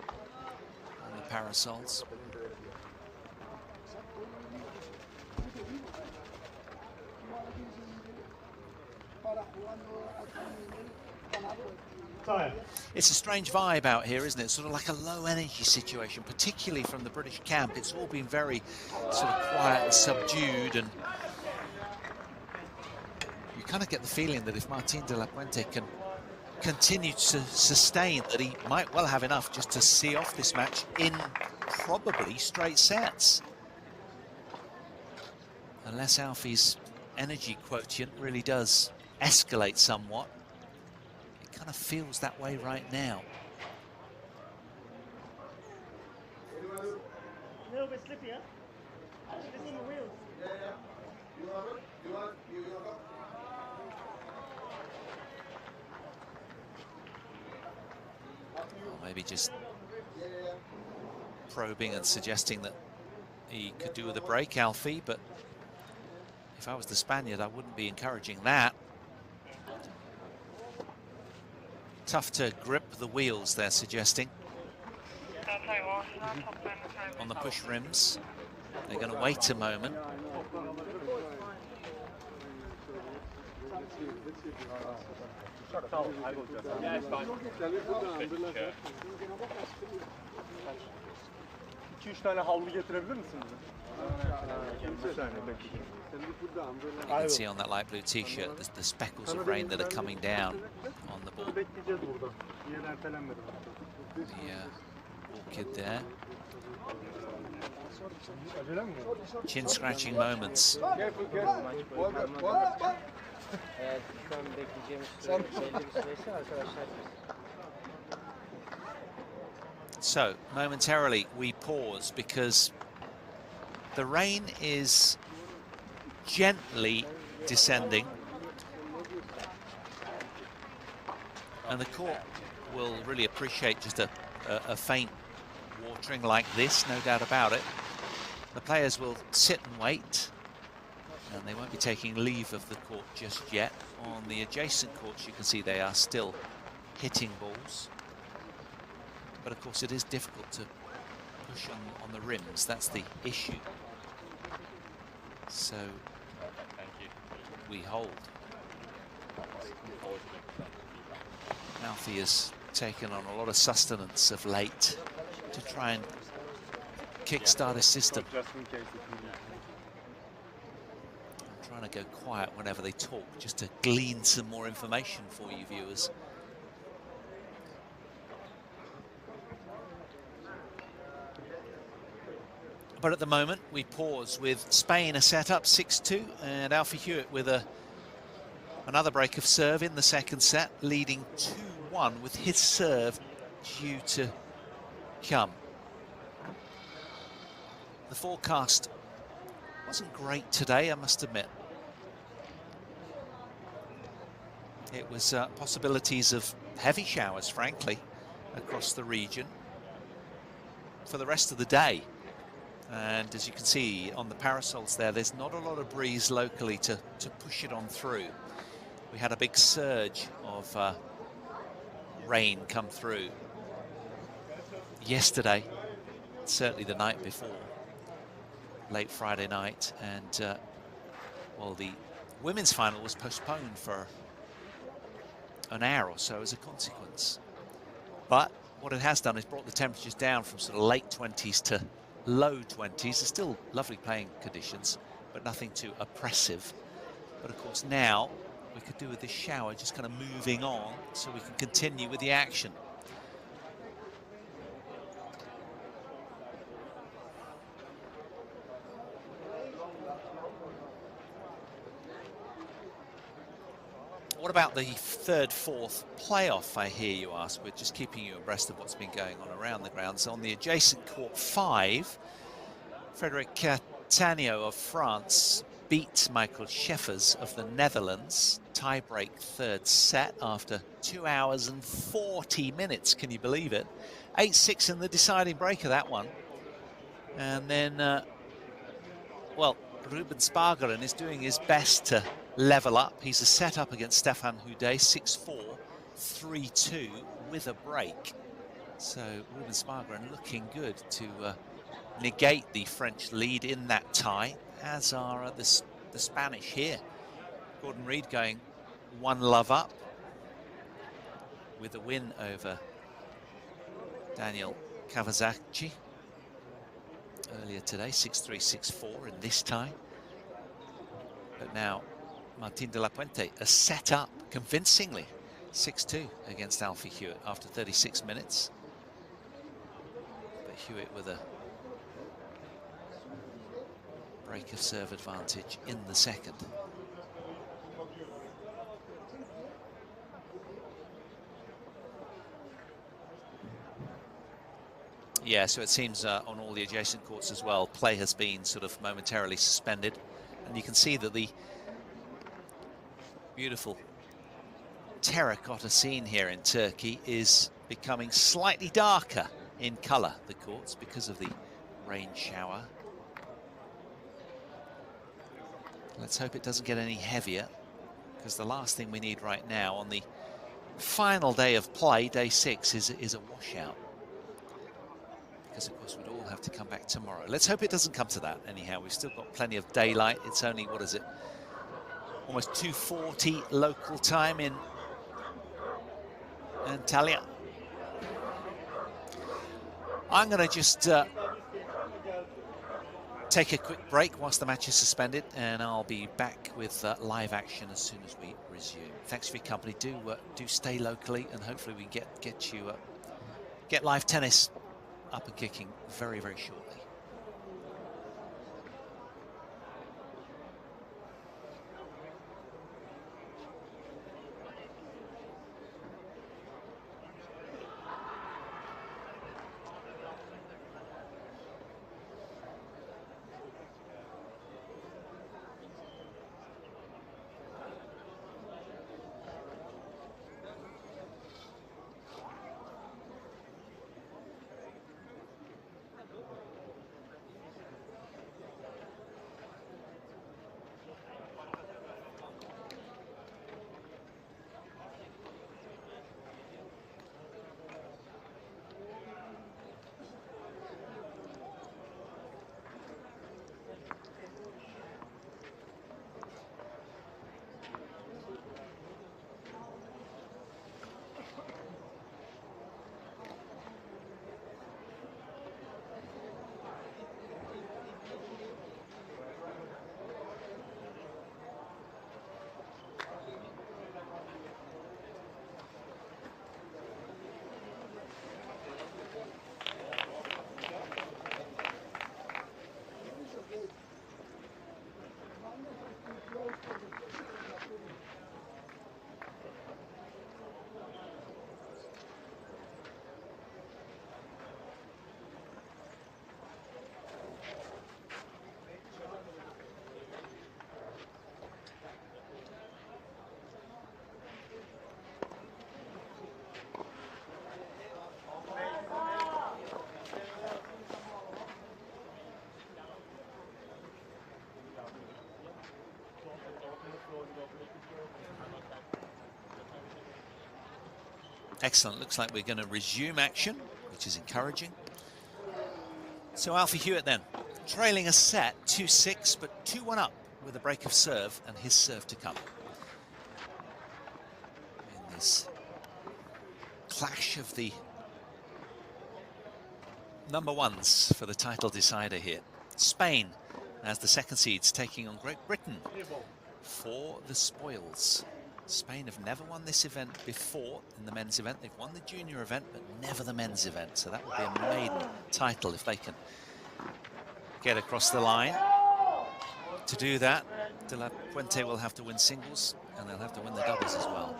on the parasols. It's a strange vibe out here, isn't it? Sort of like a low energy situation, particularly from the British camp. It's all been very sort of quiet and subdued, and you kind of get the feeling that if Martin de la Puente can continue to sustain, that he might well have enough just to see off this match in probably straight sets. Unless Alfie's energy quotient really does escalate somewhat. It kind of feels that way right now. A little bit slippy, huh? It's on the wheels. Or maybe just probing and suggesting that he could do with a break, Alfie, but if I was the Spaniard, I wouldn't be encouraging that. Tough to grip the wheels, they're suggesting. On the push rims. They're going to wait a moment. You can see on that light blue t-shirt the speckles of rain that are coming down on the ball. The orchid there. Chin scratching moments. Eğer şu an bekleyeceğimiz süre belli bir süresi arkadaşlar. So momentarily we pause because the rain is gently descending and the court will really appreciate just a faint watering like this, no doubt about it. The players will sit and wait, and they won't be taking leave of the court just yet. On the adjacent courts, you can see they are still hitting balls. But of course, it is difficult to push on the rims. That's the issue. So we hold. Alfie has taken on a lot of sustenance of late to try and kickstart his system. I'm trying to go quiet whenever they talk, just to glean some more information for you viewers. But at the moment, we pause with Spain a set up 6-2, and Alfie Hewett with another break of serve in the second set, leading 2-1 with his serve due to come. The forecast wasn't great today, I must admit. It was possibilities of heavy showers, frankly, across the region for the rest of the day. And as you can see on the parasols there, there's not a lot of breeze locally to push it on through. We had a big surge of rain come through yesterday, certainly the night before, late Friday night, and well, the women's final was postponed for an hour or so as a consequence. But what it has done is brought the temperatures down from sort of late 20s to low 20s. There's still lovely playing conditions, but nothing too oppressive. But of course now we could do with this shower just kind of moving on so we can continue with the action. What about the third, fourth playoff, I hear you ask? We're just keeping you abreast of what's been going on around the grounds. On the adjacent court 5, Frederic Cattaneo of France beat Michael Scheffers of the Netherlands. Tie-break third set after 2 hours and 40 minutes, can you believe it? 8-6 in the deciding break of that one. And then, well, Ruben Spargeren is doing his best to level up. He's a set up against Stefan Houdet, 6-4, 3-2 with a break. So Ruben Spargeren looking good to negate the French lead in that tie, as are the Spanish here. Gordon Reid going 1 love up with a win over Daniel Kawasaki earlier today, 6-3, 6-4 in this tie. But now Martin delapuente has set up convincingly 6-2 against Alfie Hewett after 36 minutes. But Hewett with a break of serve advantage in the second. Yeah, so it seems on all the adjacent courts as well, play has been sort of momentarily suspended. And you can see that the beautiful terracotta scene here in Turkey is becoming slightly darker in colour, the courts, because of the rain shower. Let's hope it doesn't get any heavier, because the last thing we need right now on the final day of play, day 6, is a washout. Because of course we'd all have to come back tomorrow. Let's hope it doesn't come to that anyhow. We've still got plenty of daylight. It's only, what is it, almost 2:40 local time in Antalya. I'm going to just take a quick break whilst the match is suspended, and I'll be back with live action as soon as we resume. Thanks for your company. Do stay locally, and hopefully we can get live tennis up and kicking very, very shortly. Excellent. Looks like we're going to resume action, which is encouraging. So Alfie Hewett then, trailing a set 2-6, but 2-1 up with a break of serve, and his serve to come. In this clash of the number ones for the title decider here. Spain as the second seeds taking on Great Britain for the spoils. Spain have never won this event before in the men's event. They've won the junior event, but never the men's event. So that would be a maiden title if they can get across the line. To do that, delapuente will have to win singles, and they'll have to win the doubles as well.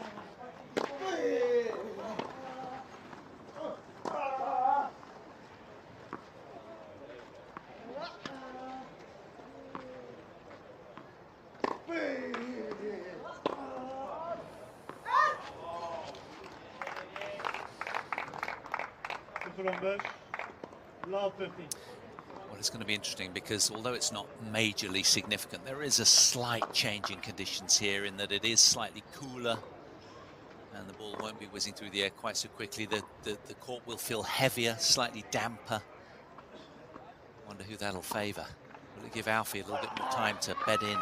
Love 15. Well, it's going to be interesting because although it's not majorly significant, there is a slight change in conditions here in that it is slightly cooler and the ball won't be whizzing through the air quite so quickly. The court will feel heavier, slightly damper. Wonder who that'll favour. Will it give Alfie a little bit more time to bed in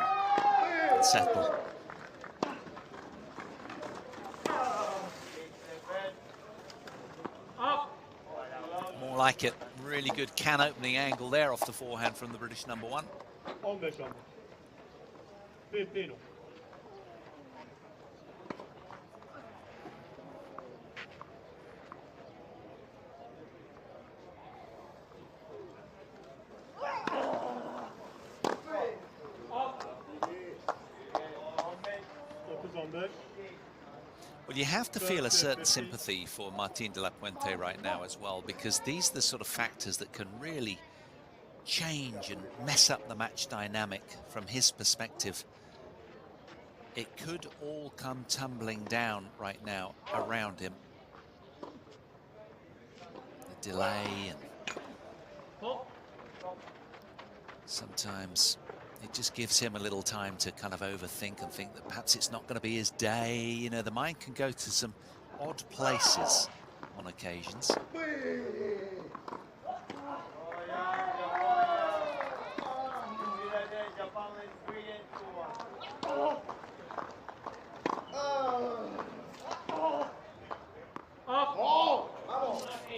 and settle? More like it. Really good can opening angle there off the forehand from the British number one. 15. Well, you have to feel a certain sympathy for Martín de la Puente right now as well, because these are the sort of factors that can really change and mess up the match dynamic from his perspective. It could all come tumbling down right now around him. The delay, and sometimes it just gives him a little time to kind of overthink and think that perhaps it's not going to be his day. You know, the mind can go to some odd places on occasions.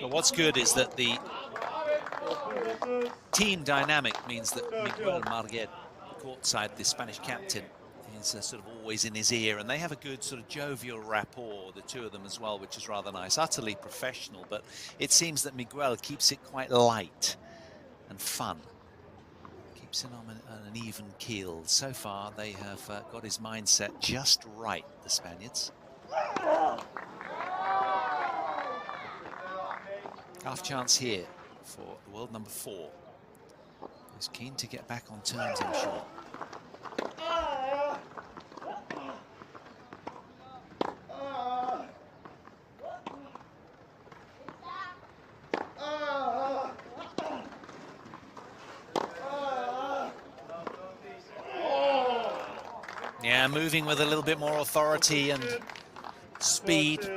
But what's good is that the team dynamic means that Miguel Marguet, courtside, the Spanish captain, is sort of always in his ear, and they have a good sort of jovial rapport, the two of them as well, which is rather nice. Utterly professional, but it seems that Miguel keeps it quite light and fun. Keeps it on an even keel. So far, they have got his mindset just right, the Spaniards. Half chance here for the world number 4. He's keen to get back on terms, I'm sure. Yeah, moving with a little bit more authority and speed.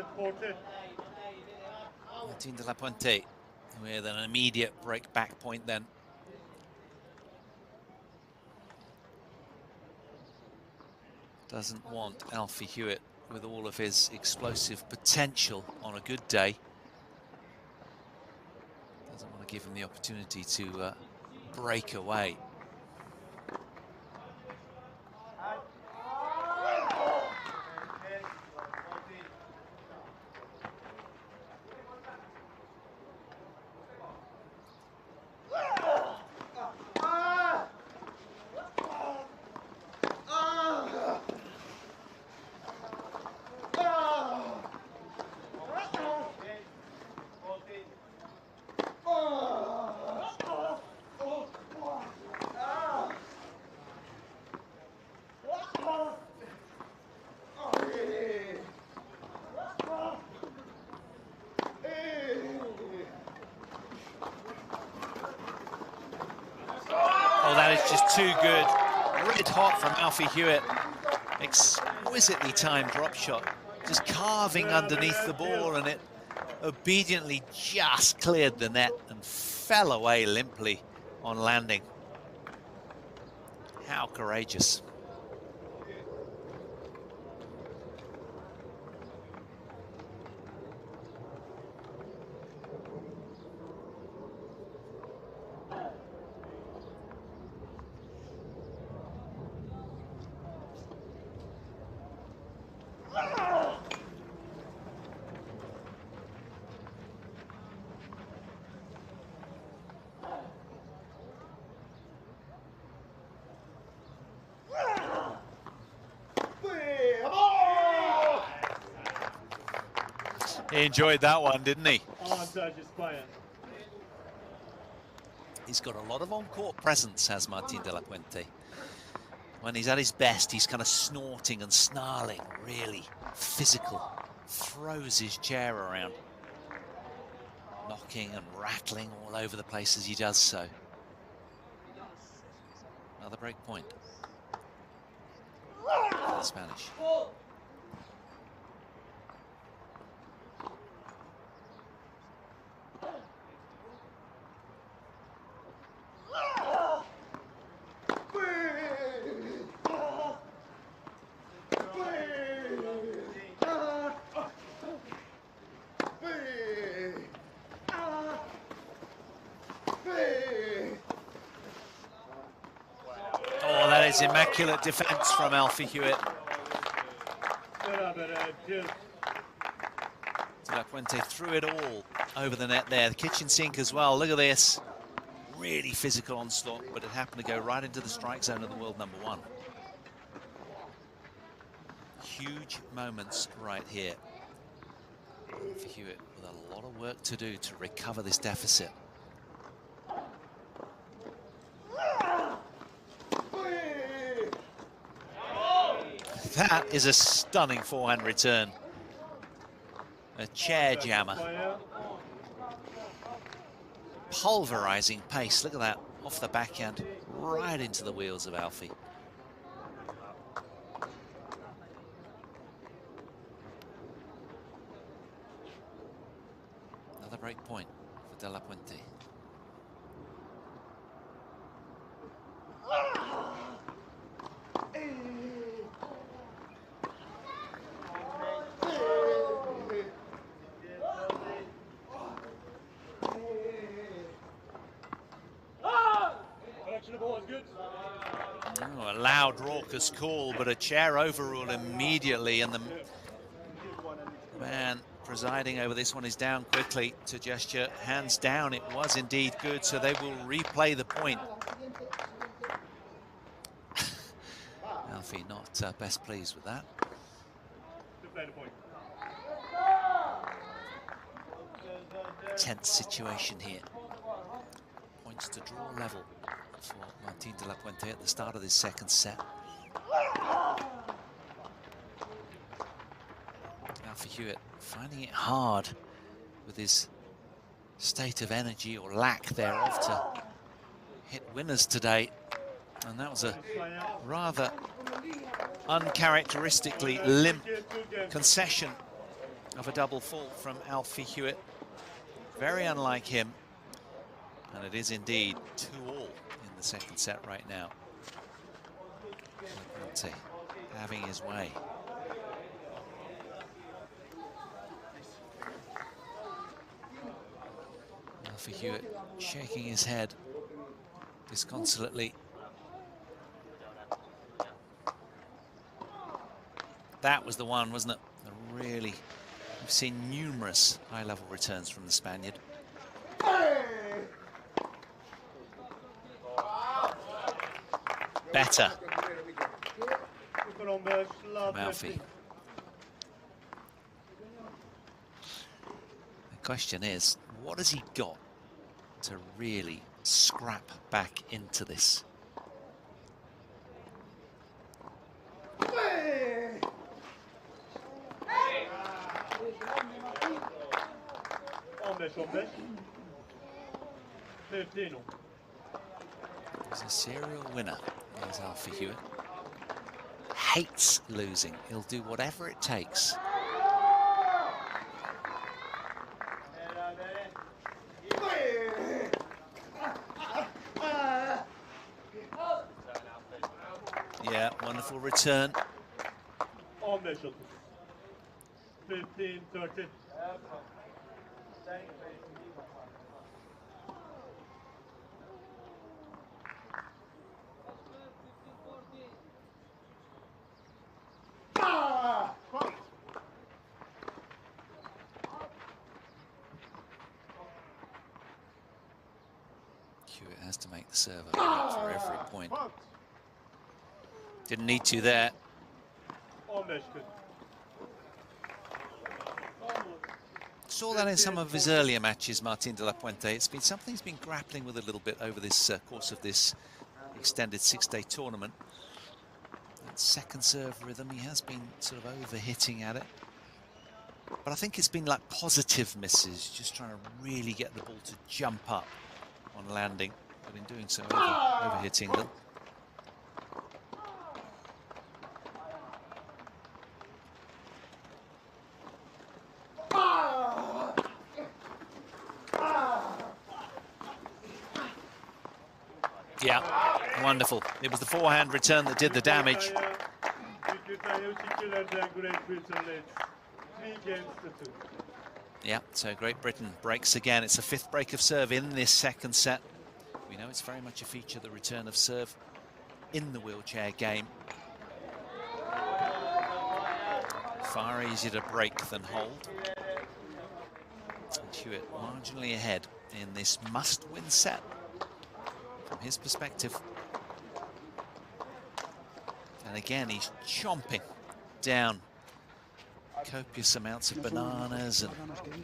Martin delapuente with an immediate break back point then. Doesn't want Alfie Hewett, with all of his explosive potential on a good day. Doesn't want to give him the opportunity to break away. Oh, that is just too good. Red hot from Alfie Hewett. Exquisitely timed drop shot. Just carving underneath the ball, and it obediently just cleared the net and fell away limply on landing. How courageous. He enjoyed that one, didn't he? He's got a lot of on-court presence, has Martin delapuente. When he's at his best, he's kind of snorting and snarling, really physical. Throws his chair around, knocking and rattling all over the place as he does so. Another break point for the Spanish. Immaculate defense from Alfie Hewett. delapuente threw it all over the net there. The kitchen sink as well. Look at this. Really physical onslaught, but it happened to go right into the strike zone of the world number 1. Huge moments right here. Alfie Hewett with a lot of work to do to recover this deficit. That is a stunning forehand return. A chair jammer. Pulverizing pace. Look at that. Off the backhand, right into the wheels of Alfie. Another break point for delapuente. Oh, a loud, raucous call, but a chair overruled immediately, and the man presiding over this one is down quickly to gesture hands down. It was indeed good, so they will replay the point. Alfie not best pleased with that. Tense situation here. Points to draw level for Martin de la Puente at the start of this second set. Alfie Hewett finding it hard with his state of energy or lack thereof to hit winners today. And that was a rather uncharacteristically limp concession of a double fault from Alfie Hewett. Very unlike him. And it is indeed 2-all in the second set right now. Lapuente having his way. Alfie Hewett shaking his head disconsolately. That was the one, wasn't it? Really, we've seen numerous high-level returns from the Spaniard. Better from Alfie. The question is, what has he got to really scrap back into this? He's a serial winner, is Alfie Hewett. Hates losing. He'll do whatever it takes. Yeah, wonderful return. 15-30. Hewett has to make the serve for every point. Didn't need to there. Saw that in some of his earlier matches, Martin de la Puente. It's been something he's been grappling with a little bit over this course of this extended six-day tournament. That second serve rhythm, he has been sort of over-hitting at it. But I think it's been like positive misses, just trying to really get the ball to jump up on landing, but in doing so, over-hitting them. Yeah, wonderful. It was the forehand return that did the damage. Yeah, so Great Britain breaks again. It's a fifth break of serve in this second set. We know it's very much a feature, the return of serve in the wheelchair game. Far easier to break than hold. And Hewett marginally ahead in this must-win set from his perspective. And again, he's chomping down copious amounts of bananas and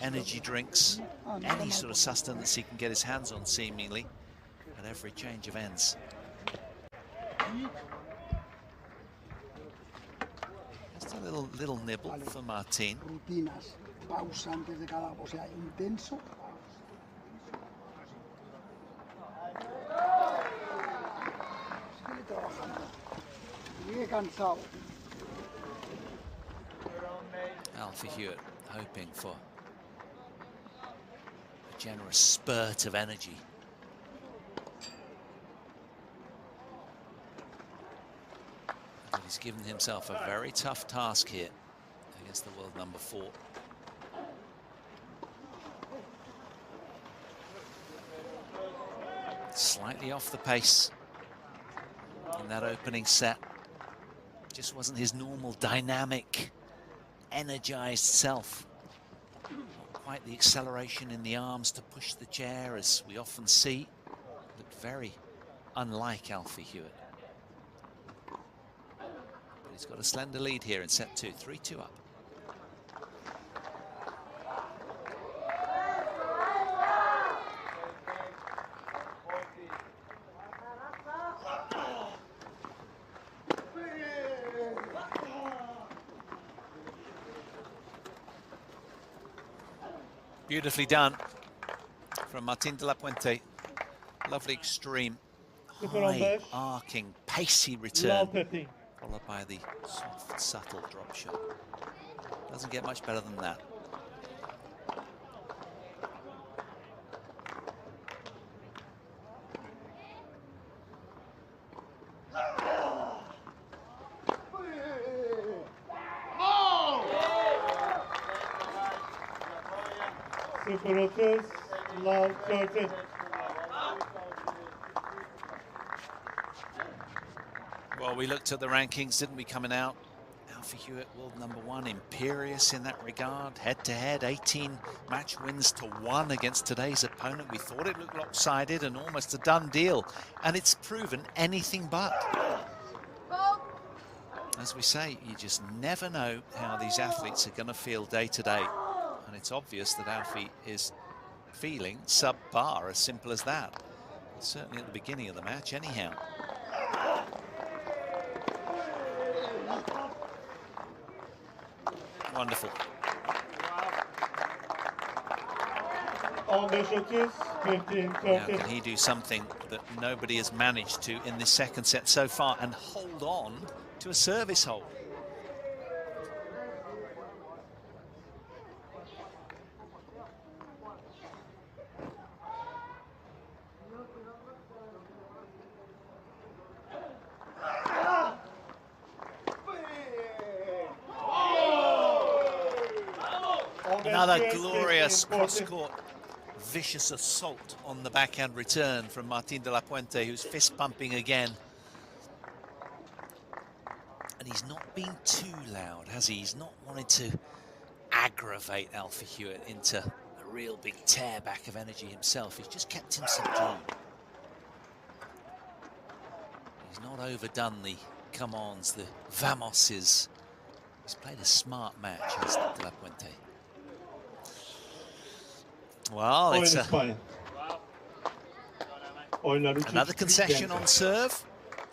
energy drinks, any sort of sustenance he can get his hands on, seemingly, at every change of ends. Just a little nibble for Martin. Rutinas, pausa antes de cada, o sea, intenso. Sigue trabajando. Sigue cansado. Alfie Hewett hoping for a generous spurt of energy. But he's given himself a very tough task here against the world number 4. Slightly off the pace in that opening set. Just wasn't his normal dynamic, energized self. Not quite the acceleration in the arms to push the chair as we often see. Looked very unlike Alfie Hewett. But he's got a slender lead here in set 2, 3-2 up. Beautifully done from Martin delapuente. Lovely extreme, high, arcing, pacey return, followed by the soft, subtle drop shot. Doesn't get much better than that. Well, we looked at the rankings, didn't we, coming out? Alfie Hewett, world #1, imperious in that regard. Head-to-head, 18 match wins to 1 against today's opponent. We thought it looked lopsided and almost a done deal, and it's proven anything but. As we say, you just never know how these athletes are going to feel day to day, and it's obvious that Alfie is feeling subpar, as simple as that. Certainly at the beginning of the match, anyhow. Wonderful. Now, can he do something that nobody has managed to in this second set so far and hold on to a service hold? Another glorious cross-court, vicious assault on the backhand return from Martin delapuente, who's fist-pumping again. And he's not been too loud, has he? He's not wanted to aggravate Alfie Hewett into a real big tear back of energy himself. He's just kept him subdued. He's not overdone the come-ons, the vamoses. He's played a smart match, has delapuente. Well, it's another concession on serve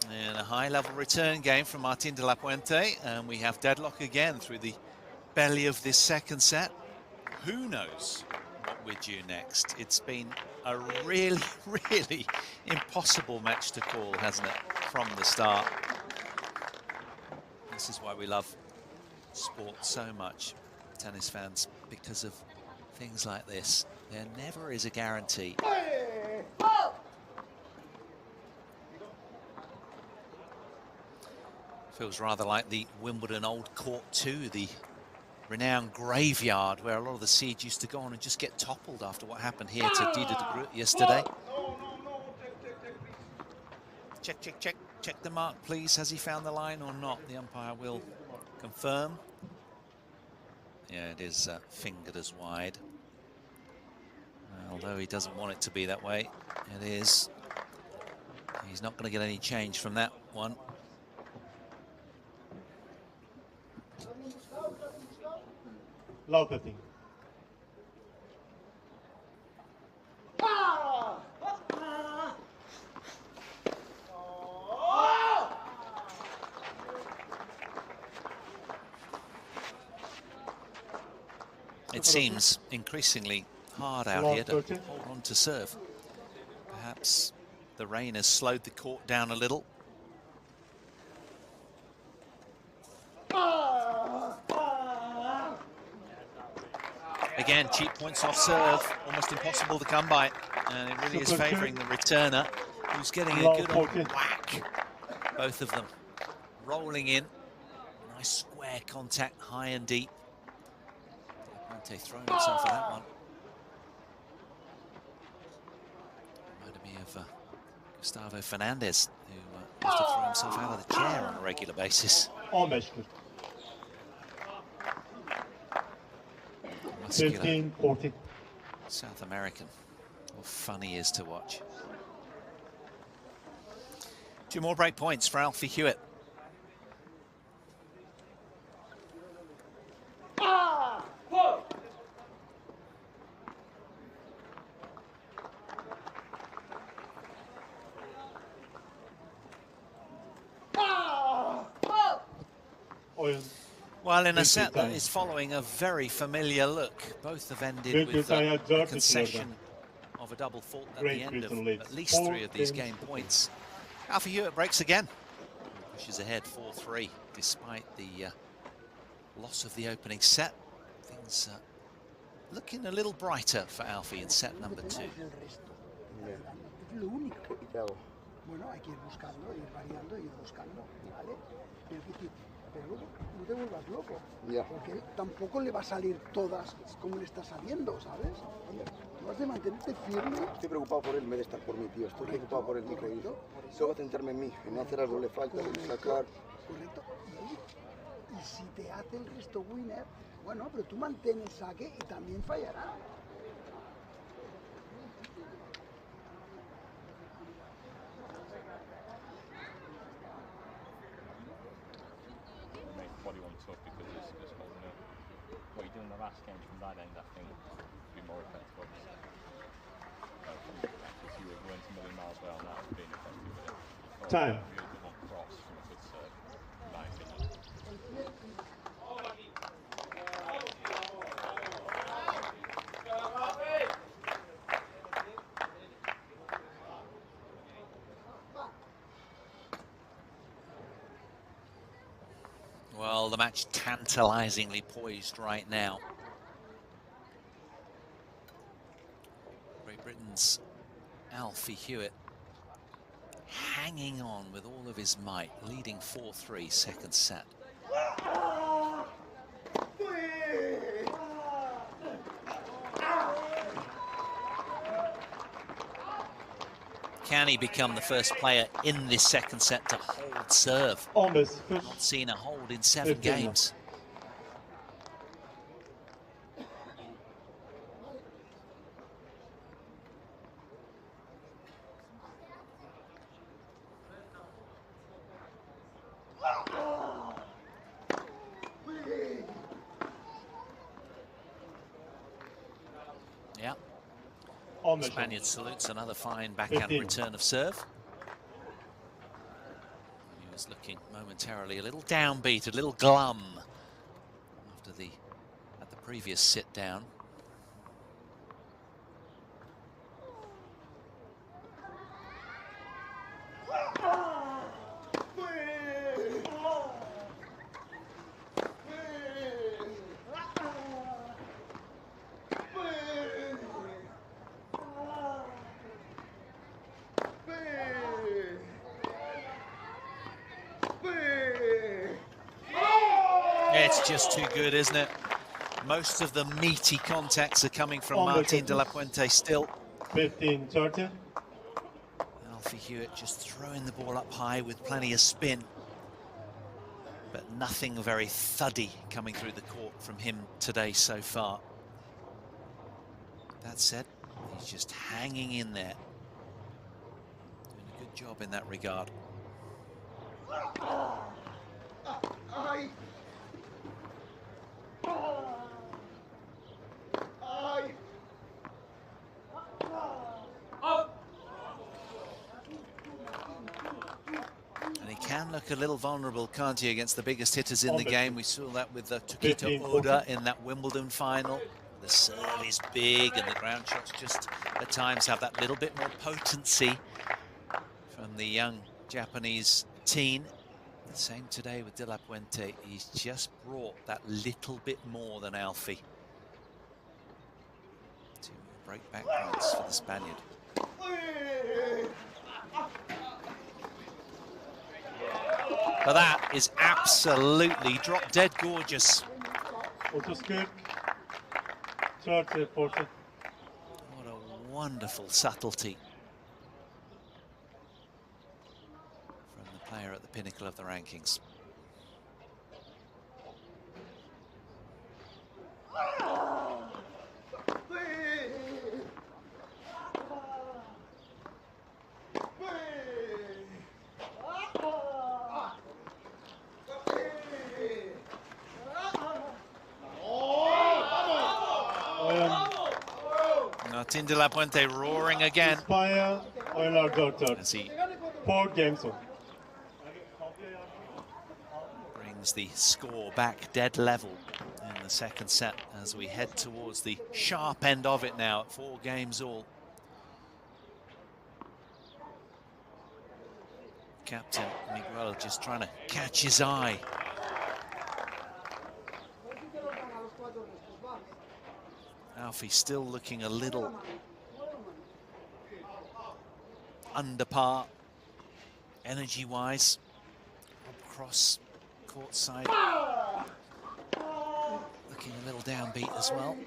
and a high-level return game from Martin delapuente, and we have deadlock again through the belly of this second set. Who knows what we're due next? It's been a really, really impossible match to call, hasn't it, from the start? This is why we love sport so much, tennis fans, because of things like this. There never is a guarantee. Feels rather like the Wimbledon Old Court 2, the renowned graveyard where a lot of the seeds used to go on and just get toppled after what happened here to Dider de Groot yesterday. Check, check, check. Check the mark, please. Has he found the line or not? The umpire will confirm. Yeah, it is fingered as wide. Although he doesn't want it to be that way, it is. He's not going to get any change from that one. Low cutting. It seems increasingly hard out here to hold on to serve. Perhaps the rain has slowed the court down a little. Again, cheap points off serve, almost impossible to come by. And it really is favouring the returner, who's getting a good old whack. Both of them rolling in. Nice square contact, high and deep. Delapuente throwing himself for that one. Reminded me of Gustavo Fernandez, who used to throw himself out of the chair on a regular basis. 15-40. Muscular 15-40. South American. What fun he is to watch. 2 more break points for Alfie Hewett. Well, in a set that is following a very familiar look, both have ended with a concession of a double fault at the end of at least 3 of these game points. Alfie Hewett breaks again, pushes ahead 4-3 despite the loss of the opening set. Things looking a little brighter for Alfie in set number 2. Bueno, hay que ir buscando, ir variando, ir buscando, ¿vale? Pero luego no te vuelvas loco, porque él tampoco le va a salir todas como le está saliendo, ¿sabes? Tú has de mantenerte firme. Estoy preocupado por él en vez de estar por mí, tío. Estoy preocupado por él, mi querido. Tengo que centrarme en mí, en no hacer algo le falta, en sacar. Correcto. Y si te hace el resto winner, bueno, pero tú mantén el saque y también fallará. Body one tough because it's just holding up. What you do in the last game from that end, I think, would be more effective, obviously. Because you weren't a million miles away on that, being effective with it. Time. Really good on cross from a good serve, in my opinion. Well, the match tantalizingly poised right now. Great Britain's Alfie Hewett hanging on with all of his might, leading 4-3 second set. Can he become the first player in this second set to hold serve? Almost. Not seen a hold in 7 games. Yeah. Almost. Spaniard salutes another fine backhand return of serve. He was looking momentarily a little downbeat, a little glum after at the previous sit down. It's just too good, isn't it? Most of the meaty contacts are coming from Martin delapuente still. 15-30. Alfie Hewett just throwing the ball up high with plenty of spin. But nothing very thuddy coming through the court from him today so far. That said, he's just hanging in there. Doing a good job in that regard. And he can look a little vulnerable, can't he, against the biggest hitters in the game. We saw that with Tokito Oda in that Wimbledon final. The serve is big and the ground shots just at times have that little bit more potency from the young Japanese teen. The same today with delapuente. He's just brought that little bit more than Alfie. 2 breakback points for the Spaniard. But that is absolutely drop-dead gorgeous. 30-40. What a wonderful subtlety from the player at the pinnacle of the rankings. Martin de la Puente roaring again. İspanya oyunlar 4-4. As he 4 games on. brings the score back dead level in the second set as we head towards the sharp end of it now at 4 games all. Captain Miguel just trying to catch his eye. Alfie still looking a little under par energy-wise. Across courtside, looking a little downbeat as well.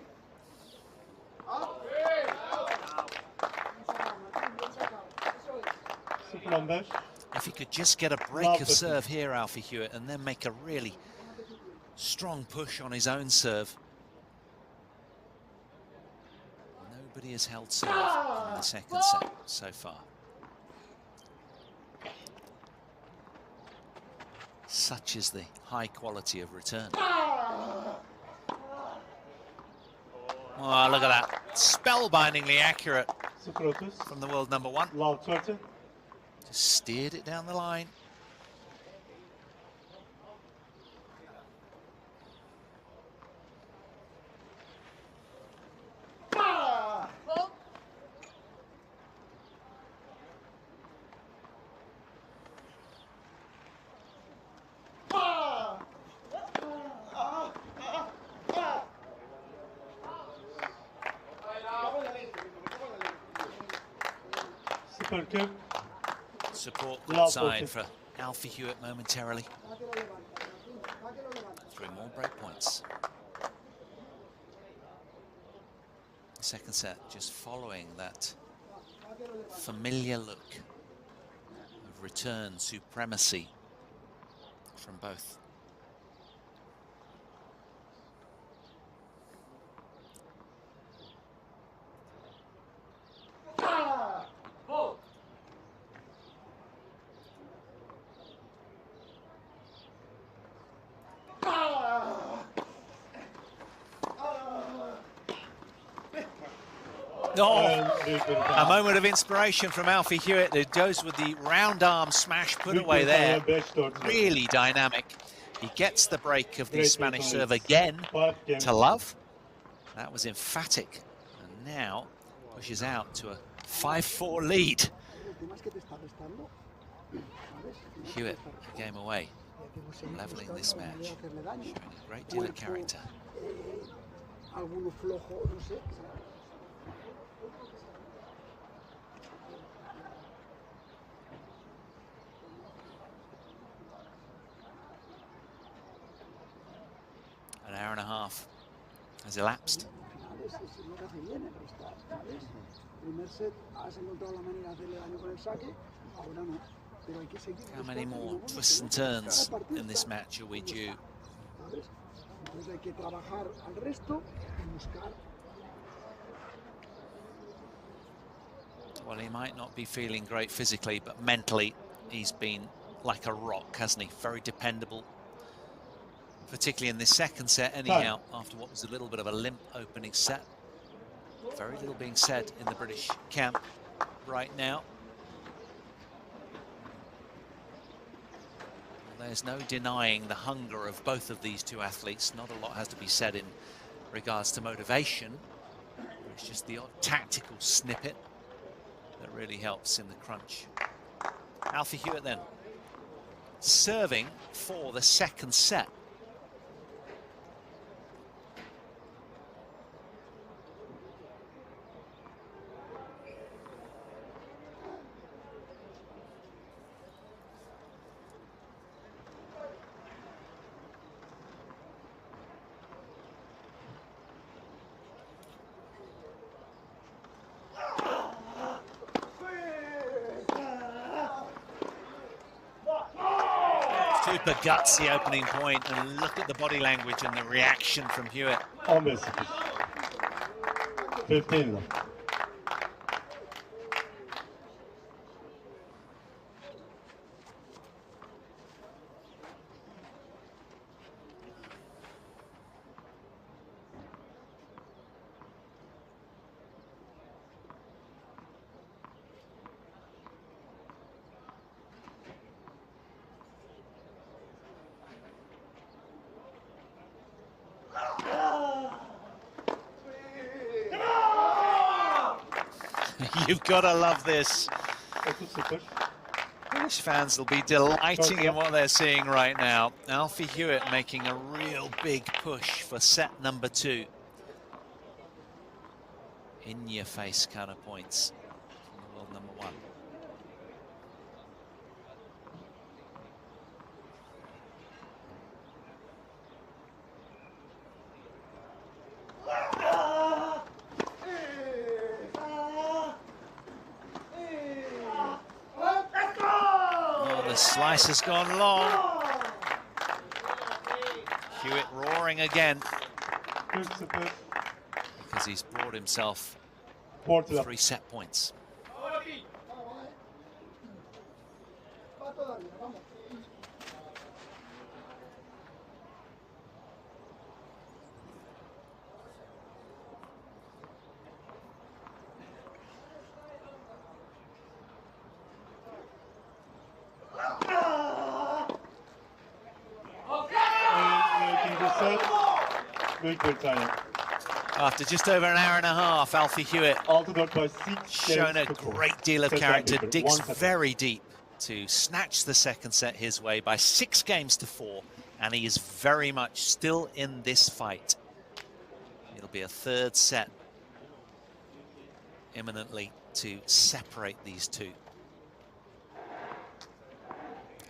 If he could just get a break of serve here, Alfie Hewett, and then make a really strong push on his own serve. Nobody has held serve in the second set so far. Such is the high quality of return. Oh, look at that. Spellbindingly accurate from the world number 1. Just steered it down the line. Support outside for Alfie Hewett momentarily. 3 more break points. The second set just following that familiar look of return supremacy from both. Oh, a moment of inspiration from Alfie Hewett, who goes with the round arm smash put away there. Really dynamic. He gets the break of the Spanish serve again to love. That was emphatic. And now pushes out to a 5-4 lead. Hewett, a game away, leveling this match, showing a great deal of character. An hour and a half has elapsed. How many more twists and turns in this match are we due? Well, he might not be feeling great physically, but mentally he's been like a rock, hasn't he? Very dependable. Particularly in this second set anyhow, after what was a little bit of a limp opening set. Very little being said in the British camp right now. Well, there's no denying the hunger of both of these two athletes. Not a lot has to be said in regards to motivation. It's just the odd tactical snippet that really helps in the crunch. Alfie Hewett then, serving for the second set. Super gutsy opening point, and look at the body language and the reaction from Hewett. 15-0. 15. You've got to love this. British fans will be delighting in what they're seeing right now. Alfie Hewett making a real big push for set number 2. In your face kind of points from the world number 1. Slice has gone long. Hewett roaring again because he's brought himself 3 set points. After just over an hour and a half, Alfie Hewett shown a great deal of character, digs very deep to snatch the second set his way by 6 games to 4, and he is very much still in this fight. It'll be a 3rd set imminently to separate these 2.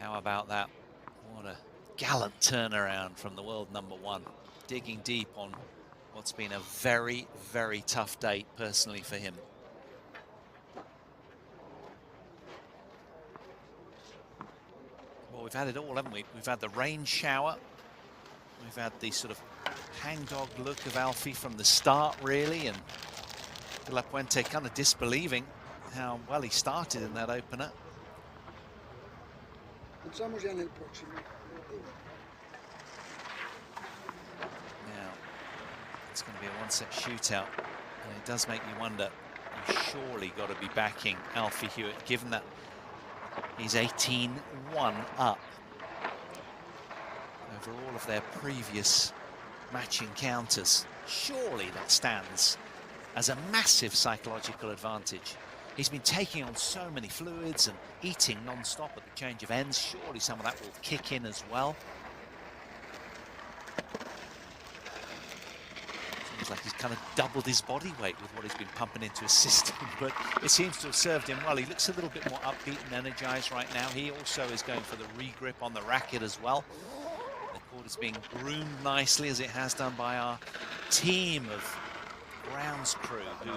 How about that? What a gallant turnaround from the world number 1, digging deep on what's been a very, very tough day personally for him. Well, we've had it all, haven't we? We've had the rain shower. We've had the sort of hangdog look of Alfie from the start, really, and delapuente kind of disbelieving how well he started in that opener. Pensamos ya en el próximo. Now, it's going to be a 1-set shootout, and it does make me wonder, you've surely got to be backing Alfie Hewett, given that he's 18-1 up over all of their previous match encounters. Surely that stands as a massive psychological advantage. He's been taking on so many fluids and eating non-stop at the change of ends. Surely some of that will kick in as well. Seems like he's kind of doubled his body weight with what he's been pumping into his system, but it seems to have served him well. He looks a little bit more upbeat and energized right now. He also is going for the re-grip on the racket as well. The court is being groomed nicely, as it has done by our team of grounds crew who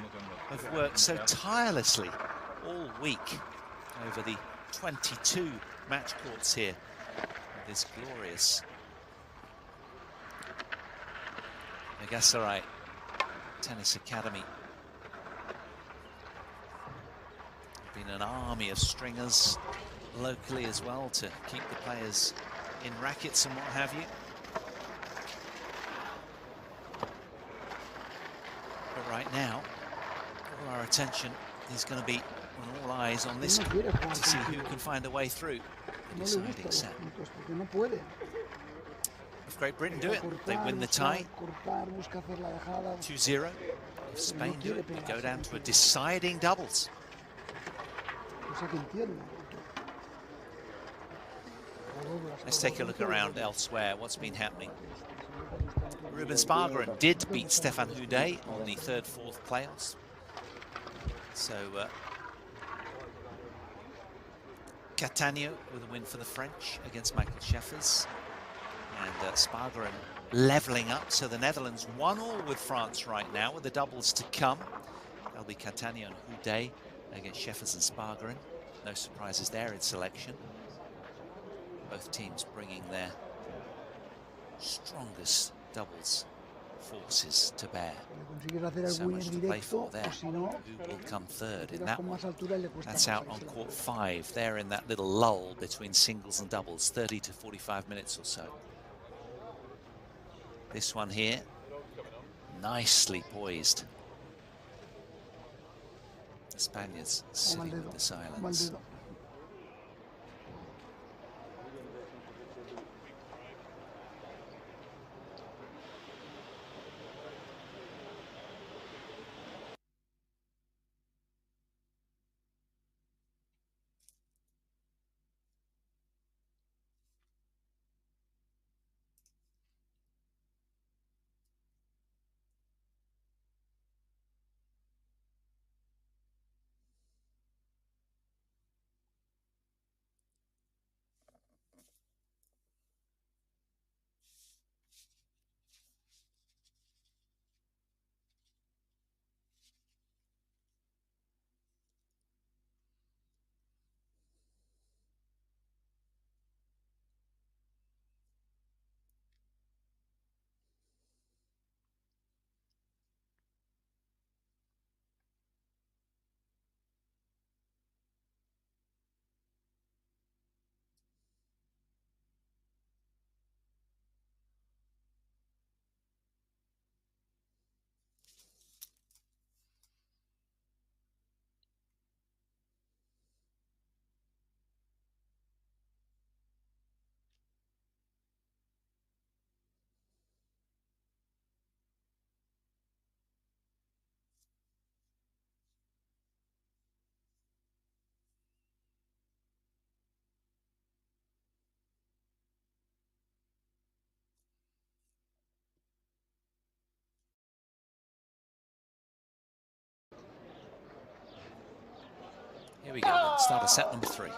have worked so tirelessly all week over the 22 match courts here at this glorious Meghasarai Tennis Academy. Been an army of stringers locally as well to keep the players in rackets and what have you. But right now, all our attention is going to be on all eyes on this court to see who can find a way through the deciding set. If Great Britain do it, they win the tie. 2-0. If Spain do it, we go down to a deciding doubles. Let's take a look around elsewhere. What's been happening? Ruben Spargeren did beat Stefan Houdet on the 3rd, 4th playoffs. So Catania with a win for the French against Michael Scheffers. And Spargeren levelling up. So the Netherlands 1-1 with France right now, with the doubles to come. That'll be Catania and Houdet against Scheffers and Spargeren. No surprises there in selection. Both teams bringing their strongest doubles forces to bear. Consigues hacer So algún much to play for directo, there. o si no, Who will come third tiras in that con one? más altura y le cuesta That's más out ahí on se la court juega. 5. They're in that little lull between singles and doubles, 30 to 45 minutes or so. This one here, nicely poised. The Spaniards sitting with the silence. Here we go, then. Start of set number 3.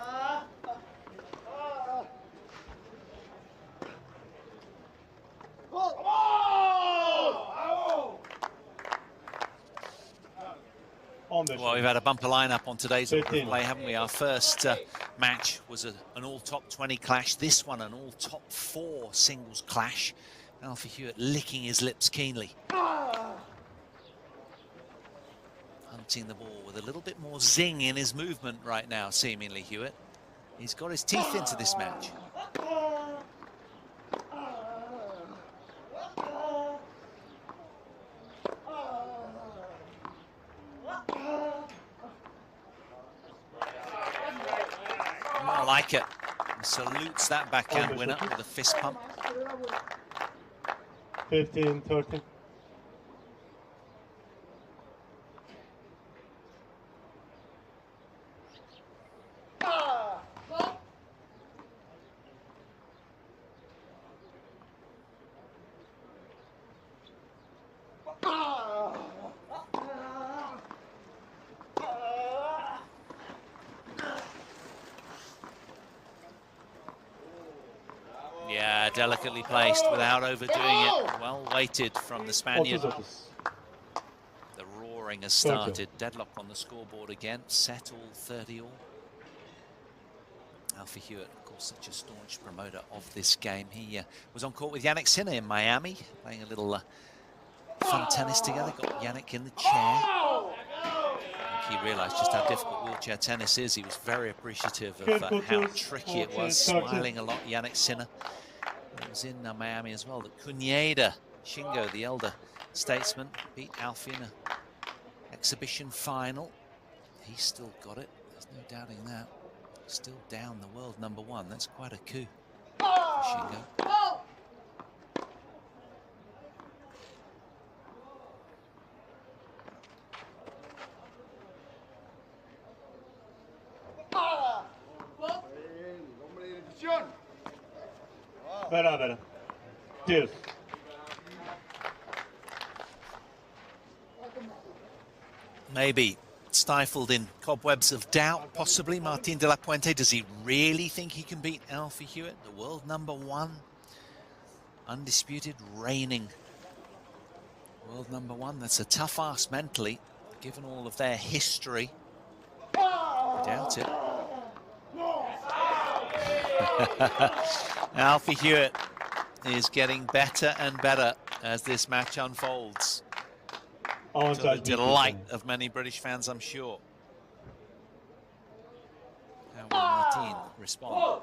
Well, we've had a bumper lineup on today's order of play, haven't we? Our first match was an all-top 20 clash. This one, an all-top 4 singles clash. Alfie Hewett licking his lips keenly. Hunting the ball with a little bit more zing in his movement right now, seemingly, Hewett. He's got his teeth into this match. I like it. He salutes that backhand winner with a fist pump. 15-13. Yeah, delicately placed without overdoing it. Well weighted from the Spaniard. The roaring has started. Deadlock on the scoreboard again. Set all, 30 all. Alfie Hewett, of course, such a staunch promoter of this game. He was on court with Yannick Sinner in Miami, playing a little fun tennis together. Got Yannick in the chair. I think he realised just how difficult wheelchair tennis is. He was very appreciative of how tricky it was, smiling a lot, Yannick Sinner. He was in Miami as well. That Cuneda Shingo, the elder statesman, beat Alfie in an exhibition final. He's still got it. There's no doubting that. Still down the world #1. That's quite a coup for Shingo. Beraber. Deal. Maybe stifled in cobwebs of doubt, possibly. Martin de la Puente, does he really think he can beat Alfie Hewett, the world #1? Undisputed, reigning world #1. That's a tough ask mentally, given all of their history. I doubt it. Alfie Hewett is getting better and better as this match unfolds. To the delight of many British fans, I'm sure. How will Martin respond?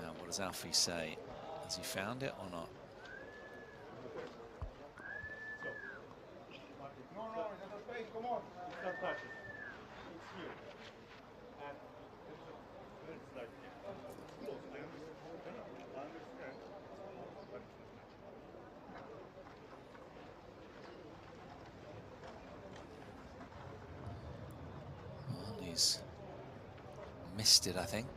Now, what does Alfie say? Has he found it or not? Well, he's missed it, I think.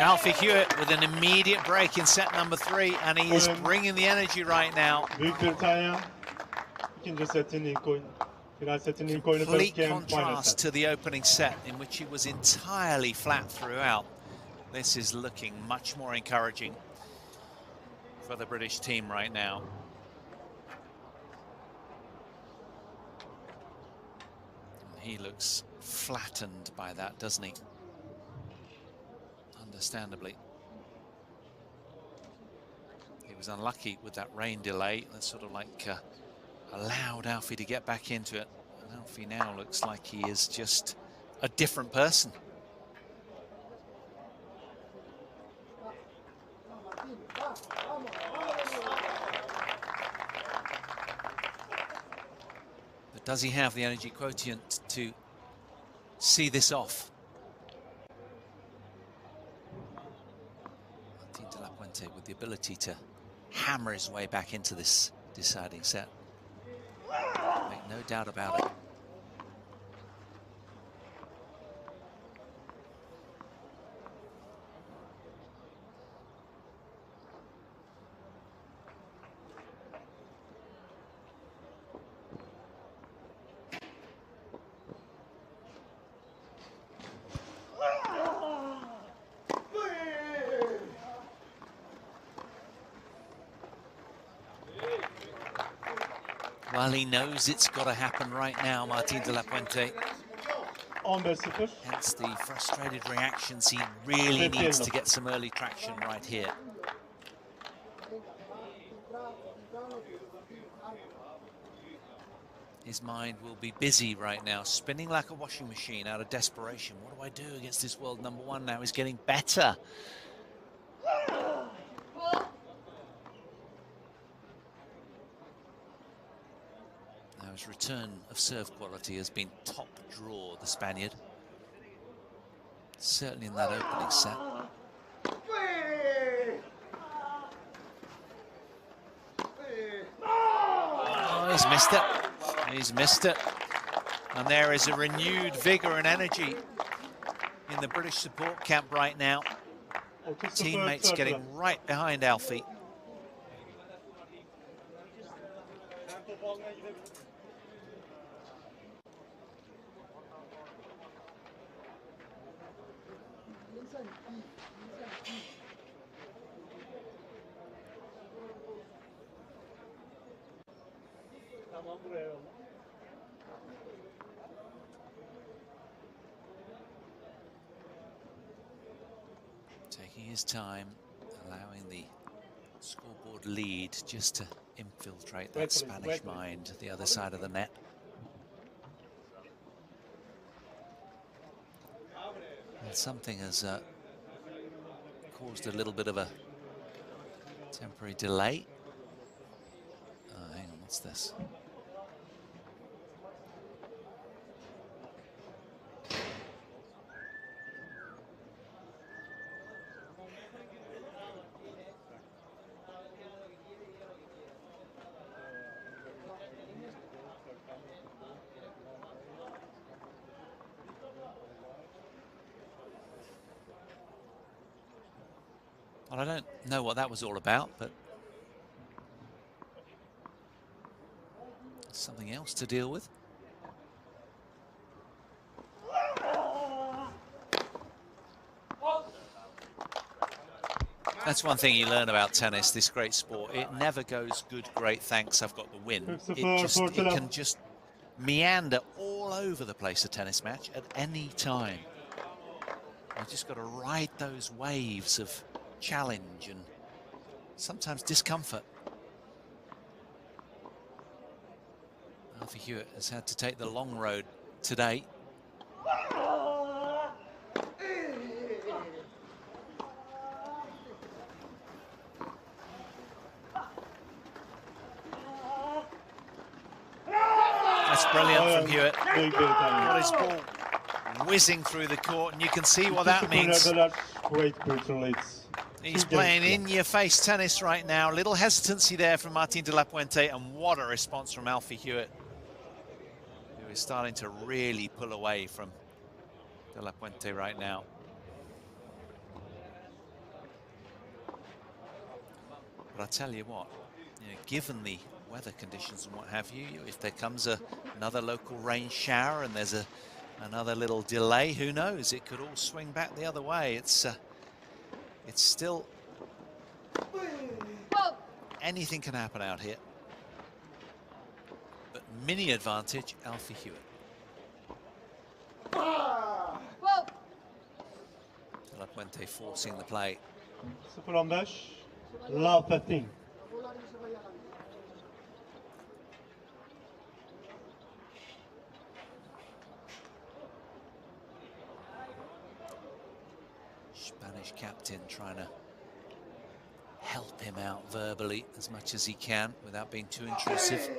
Alfie Hewett with an immediate break in set number 3, and he is bringing the energy right now. Complete contrast to the opening set, in which he was entirely flat throughout. This is looking much more encouraging for the British team right now. He looks flattened by that, doesn't he? Understandably. He was unlucky with that rain delay. That sort of like allowed Alfie to get back into it. And Alfie now looks like he is just a different person. But does he have the energy quotient to see this off? With the ability to hammer his way back into this deciding set. Make no doubt about it. Well, he knows it's got to happen right now, Martin delapuente. Hence the frustrated reactions. He really needs to get some early traction right here. His mind will be busy right now, spinning like a washing machine out of desperation. What do I do against this world number 1 now? He's getting better. Now his return of serve quality has been top draw, the Spaniard. Certainly in that opening set. Oh, he's missed it. He's missed it. And there is a renewed vigor and energy in the British support camp right now. Teammates getting right behind Alfie. Taking his time, allowing the scoreboard lead just to infiltrate that Spanish mind, the other side of the net. And something has caused a little bit of a temporary delay. Hang on, what's this? Well, I don't know what that was all about, but something else to deal with. That's one thing you learn about tennis, this great sport. It never goes good, great, thanks, I've got the win. It can just meander all over the place, a tennis match, at any time. You've just got to ride those waves of challenge and sometimes discomfort. Alfie Hewett has had to take the long road today. That's brilliant from Hewett. Got his ball whizzing through the court, and you can see what that means. He's playing in-your-face tennis right now. Little hesitancy there from Martin delapuente, and what a response from Alfie Hewett, who is starting to really pull away from delapuente right now. But I tell you what, given the weather conditions and what have you, if there comes another local rain shower and there's another little delay, who knows? It could all swing back the other way. It's still, anything can happen out here. But mini advantage, Alfie Hewett. delapuente forcing the play. 0-15. Love 15. Spanish captain trying to help him out verbally as much as he can without being too intrusive.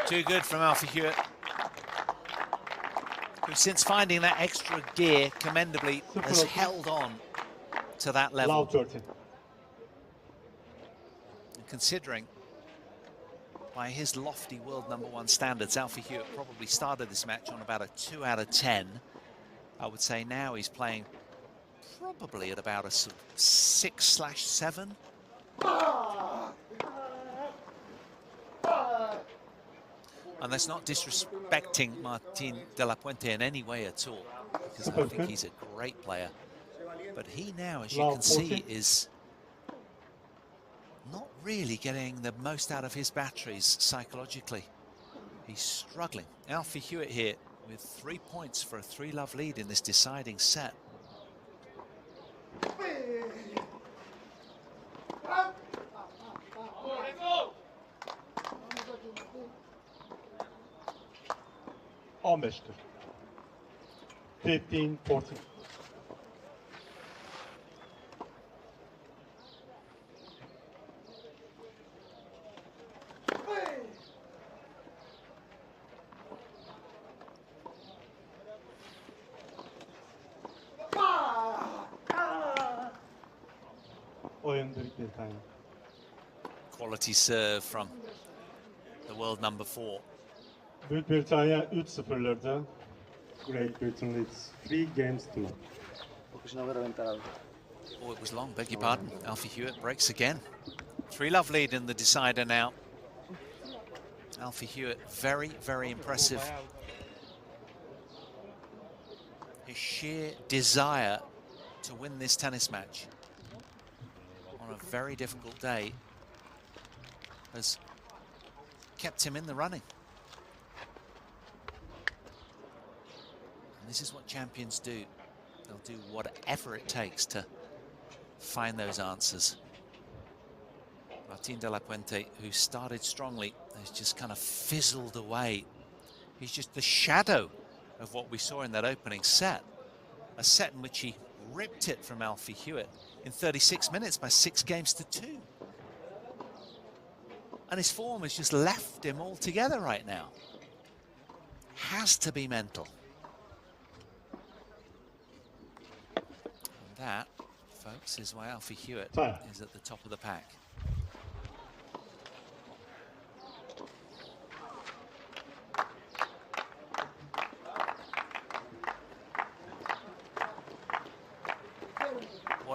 Too good from Alfie Hewett, who since finding that extra gear commendably has held on to that level. And considering by his lofty world /1 standards, Alfie Hewett probably started this match on about a 2 out of 10. I would say now he's playing probably at about a sort of 6/7. And that's not disrespecting Martin delapuente in any way at all, because I think he's a great player. But he now, as you can see, is not really getting the most out of his batteries psychologically. He's struggling. Alfie Hewett here with 3 points for a 3-love lead in this deciding set. On 15-14. Quality serve from the world #4. Büyük Britanya 3-0'larda. Great Britain leads 3 games to 0. Oh, it was long, beg your pardon. Alfie Hewett breaks again. 3-love lead in the decider now. Alfie Hewett, very, very impressive. His sheer desire to win this tennis match on a very difficult day has kept him in the running. And this is what champions do. They'll do whatever it takes to find those answers. Martin delapuente, who started strongly, has just kind of fizzled away. He's just the shadow of what we saw in that opening set. A set in which he ripped it from Alfie Hewett in 36 minutes by 6-2. And his form has just left him altogether right now. Has to be mental. And that, folks, is why Alfie Hewett is at the top of the pack.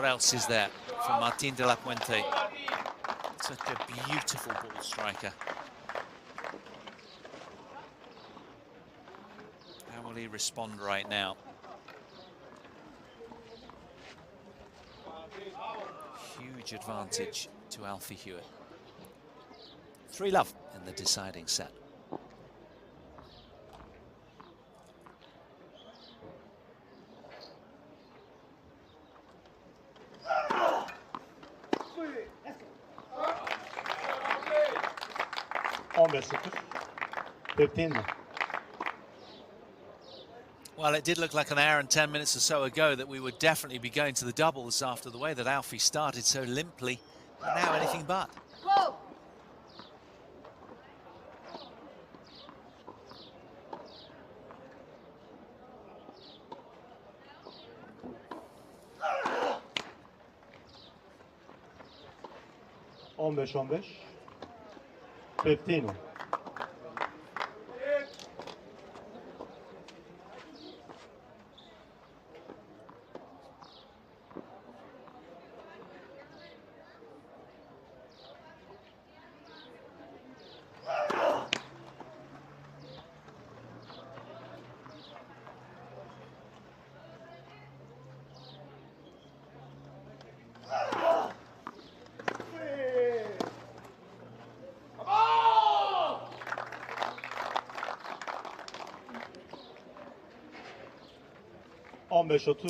What else is there from Martin de la Puente? Such a beautiful ball striker. How will he respond right now? Huge advantage to Alfie Hewett. 3-love in the deciding set. Well, it did look like an hour and 10 minutes or so ago that we would definitely be going to the doubles after the way that Alfie started so limply, but now anything but. Go! On 15.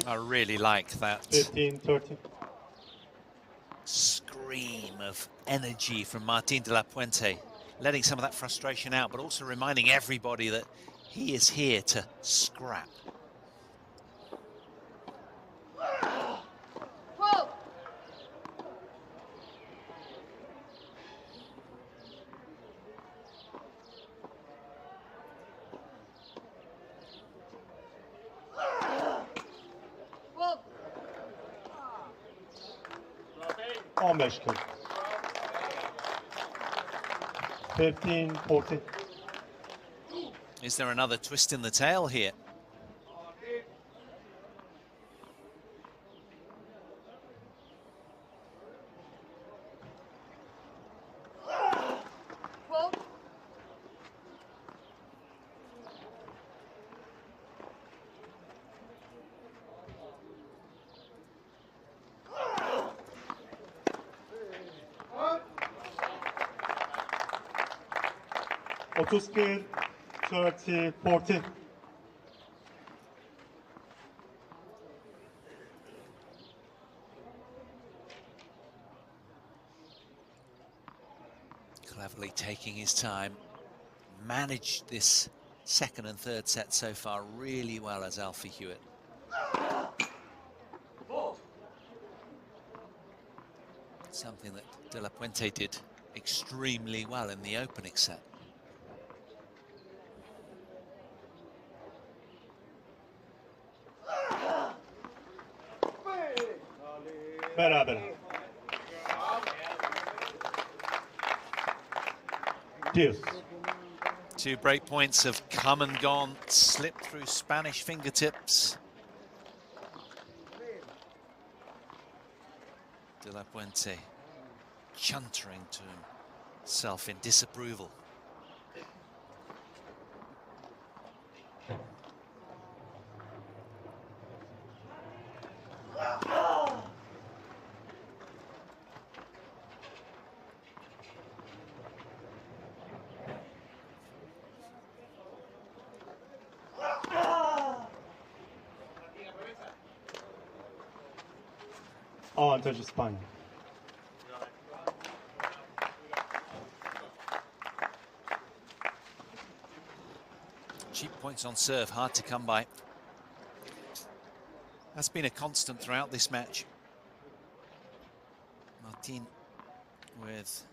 I really like that 15-30. scream of energy from Martin de la Puente, letting some of that frustration out, but also reminding everybody that he is here to scrap. Whoa! 15-40. 15-14. Is there another twist in the tail here? Otuskir, 30-14. Cleverly taking his time, managed this second and third set so far really well as Alfie Hewett. Something that De La Puente did extremely well in the opening set. Beraber. Deuce. Two break points have come and gone, slipped through Spanish fingertips. De La Puente chuntering to himself in disapproval. Avantajı İspanya. Cheap points on serve, hard to come by. That's been a constant throughout this match. Martin with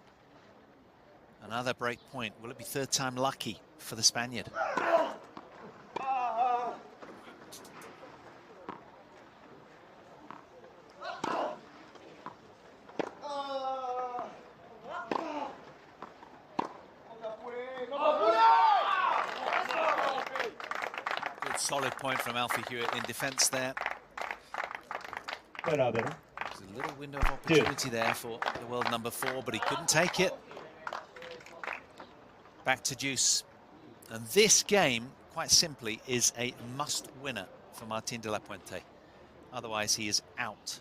another break point. Will it be third time lucky for the Spaniard? Solid point from Alfie Hewett in defence there. Beraber. There's a little window of opportunity there for the world number 4, but he couldn't take it. Back to deuce. And this game, quite simply, is a must-winner for Martin de la Puente. Otherwise, he is out,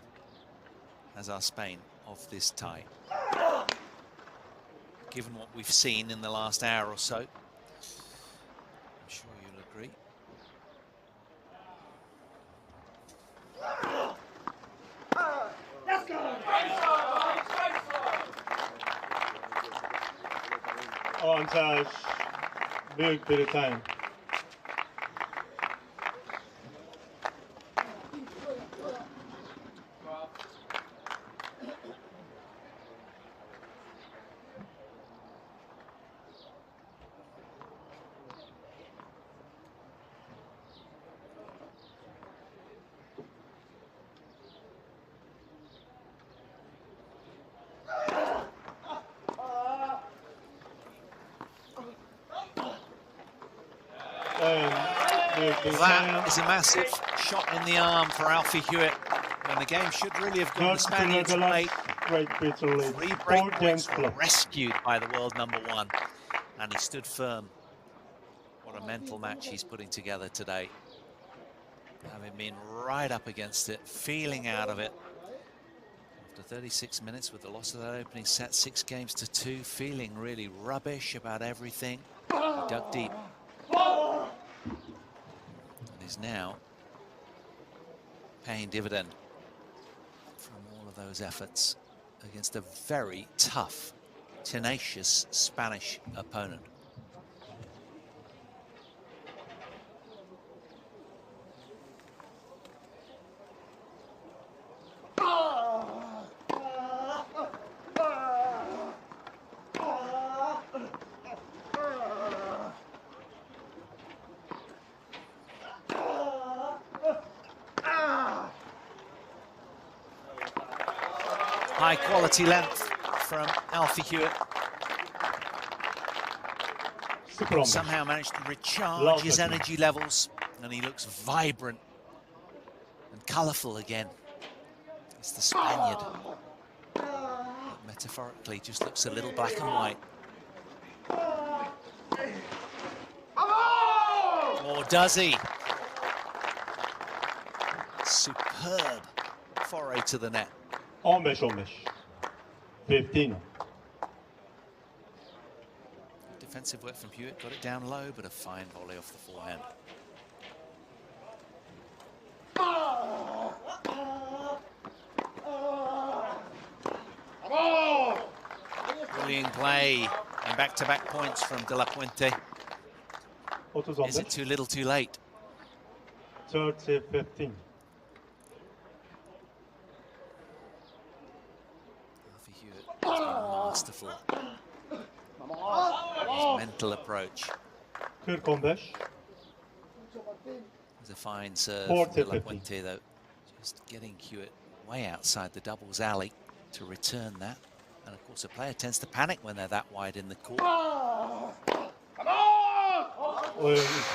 as are Spain, of this tie. Given what we've seen in the last hour or so, I'm sure you'll agree. Avantaj Büyük Britanya. That is a massive shot in the arm for Alfie Hewett, when the game should really have gone the Spaniards' way. 3 break points were rescued by the world number 1, and he stood firm. What a mental match he's putting together today. Having been right up against it, feeling out of it. After 36 minutes with the loss of that opening set, 6 games to 2, feeling really rubbish about everything. He dug deep. Is now paying dividend from all of those efforts against a very tough, tenacious Spanish opponent. High quality length from Alfie Hewett. Somehow managed to recharge his energy levels, and he looks vibrant and colourful again. It's the Spaniard that metaphorically just looks a little black and white. Or does he? Superb foray to the net. 15-15. 15. Defensive work from Hewett, got it down low, but a fine volley off the forehand. Brilliant play and back-to-back points from De La Puente. Is it too little too late? 30-15. Masterful. His mental approach. 40-15. It's a fine serve from De La Puente, though. Just getting Hewett way outside the doubles alley to return that. And of course, a player tends to panic when they're that wide in the court.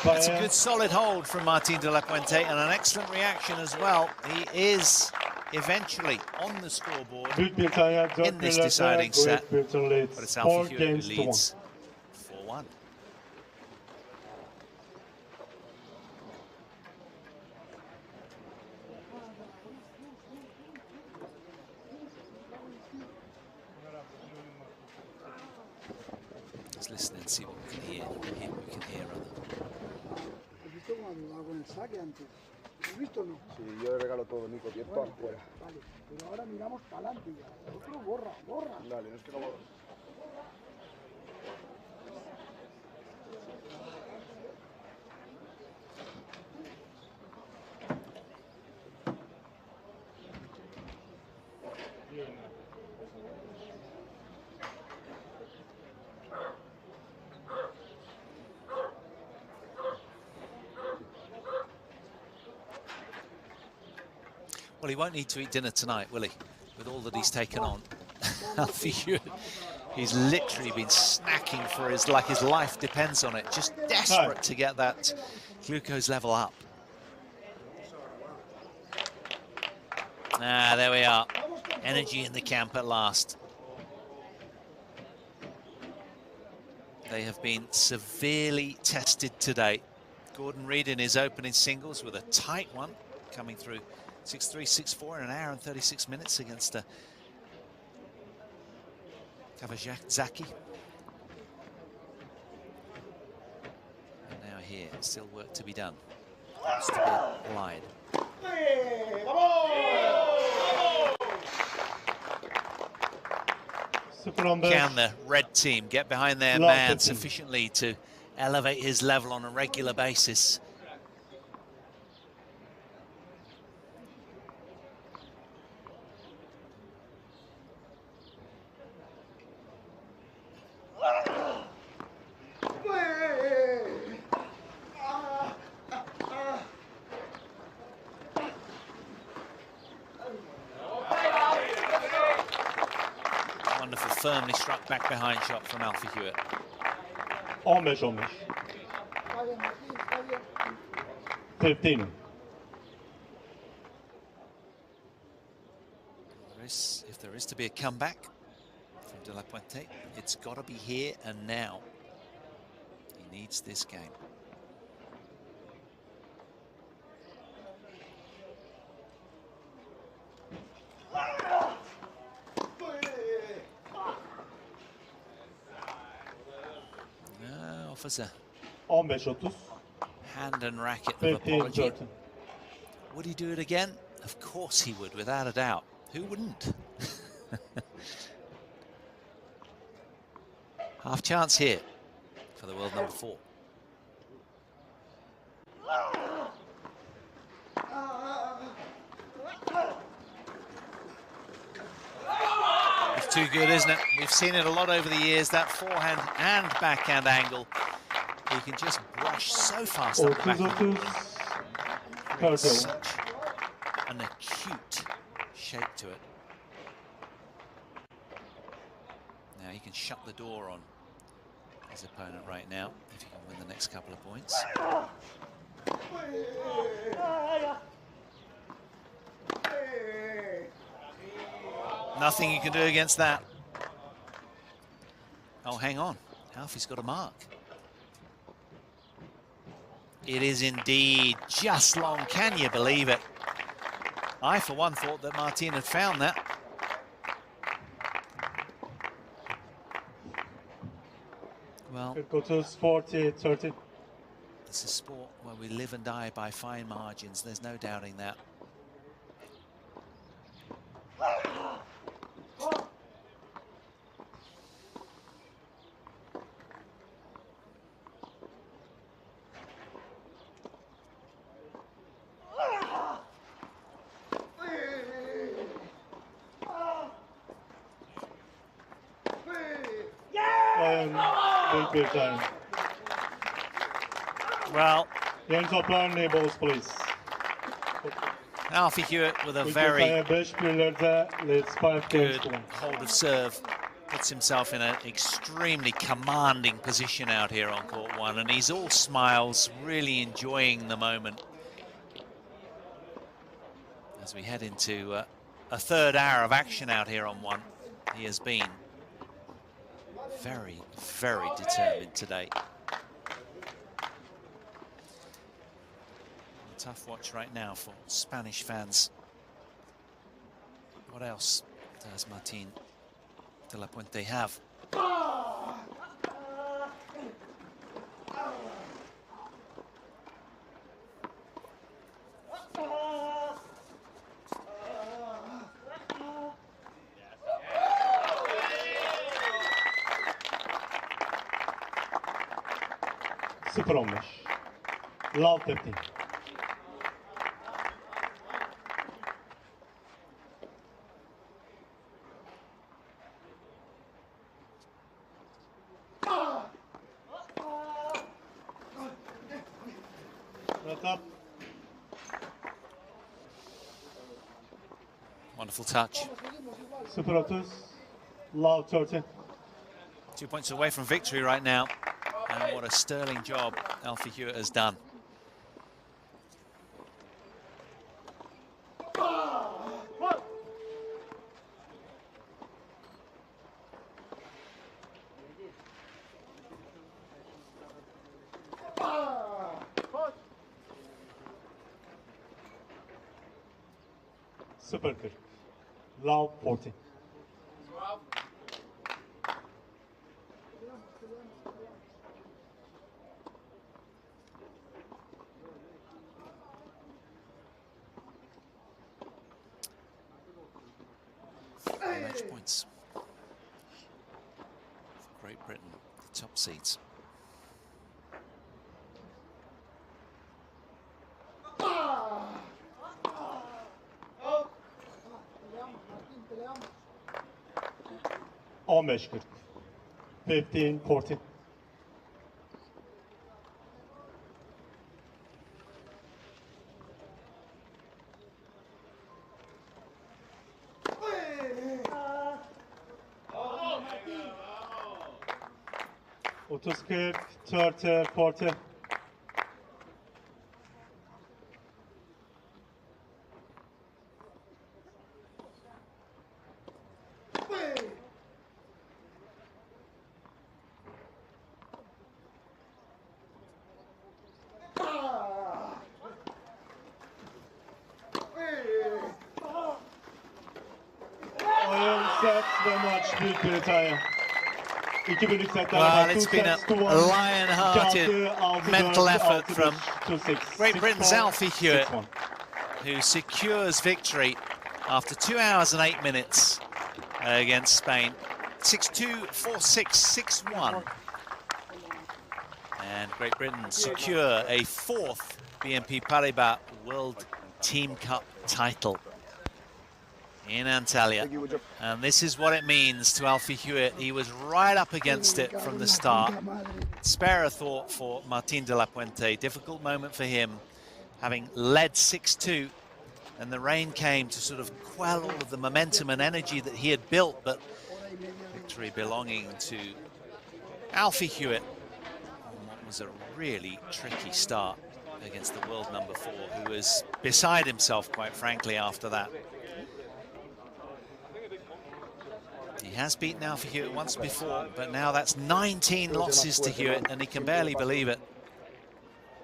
That's a good solid hold from Martin De La Puente, and an excellent reaction as well. He is eventually on the scoreboard in this deciding set, but it's Alfie Hewett who leads 4-1. Let's listen and see what we can hear. We can hear ¿Has visto cómo ha jugado con el saque antes? ¿Has visto o no? Sí, yo le regalo todo, Nico, tiempo afuera. Vale, pero ahora miramos para adelante ya. El otro borra. Dale, no es que no borro. Well, he won't need to eat dinner tonight, will he? With all that he's taken on. Alfie Hewett, he's literally been snacking for his life depends on it. Just desperate to get that glucose level up. Ah, there we are. energy in the camp at last. They have been severely tested today. Gordon Reid in his opening singles with a tight one, coming through 6-3, 6-4 in an hour and 36 minutes against Kawasaki. And now here, still work to be done. Has to be applied. Can the red team get behind their man sufficiently to elevate his level on a regular basis? Firmly struck back behind shot from Alfie Hewett. 15. 15. If there is to be a comeback from delapuente, it's got to be here and now. He needs this game. Offers a 15-30. hand and racket of apology. Would he do it again? Of course he would, without a doubt. Who wouldn't? Half chance here for the world number 4. It's too good, isn't it? We've seen it a lot over the years, that forehand and backhand angle. He can just brush so fast up the backhand. Such an acute shape to it. Now he can shut the door on his opponent right now if he can win the next couple of points. Nothing you can do against that. Oh, hang on. Alfie's got a mark. It is indeed just long. Can you believe it? I, for one, thought that Martin had found that. Well, it goes 40-30. It's a sport where we live and die by fine margins. There's no doubting that. Well, balls, please. Alfie Hewett with a very good hold of serve puts himself in an extremely commanding position out here on court 1, and he's all smiles, really enjoying the moment as we head into a third hour of action out here on 1. He has been very, very determined today. A tough watch right now for Spanish fans. What else does Martin delapuente have? Super 15. Love 15. Wonderful touch. Super 30. Love 30. 2 points away from victory right now. And what a sterling job Alfie Hewett has done. 0-40. Love 40. Match points for Great Britain, the top seeds. On 15-40. Otuz 40, 30, 40. Oyun set ve maç büyük bir detaya. Well, it's been a lion-hearted mental effort from Great Britain's Alfie Hewett, who secures victory after 2 hours and 8 minutes against Spain. 6-2, 4-6, 6-1. And Great Britain secure a 4th BNP Paribas World Team Cup title in Antalya. And this is what it means to Alfie Hewett. He was right up against it from the start. Spare a thought for Martin delapuente. Difficult moment for him, having led 6-2, and the rain came to sort of quell all of the momentum and energy that he had built, but victory belonging to Alfie Hewett on what was a really tricky start against the world number 4, who was beside himself, quite frankly, after that. He has beaten Alfie Hewett once before, but now that's 19 losses to Hewett, and he can barely believe it.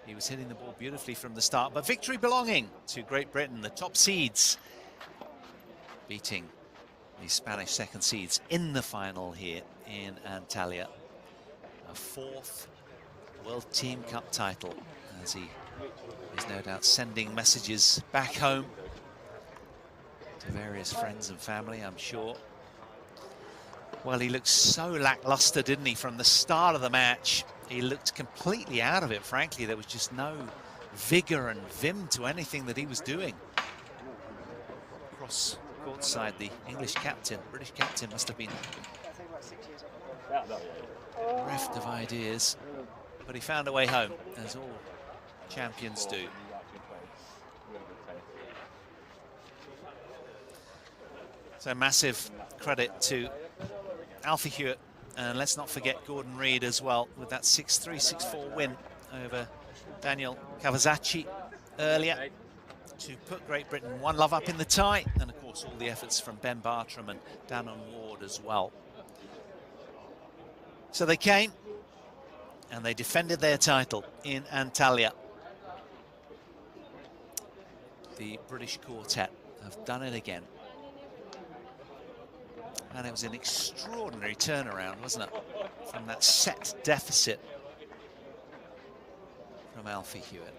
He was hitting the ball beautifully from the start, but victory belonging to Great Britain, the top seeds, beating the Spanish second seeds in the final here in Antalya. A 4th World Team Cup title, as he is no doubt sending messages back home to various friends and family, I'm sure. Well, he looked so lackluster, didn't he, from the start of the match? He looked completely out of it, frankly. There was just no vigour and vim to anything that he was doing. Across courtside, the English captain, British captain, must have been bereft of ideas. But he found a way home, as all champions do. So massive credit to Alfie Hewett, and let's not forget Gordon Reid as well, with that 6-3, 6-4 win over Daniel Cavazacci earlier to put Great Britain 1-love up in the tie, and of course all the efforts from Ben Bartram and Dannon Ward as well. So they came and they defended their title in Antalya. The British quartet have done it again. And it was an extraordinary turnaround, wasn't it? From that set deficit from Alfie Hewett.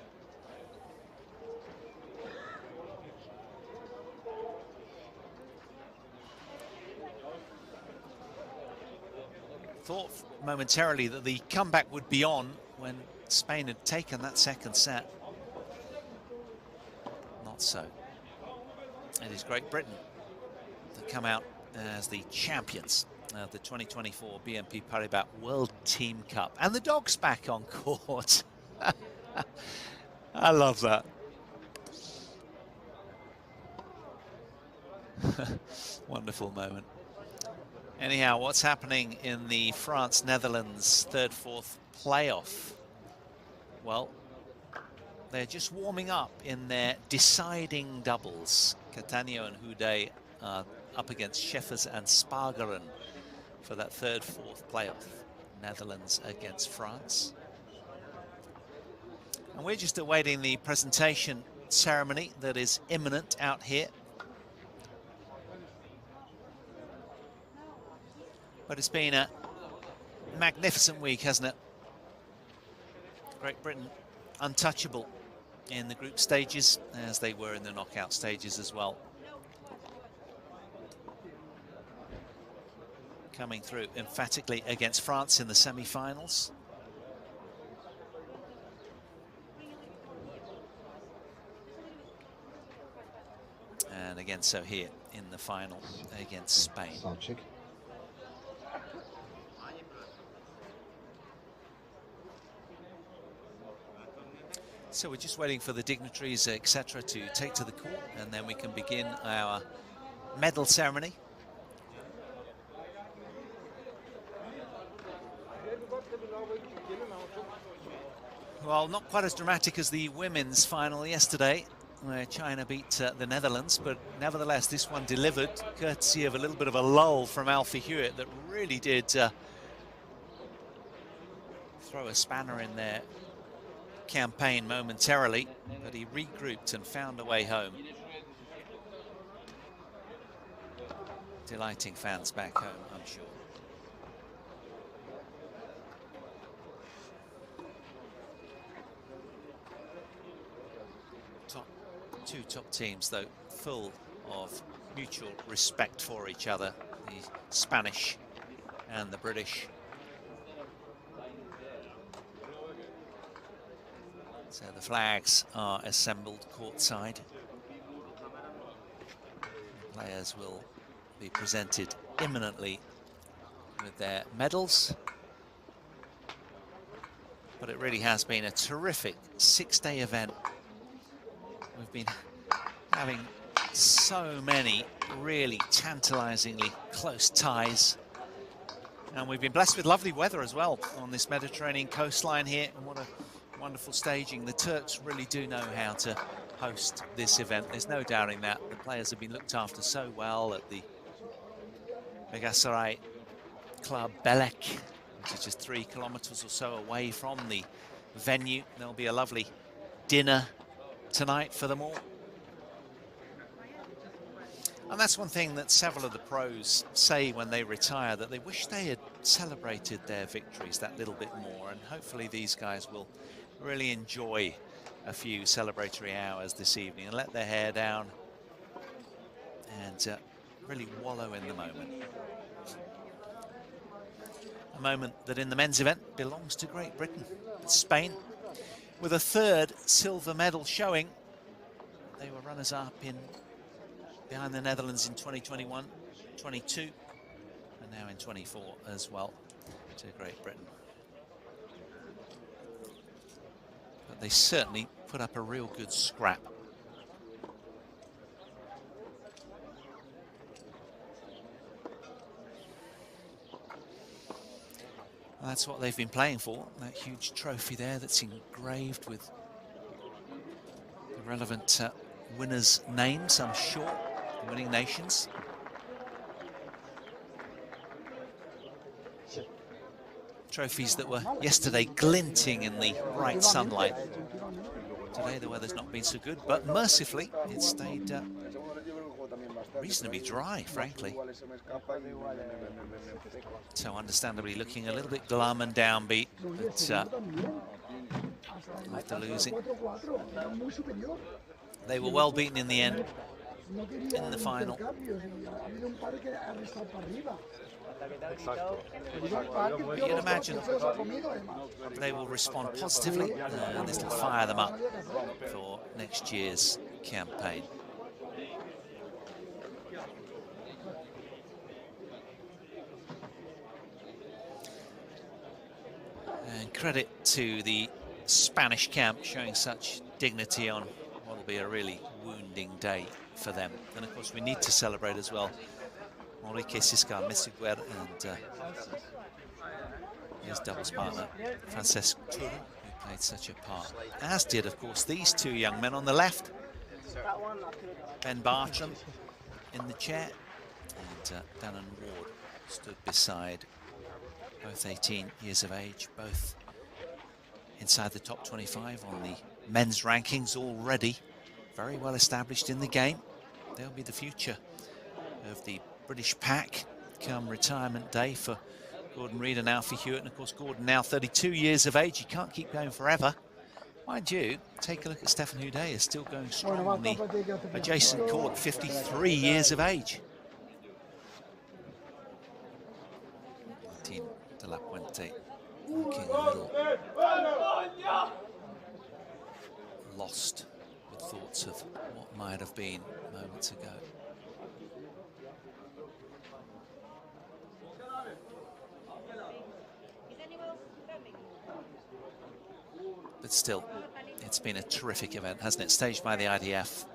Thought momentarily that the comeback would be on when Spain had taken that second set. Not so. It is Great Britain that come out as the champions of the 2024 BNP Paribas World Team Cup. And the dog's back on court. I love that. Wonderful moment. Anyhow, what's happening in the France-Netherlands 3rd-4th playoff? Well, they're just warming up in their deciding doubles. Catania and Houdet are up against Scheffers and Spargeren for that 3rd-4th playoff. Netherlands against France. And we're just awaiting the presentation ceremony that is imminent out here But it's been a magnificent week, hasn't it? Great Britain untouchable in the group stages, as they were in the knockout stages as well. Coming through emphatically against France in the semi-finals. And again, so here in the final against Spain. So we're just waiting for the dignitaries, etc., to take to the court, and then we can begin our medal ceremony. Well, not quite as dramatic as the women's final yesterday, where China beat the Netherlands, but nevertheless this one delivered, courtesy of a little bit of a lull from Alfie Hewett that really did throw a spanner in their campaign momentarily, but he regrouped and found a way home, delighting fans back home, I'm sure. Two top teams, though, full of mutual respect for each other, the Spanish and the British. So the flags are assembled courtside. The players will be presented imminently with their medals. But it really has been a terrific six-day event. We've been having so many really tantalizingly close ties. And we've been blessed with lovely weather as well on this Mediterranean coastline here. And what a wonderful staging. The Turks really do know how to host this event. There's no doubting that. The players have been looked after so well at the Meghasaray Club Belek, which is just 3 kilometers or so away from the venue. There'll be a lovely dinner tonight for them all. And that's one thing that several of the pros say when they retire, that they wish they had celebrated their victories that little bit more, and hopefully these guys will really enjoy a few celebratory hours this evening and let their hair down and really wallow in the moment. A moment that in the men's event belongs to Great Britain. Spain, with a third silver medal showing. They were runners-up in behind the Netherlands in 2021, 22, and now in 24 as well to Great Britain. But they certainly put up a real good scrap. And that's what they've been playing for, that huge trophy there that's engraved with the relevant winners' names, I'm sure, the winning nations. Trophies that were yesterday glinting in the bright sunlight. Today the weather's not been so good, but mercifully it stayed reasonably dry, frankly. So understandably looking a little bit glum and downbeat, but after losing, they were well beaten in the end, in the final. You'd imagine they will respond positively, and this will fire them up for next year's campaign. And credit to the Spanish camp showing such dignity on what will be a really wounding day for them. And of course we need to celebrate as well Enrique Siscar Mesiguer and his doubles partner Francesc Tur, who played such a part, as did of course these two young men on the left, Ben Bartram in the chair and Dannon Ward stood beside, both 18 years of age, both inside the top 25 on the men's rankings already, very well established in the game. They'll be the future of the British pack become retirement day for Gordon Reid and Alfie Hewett. And of course, Gordon now 32 years of age. He can't keep going forever. Mind you, take a look at Stefan Houdet, is still going strong on the adjacent court, 53 years of age. Team delapuente looking a little lost with thoughts of what might have been moments ago. But still, it's been a terrific event, hasn't it? Staged by the IDF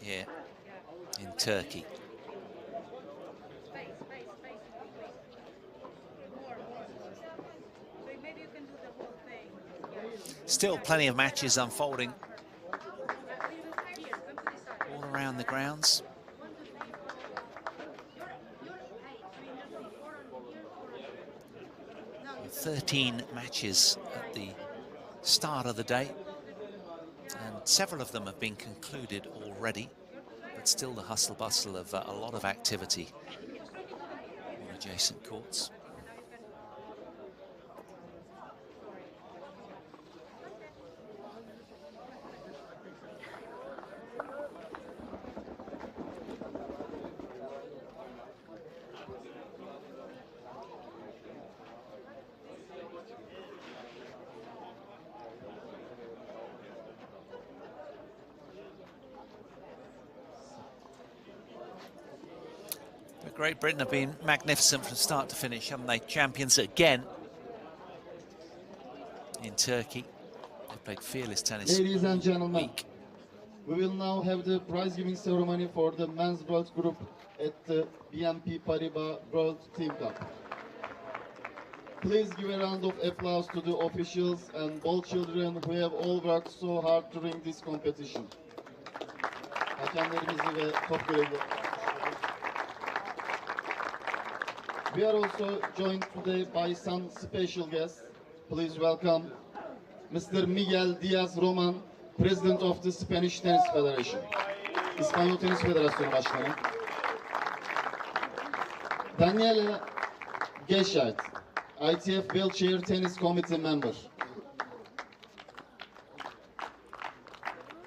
here in Turkey. Still plenty of matches unfolding all around the grounds. With 13 matches at the start of the day, and several of them have been concluded already, but still the hustle bustle of a lot of activity on adjacent courts. Great Britain have been magnificent from start to finish, haven't they? Champions again in Turkey. They've played fearless tennis. Ladies and gentlemen, we will now have the prize giving ceremony for the men's world group at the BNP Paribas World Team Cup. Please give a round of applause to the officials and ball children who have all worked so hard during this competition. Hakemlerimizi ve top görevlileri. We are also joined today by some special guests. Please welcome Mr. Miguel Diaz-Roman, President of the Spanish Tennis Federation. İspanyol Tenis Federasyonu Başkanı. Daniela Gescheit, ITF Wheelchair Tennis Committee Member.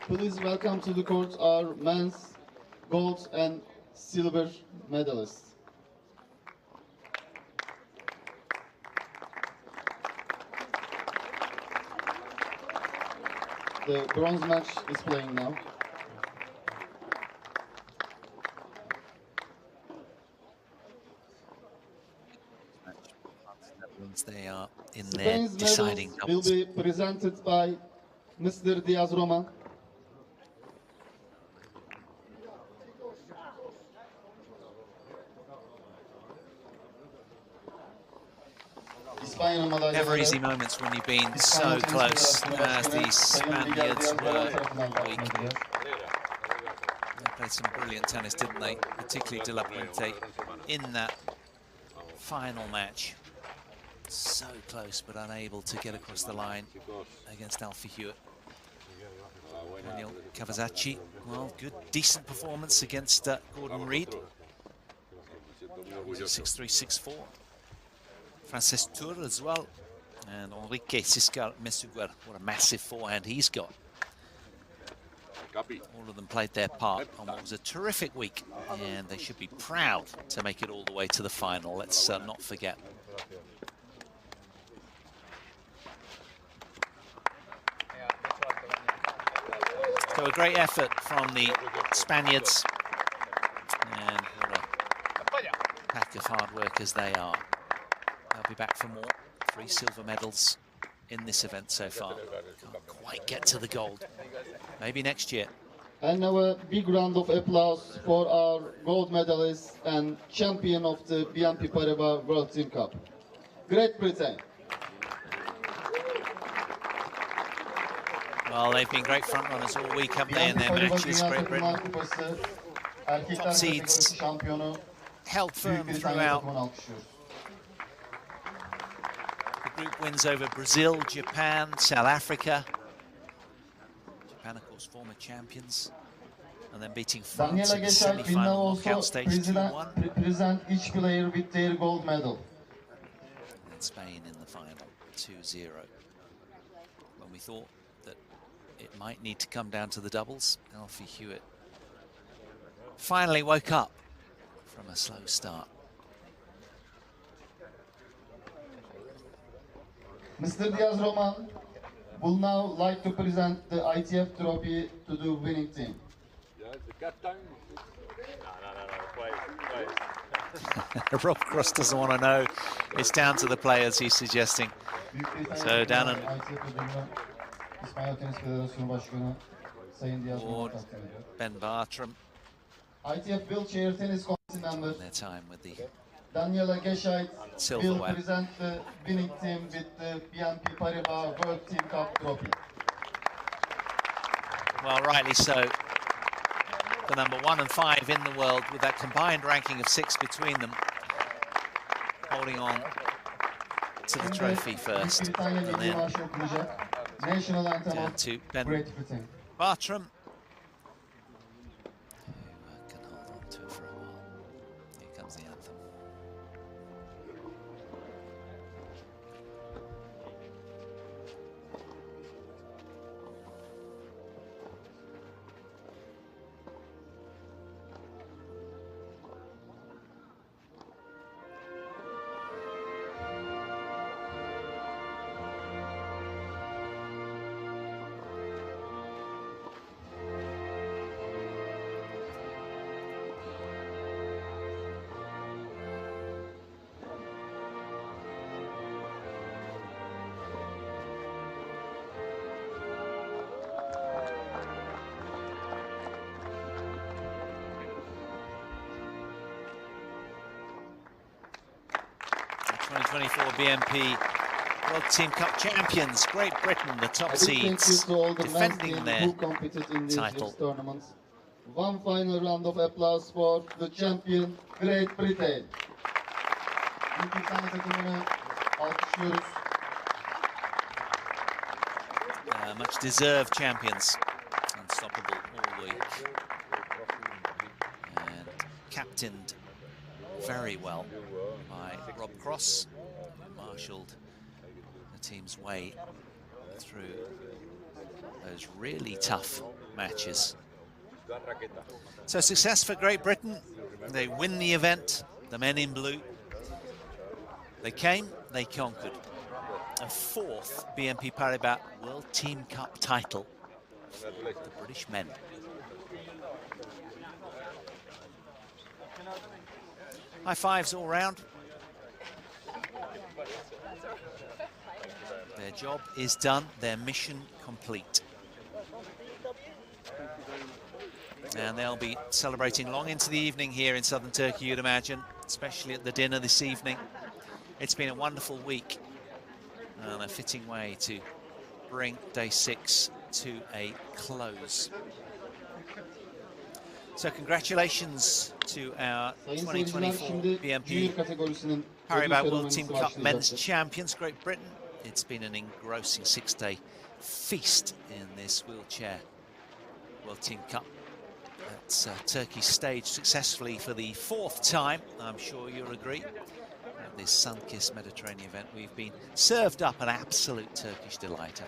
Please welcome to the court our men's gold and silver medalists. The bronze match is playing now. They are in their deciding doubles. Will be presented by Mr. Diaz-Roman. Never easy moments when you've been so close as the Spaniards were weak. They played some brilliant tennis, didn't they? Particularly delapuente in that final match. So close, but unable to get across the line against Alfie Hewett. Daniel Cavazacci, well, good, decent performance against Gordon Reid. 6-3, 6-4. Frances Tour as well, and Enrique Siscar Mesuguer, what a massive forehand he's got. All of them played their part on what was a terrific week, and they should be proud to make it all the way to the final. Let's not forget. So a great effort from the Spaniards, and what a pack of hard workers they are. They'll be back for more. 3 silver medals in this event so far. Can't quite get to the gold. Maybe next year. And now a big round of applause for our gold medalist and champion of the BNP Paribas World Team Cup, Great Britain. Well, they've been great front runners all week, haven't they, in their matches, Great Britain. Top seeds held firm throughout. Group wins over Brazil, Japan, South Africa. Japan, of course, former champions. and then beating France Daniela in the Geçay will now semi-final also knockout stage 2-1. present each player with their gold medal. And then Spain in the final 2-0. When we thought that it might need to come down to the doubles, Alfie Hewett finally woke up from a slow start. Mr. Diaz-Roman will now like to present the ITF trophy to the winning team. Rob Cross doesn't want to know. It's down to the players, he's suggesting. So down and Ben Bartram. ITF wheelchair tennis committee members. Their time with the Daniela Geçay will silverware. present the winning team with the BNP Paribas World Team Cup trophy. Well, rightly so. The number 1 and 5 in the world with that combined ranking of 6 between them, holding on to the trophy first, and then national anthem down to Ben Great Britain. Bartram, who can hold on to it for a while. Here comes the anthem. The 2024 BNP World Team Cup champions, Great Britain, the top seeds, defending their title. Tournaments. One final round of applause for the champion, Great Britain. Much deserved champions, unstoppable all week, and captained very well by Rob Cross, who marshalled the team's way through those really tough matches. So success for Great Britain. They win the event, the men in blue. They came, they conquered. A 4th BNP Paribas World Team Cup title for the British men. High fives all round. Their job is done, their mission complete. And they'll be celebrating long into the evening here in southern Turkey, you'd imagine, especially at the dinner this evening. It's been a wonderful week and a fitting way to bring day 6 to a close. So congratulations to our 2024 BNP Paribas World Team Cup Men's Champions, Great Britain. It's been an engrossing 6-day feast in this wheelchair World Team Cup. That's Turkey staged successfully for the 4th time, I'm sure you'll agree. At this sun-kissed Mediterranean event, we've been served up an absolute Turkish delighter.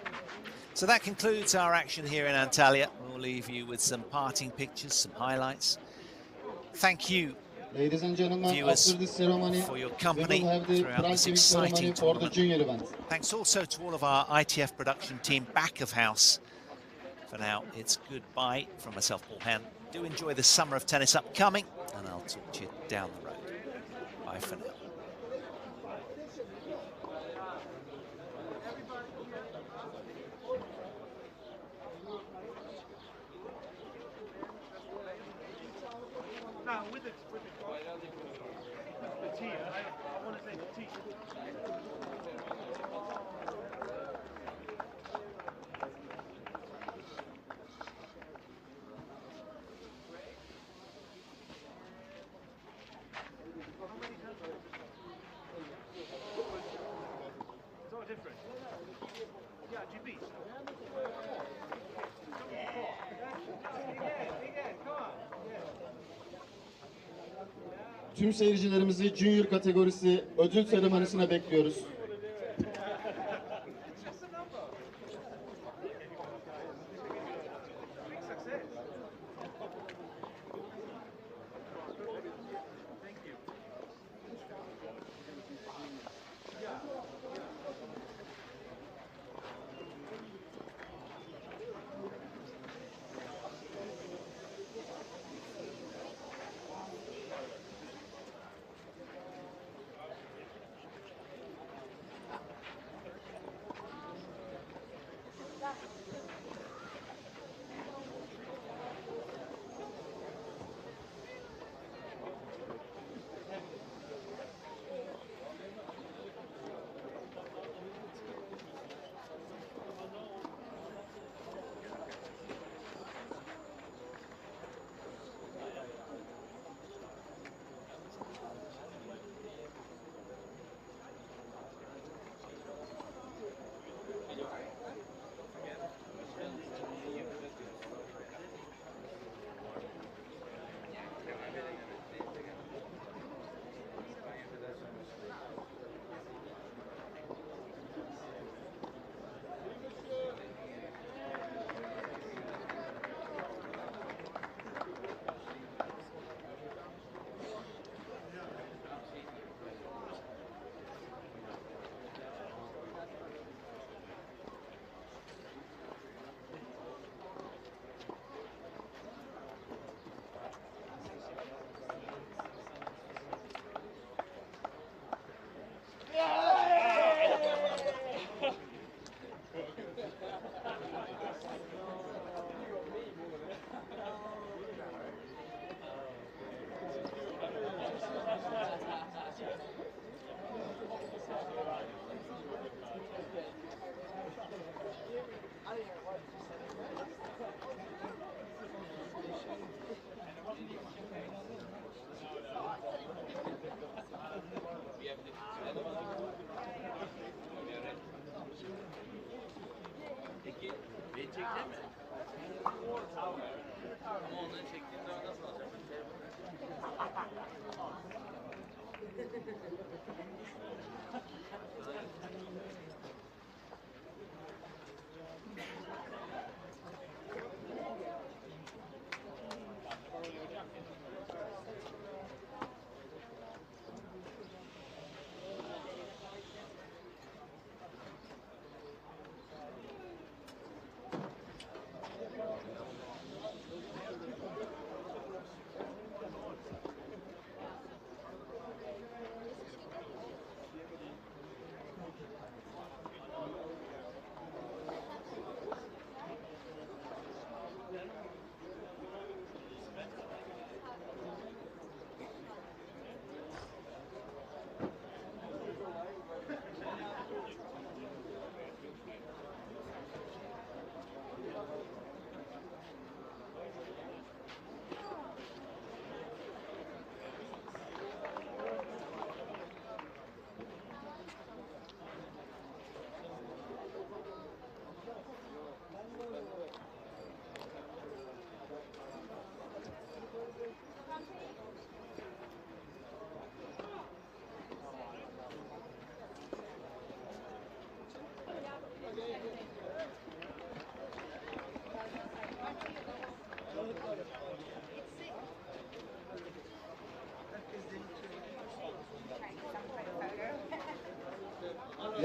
So that concludes our action here in Antalya. We'll leave you with some parting pictures, some highlights. Thank you, ladies and gentlemen, viewers, after this ceremony, for your company we will have the throughout this prize ceremony exciting for the tournament. junior event. Thanks also to all of our ITF production team back of house. For now, it's goodbye from myself, Paul Hen. Do enjoy the summer of tennis upcoming, and I'll talk to you down the road. Bye for now. No, with the tea, I want to say the tea. It's all different. Yeah, GB. Come on. tüm seyircilerimizi Junior kategorisi ödül seremonisine bekliyoruz. Peki beni çekti mi? Ama onları çektiğinde nasıl alacağım?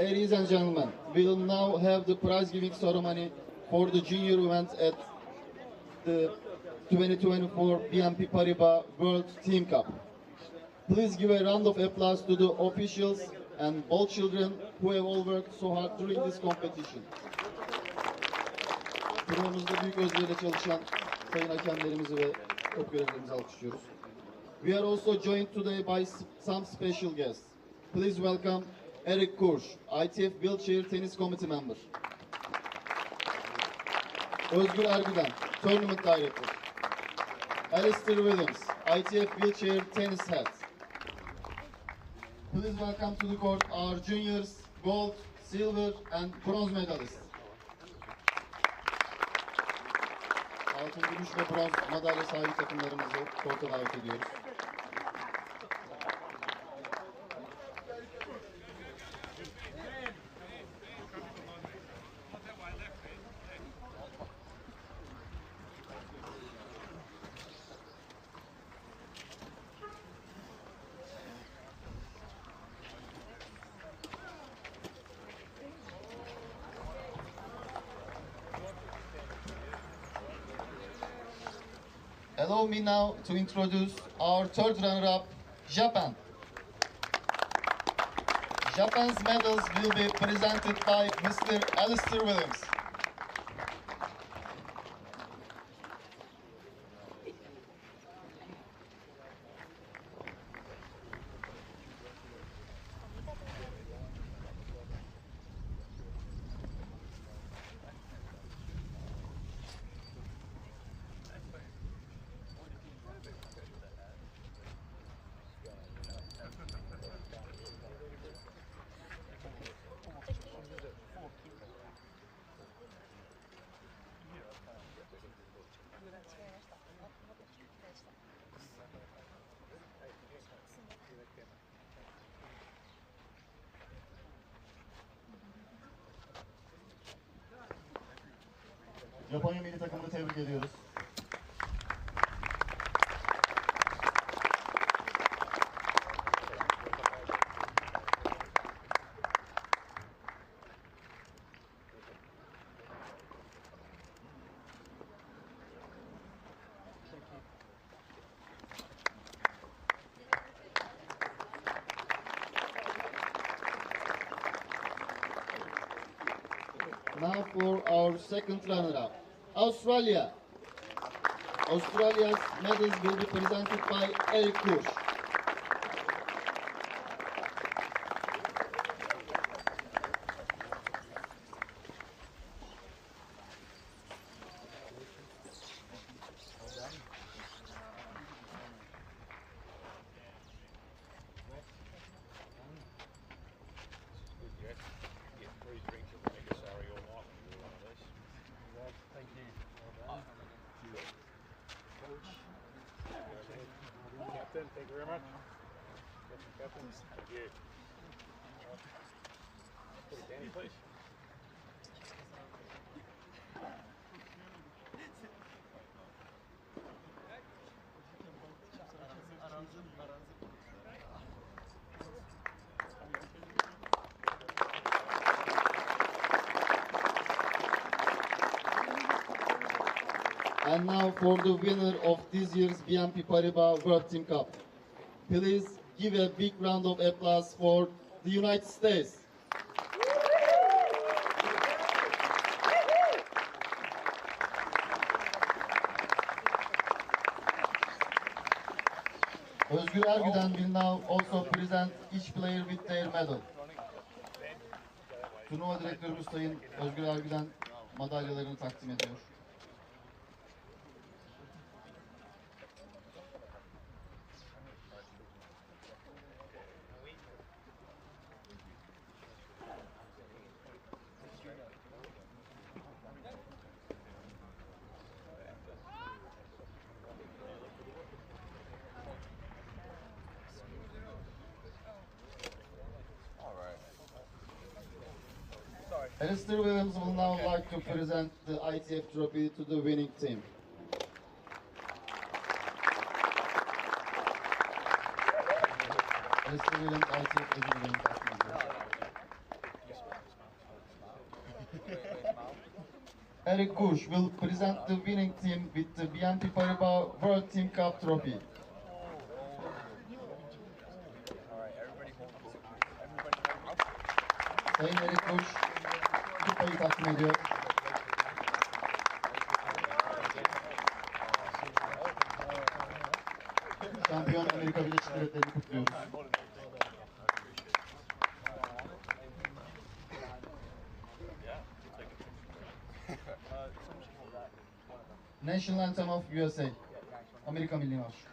Ladies and gentlemen, we will now have the prize giving ceremony for the junior event at the 2024 BNP Paribas World Team Cup. Please give a round of applause to the officials and all children who have all worked so hard during this competition. Turnuvamızda büyük özveriyle çalışan sayın hakemlerimizi ve top görevlilerimizi alkışlıyoruz. We are also joined today by some special guests. Please welcome Eric Kurş, ITF Wheelchair Tennis Committee member. Özgür Ergüden, Tournament Director. Alistair Williams, ITF Wheelchair Tennis Head. Please welcome to the court our juniors, gold, silver and bronze medalists. Altın, gümüş ve bronz madalya sahibi takımlarımızı korta davet ediyoruz. Allow me now to introduce our third runner-up, Japan. Japan's medals will be presented by Mr. Alistair Williams. Japonya milli takımını tebrik ediyoruz. Now for our second runner-up, Australia. Australia's medals will be presented by Eric Bush. Thank you very much. Captains, thank you. Put it down, please. And now for the winner of this year's BNP Paribas World Team Cup. Please give a big round of applause for the United States. Özgür Ergüden will now also present each player with their medal. Turnuva direktörümüz Sayın Özgür Ergüden madalyalarını takdim ediyor. Alistair Williams will now like to present the ITF trophy to the winning team. Alistair Williams, ITF ödül winning takdim ediyor. Eric Bush will present the winning team with the BNP Paribas World Team Cup trophy. Sayın Eric Bush, kupayı takdim ediyor. Şampiyon Amerika Birleşik Devletleri'ni kutluyoruz. National Anthem of USA. Amerika Milli Marşı.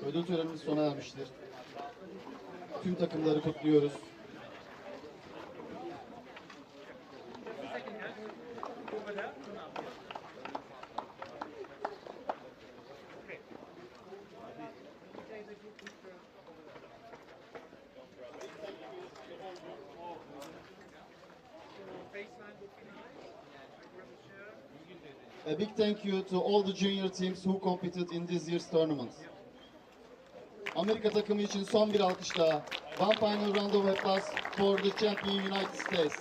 Ödül törenimiz sona ermiştir. Tüm takımları kutluyoruz. A big thank you to all the junior teams who competed in this year's tournament. Amerika takımı için son bir alkış daha. One final round of applause for the champion United States.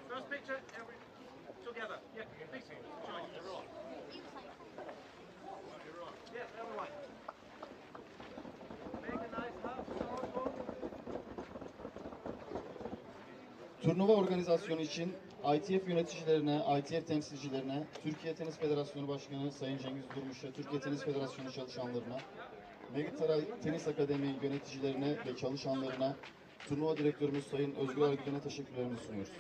First picture, together. Yeah, please. Yes, everyone. Make a nice half circle. Turnuva organizasyonu için ITF yöneticilerine, ITF temsilcilerine, Türkiye Tenis Federasyonu Başkanı Sayın Cengiz Durmuş'a, Türkiye Tenis Federasyonu çalışanlarına, Megataray Tenis Akademi yöneticilerine ve çalışanlarına, turnuva direktörümüz Sayın Özgür Argüden'e teşekkürlerimizi sunuyoruz.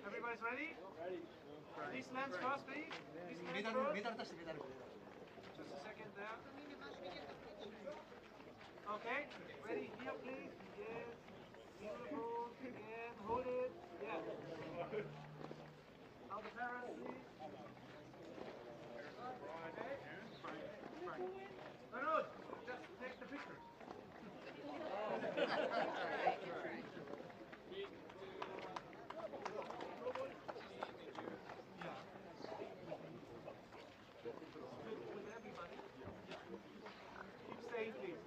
Everybody's ready? These lands first, please. These lands first. Just a second there. Okay, ready here, please. Yes. Beautiful. Again, hold it. Yeah. Now the parents, please. No, just take the picture. Keep staying, please.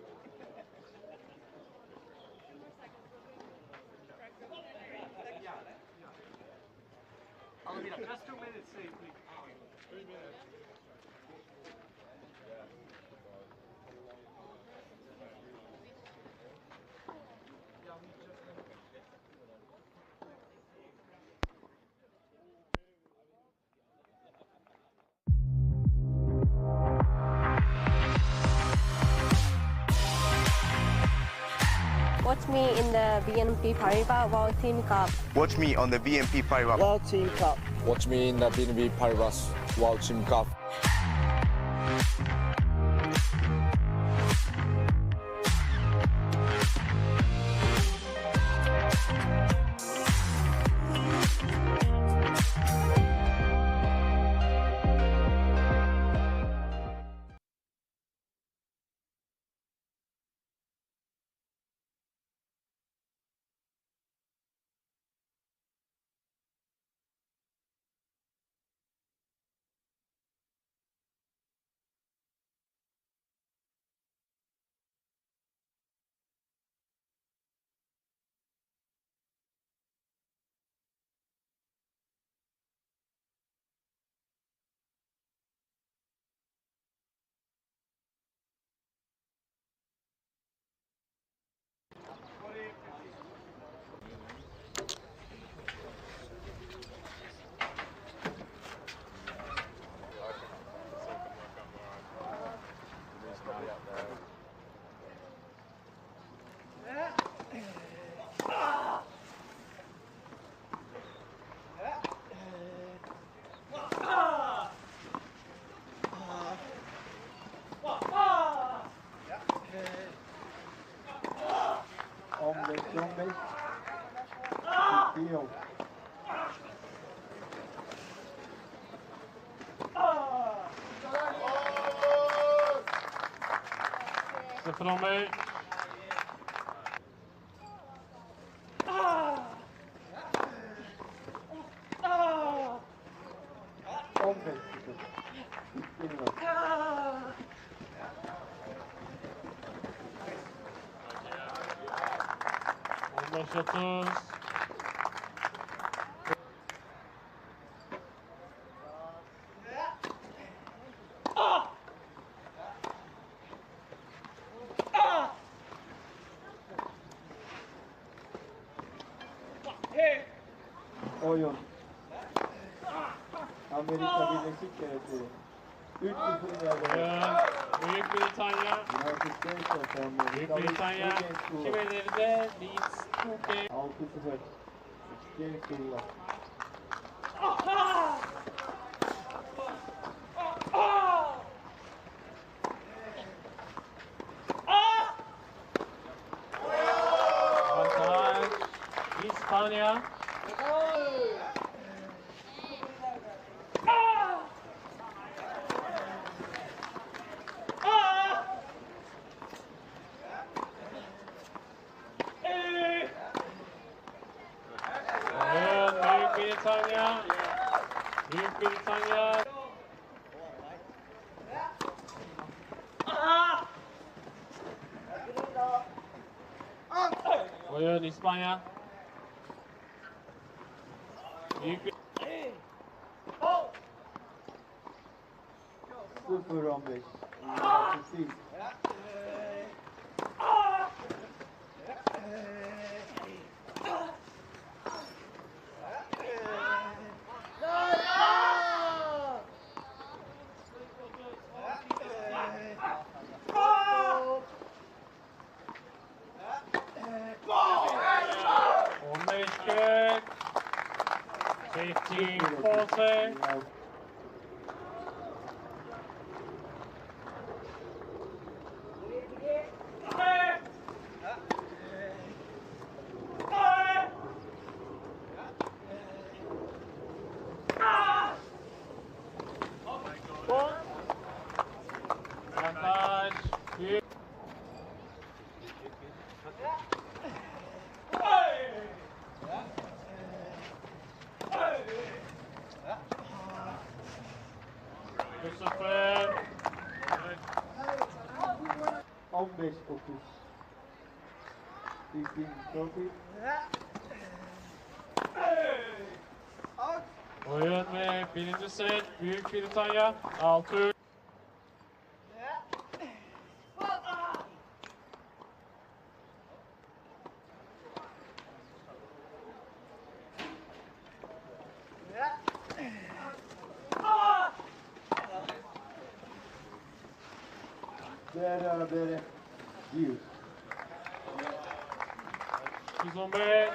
Yeah. Just 2 minutes, stay, please. 3 minutes. Watch me in the BNP Paribas World Team Cup. Watch me on the BNP Paribas World Team Cup. Watch me in the BNP Paribas World Team Cup. Sıfır 15. 15-0. Bittiğini bak. Oyun. Amerika Birleşik Devletleri. 3-0 ileride. Büyük Britanya. United States of America. Büyük Britanya. Kimelerinde Leeds 2 6-0. James Durla. avantaj İspanya. Büyük Britanya. Büyük Britanya. Oyun İspanya. Büyük bir... 0-15. United States. Safety, force. Avantaj. Büyük. Bu sefer 15-9. 15-30. oyun ve birinci set Büyük Britanya 6. Berabere. 100. 215.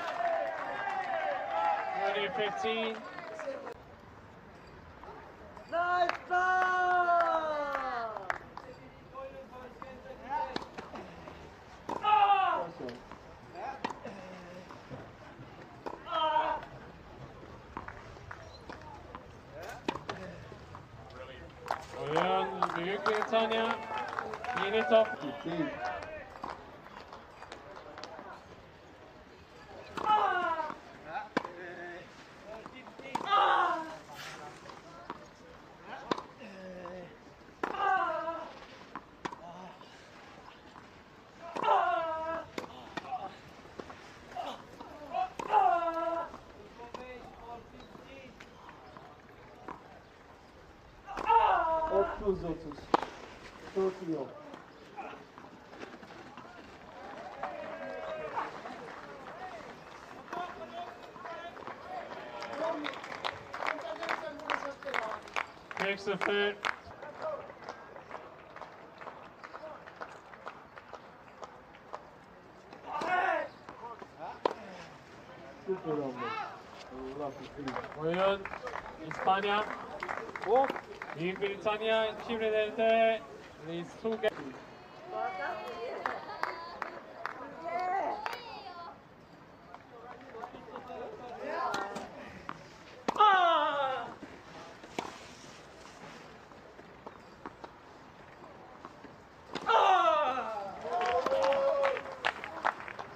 2015. Nice ball! Oyun Büyük Britanya. Yeni top. Değil. Otuz. Tokyo. Tek sefer. Oyun İspanya. Büyük Britanya çevrelerinde Leeds 2.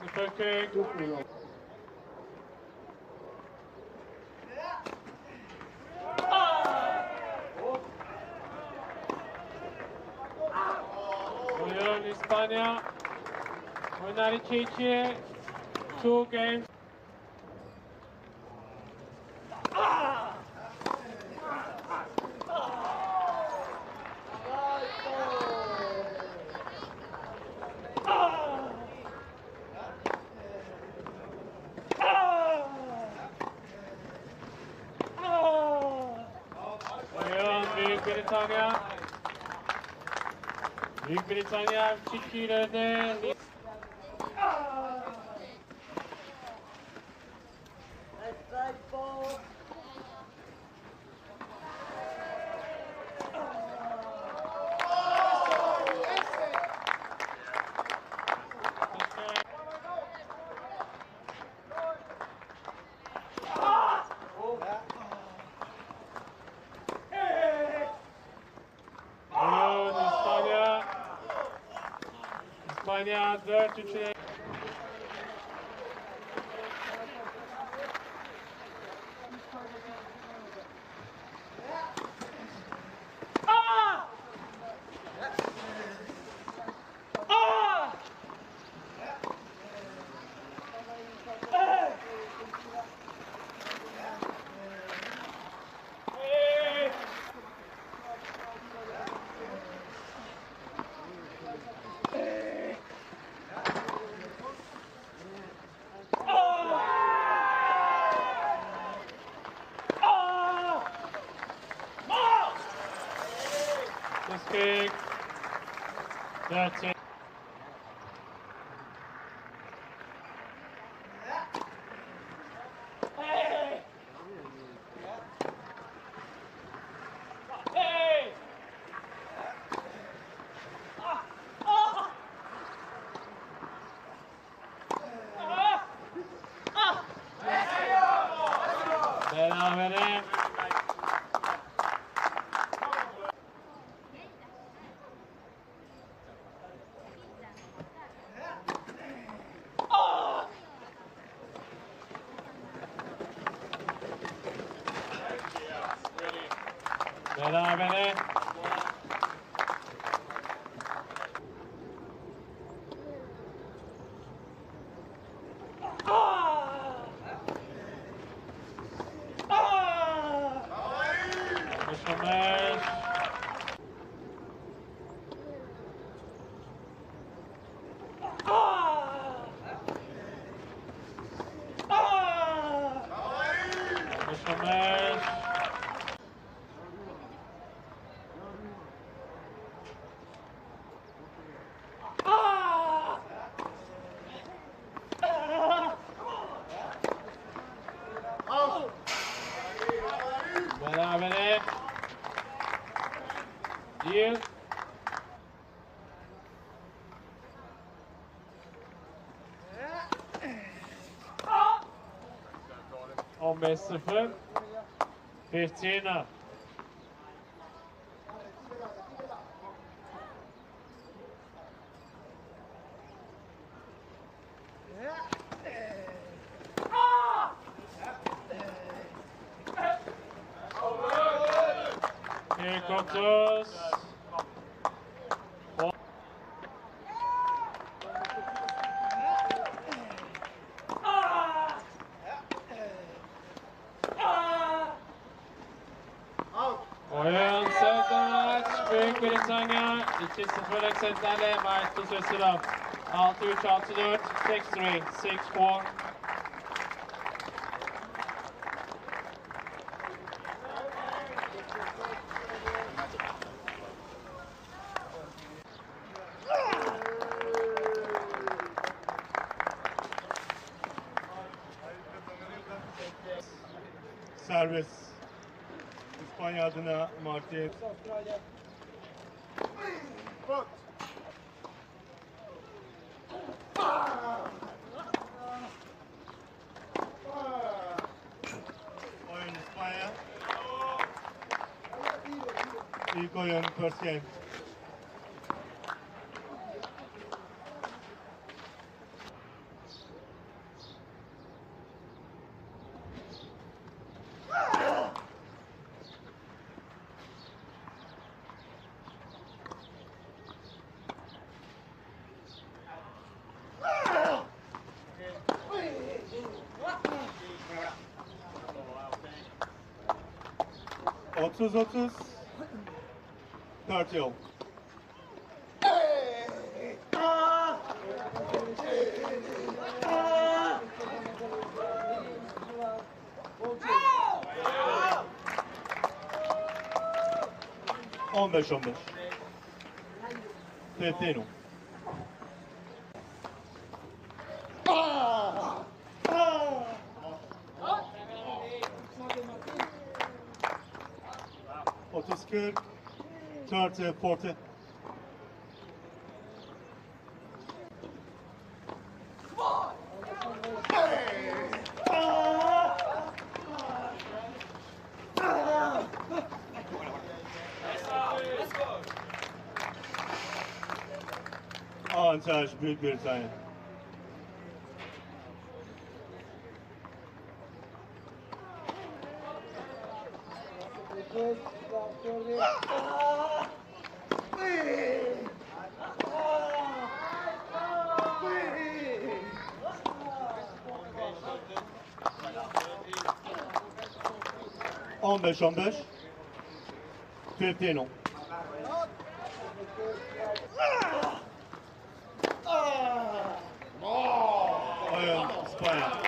Super kick. İspanya. Oyunlar 2-2. 2 games. Oyun Büyük Britanya. Büyük Britanya 2 ileride. Oyun İspanya. İspanya 4-3'e. Kick. That's it. Berabere. Berabere. Mükemmel. Mükemmel. Berabere. Değil. On 15-0. 15-0. İlk 30. Oyun sertten maç. Büyük Britanya 2-0 eksenlerle maçta söz sıra. 6-3, 6-4, 6-3, 6-4. Serbest. İspanya adına Martin. Oyun İspanya. İlk oyun first game. 30-30. 30 all. On 15. 15 all. Otuz 40, 30, 40. Avantaj Büyük Britanya. On 15. 15 all. Oyun İspanya. İspanya.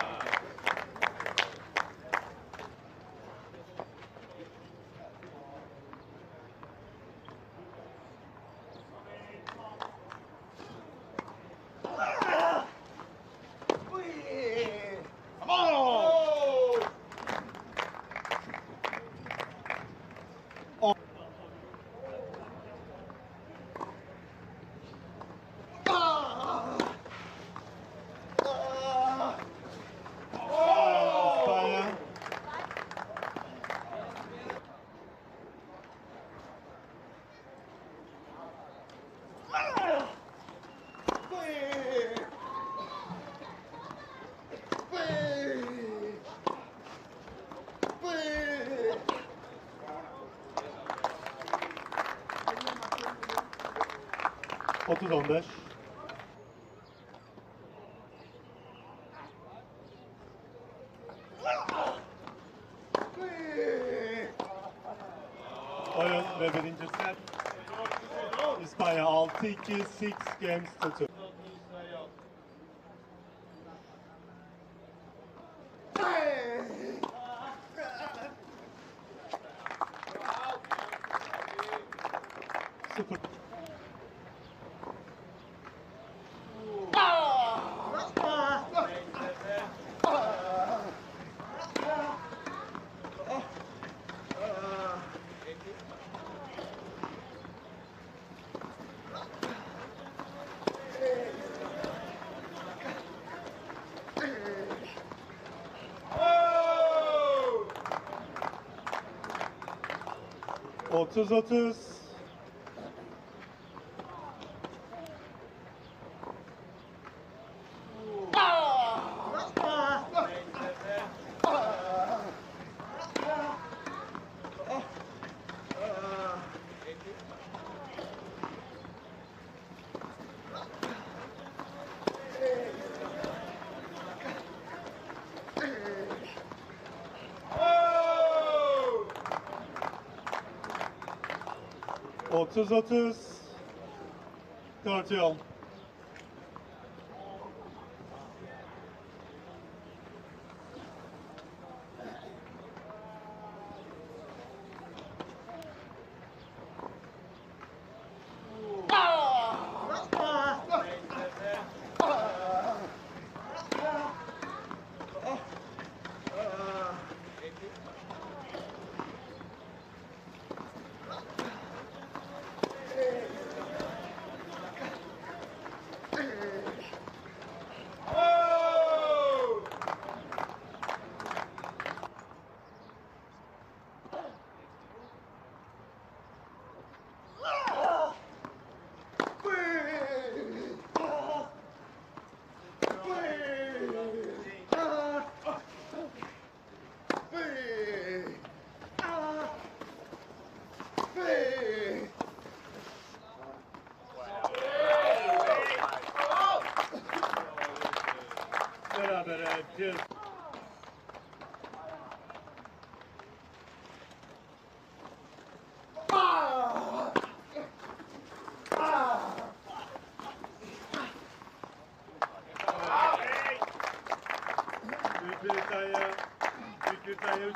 Otuz 15. Oyun ve birinci set. İspanya 6-2, 6 games to 2. Sıfır. Otuz 30. Otuz 30. 40 all.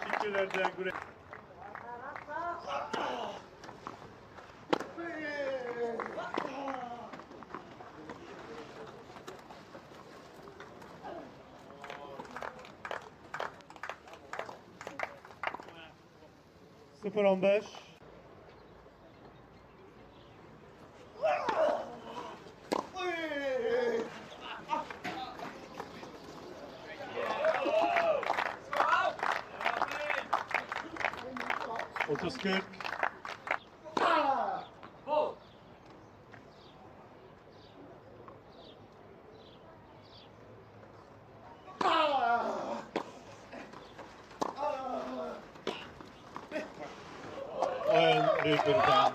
ikilerde great. Sıfır 15. Otuz 40. Oyun Büyük Britanya.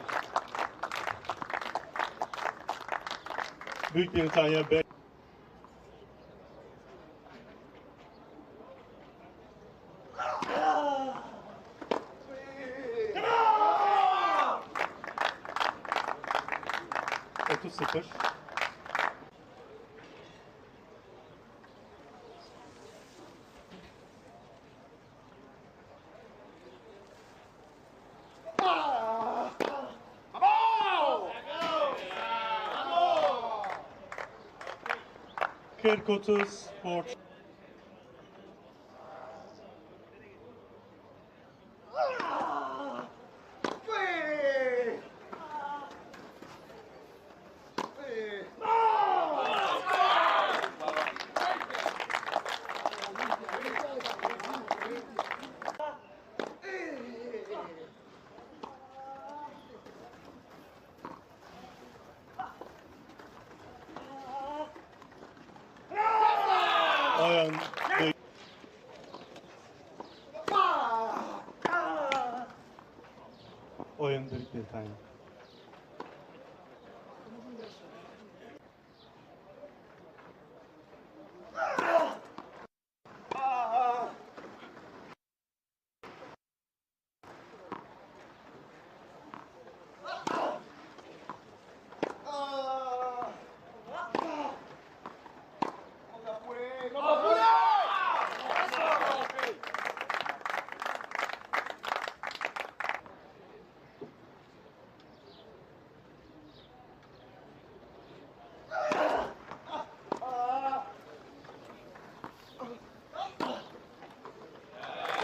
Büyük Britanya 5. Otuz 0. Kırk 30 Fort. Oyun Büyük. Oyun Büyük Britanya.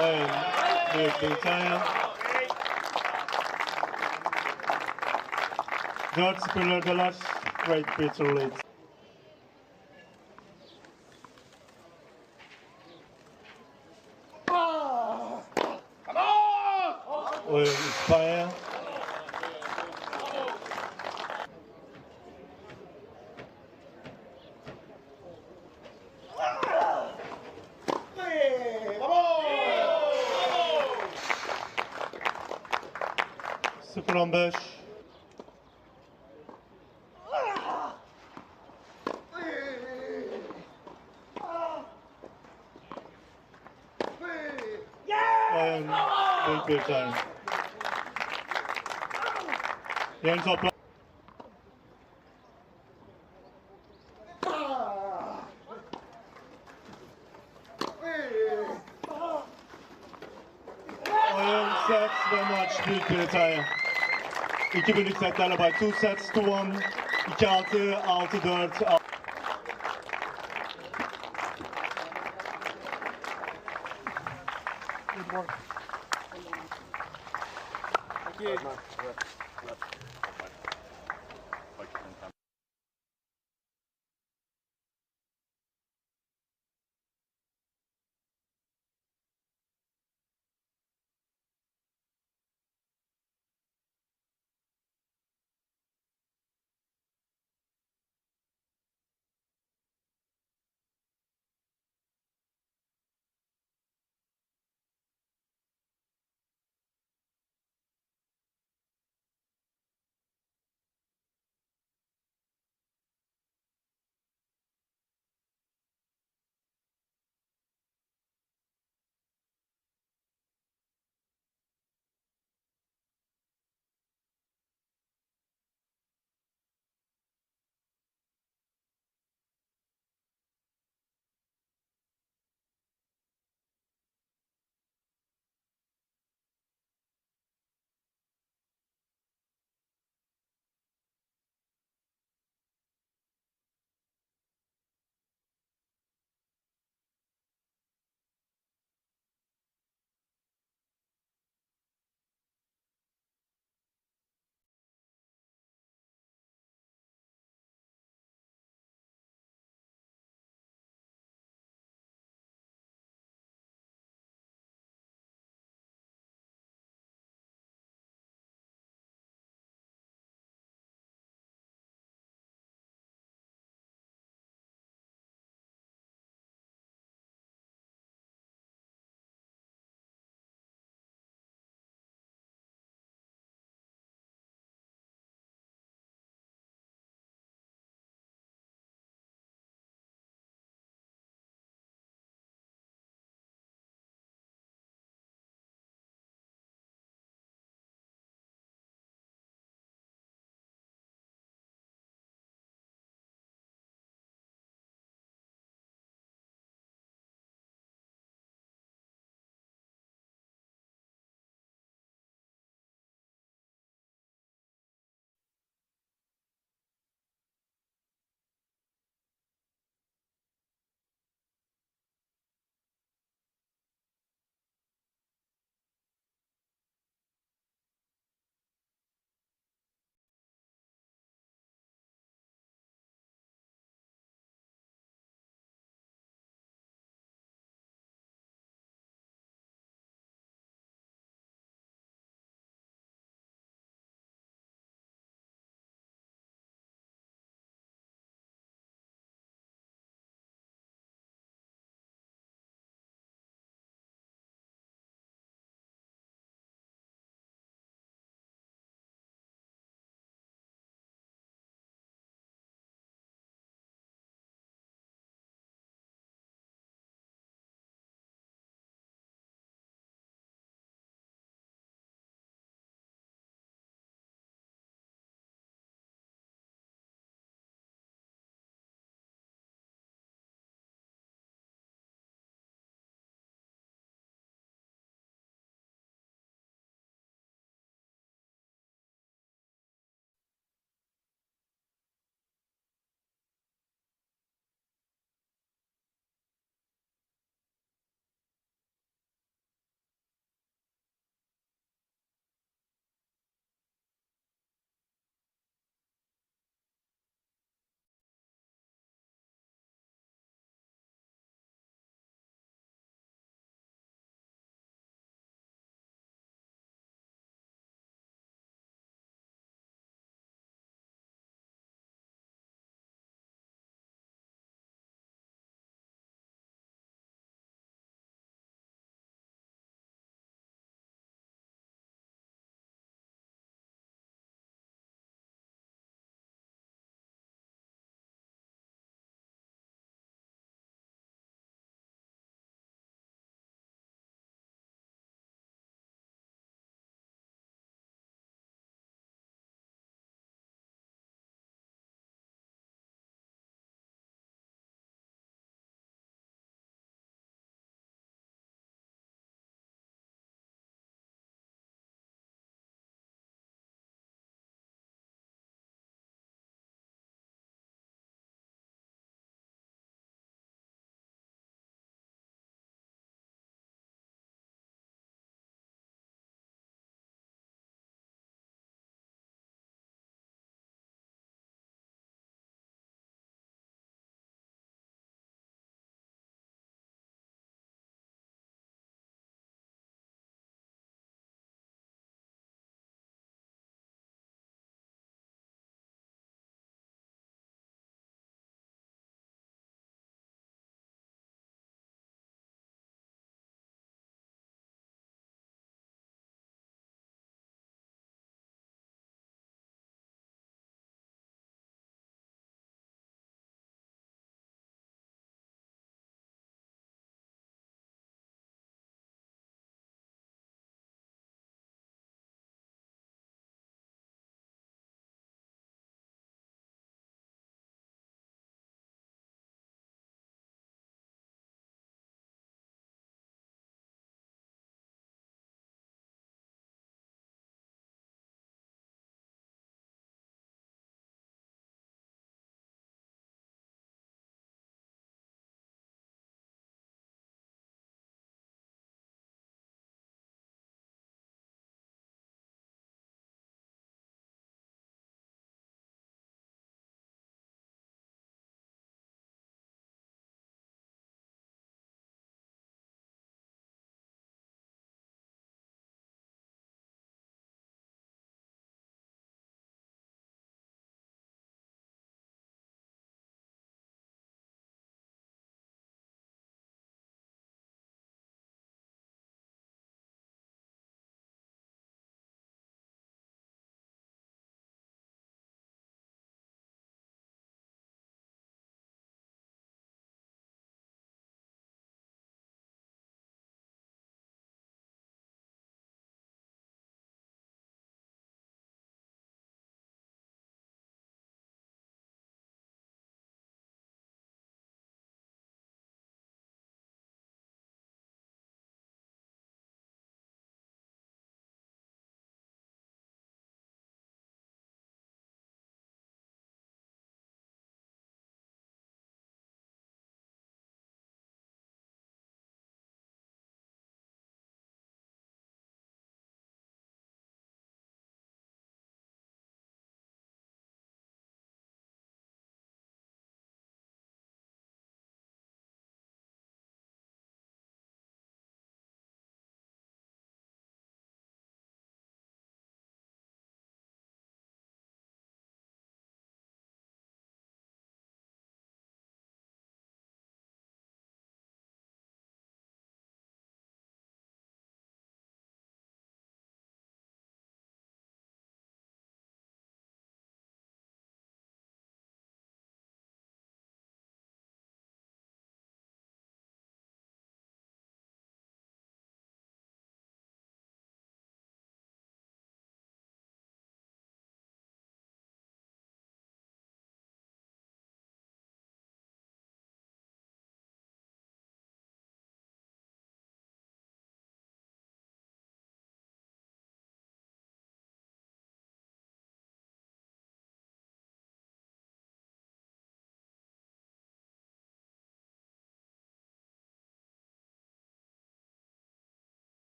Oyun Büyük Britanya. 4-0'lardalar. Great Britain leads. Oyun İspanya. Sıfır 15. Oyun Büyük Britanya. Yeni topla. Oyun sets ve maç Büyük Britanya. 2-1'lik setlerle by 2 sets to 1. 2-6, 6-4. Good work. Thank you.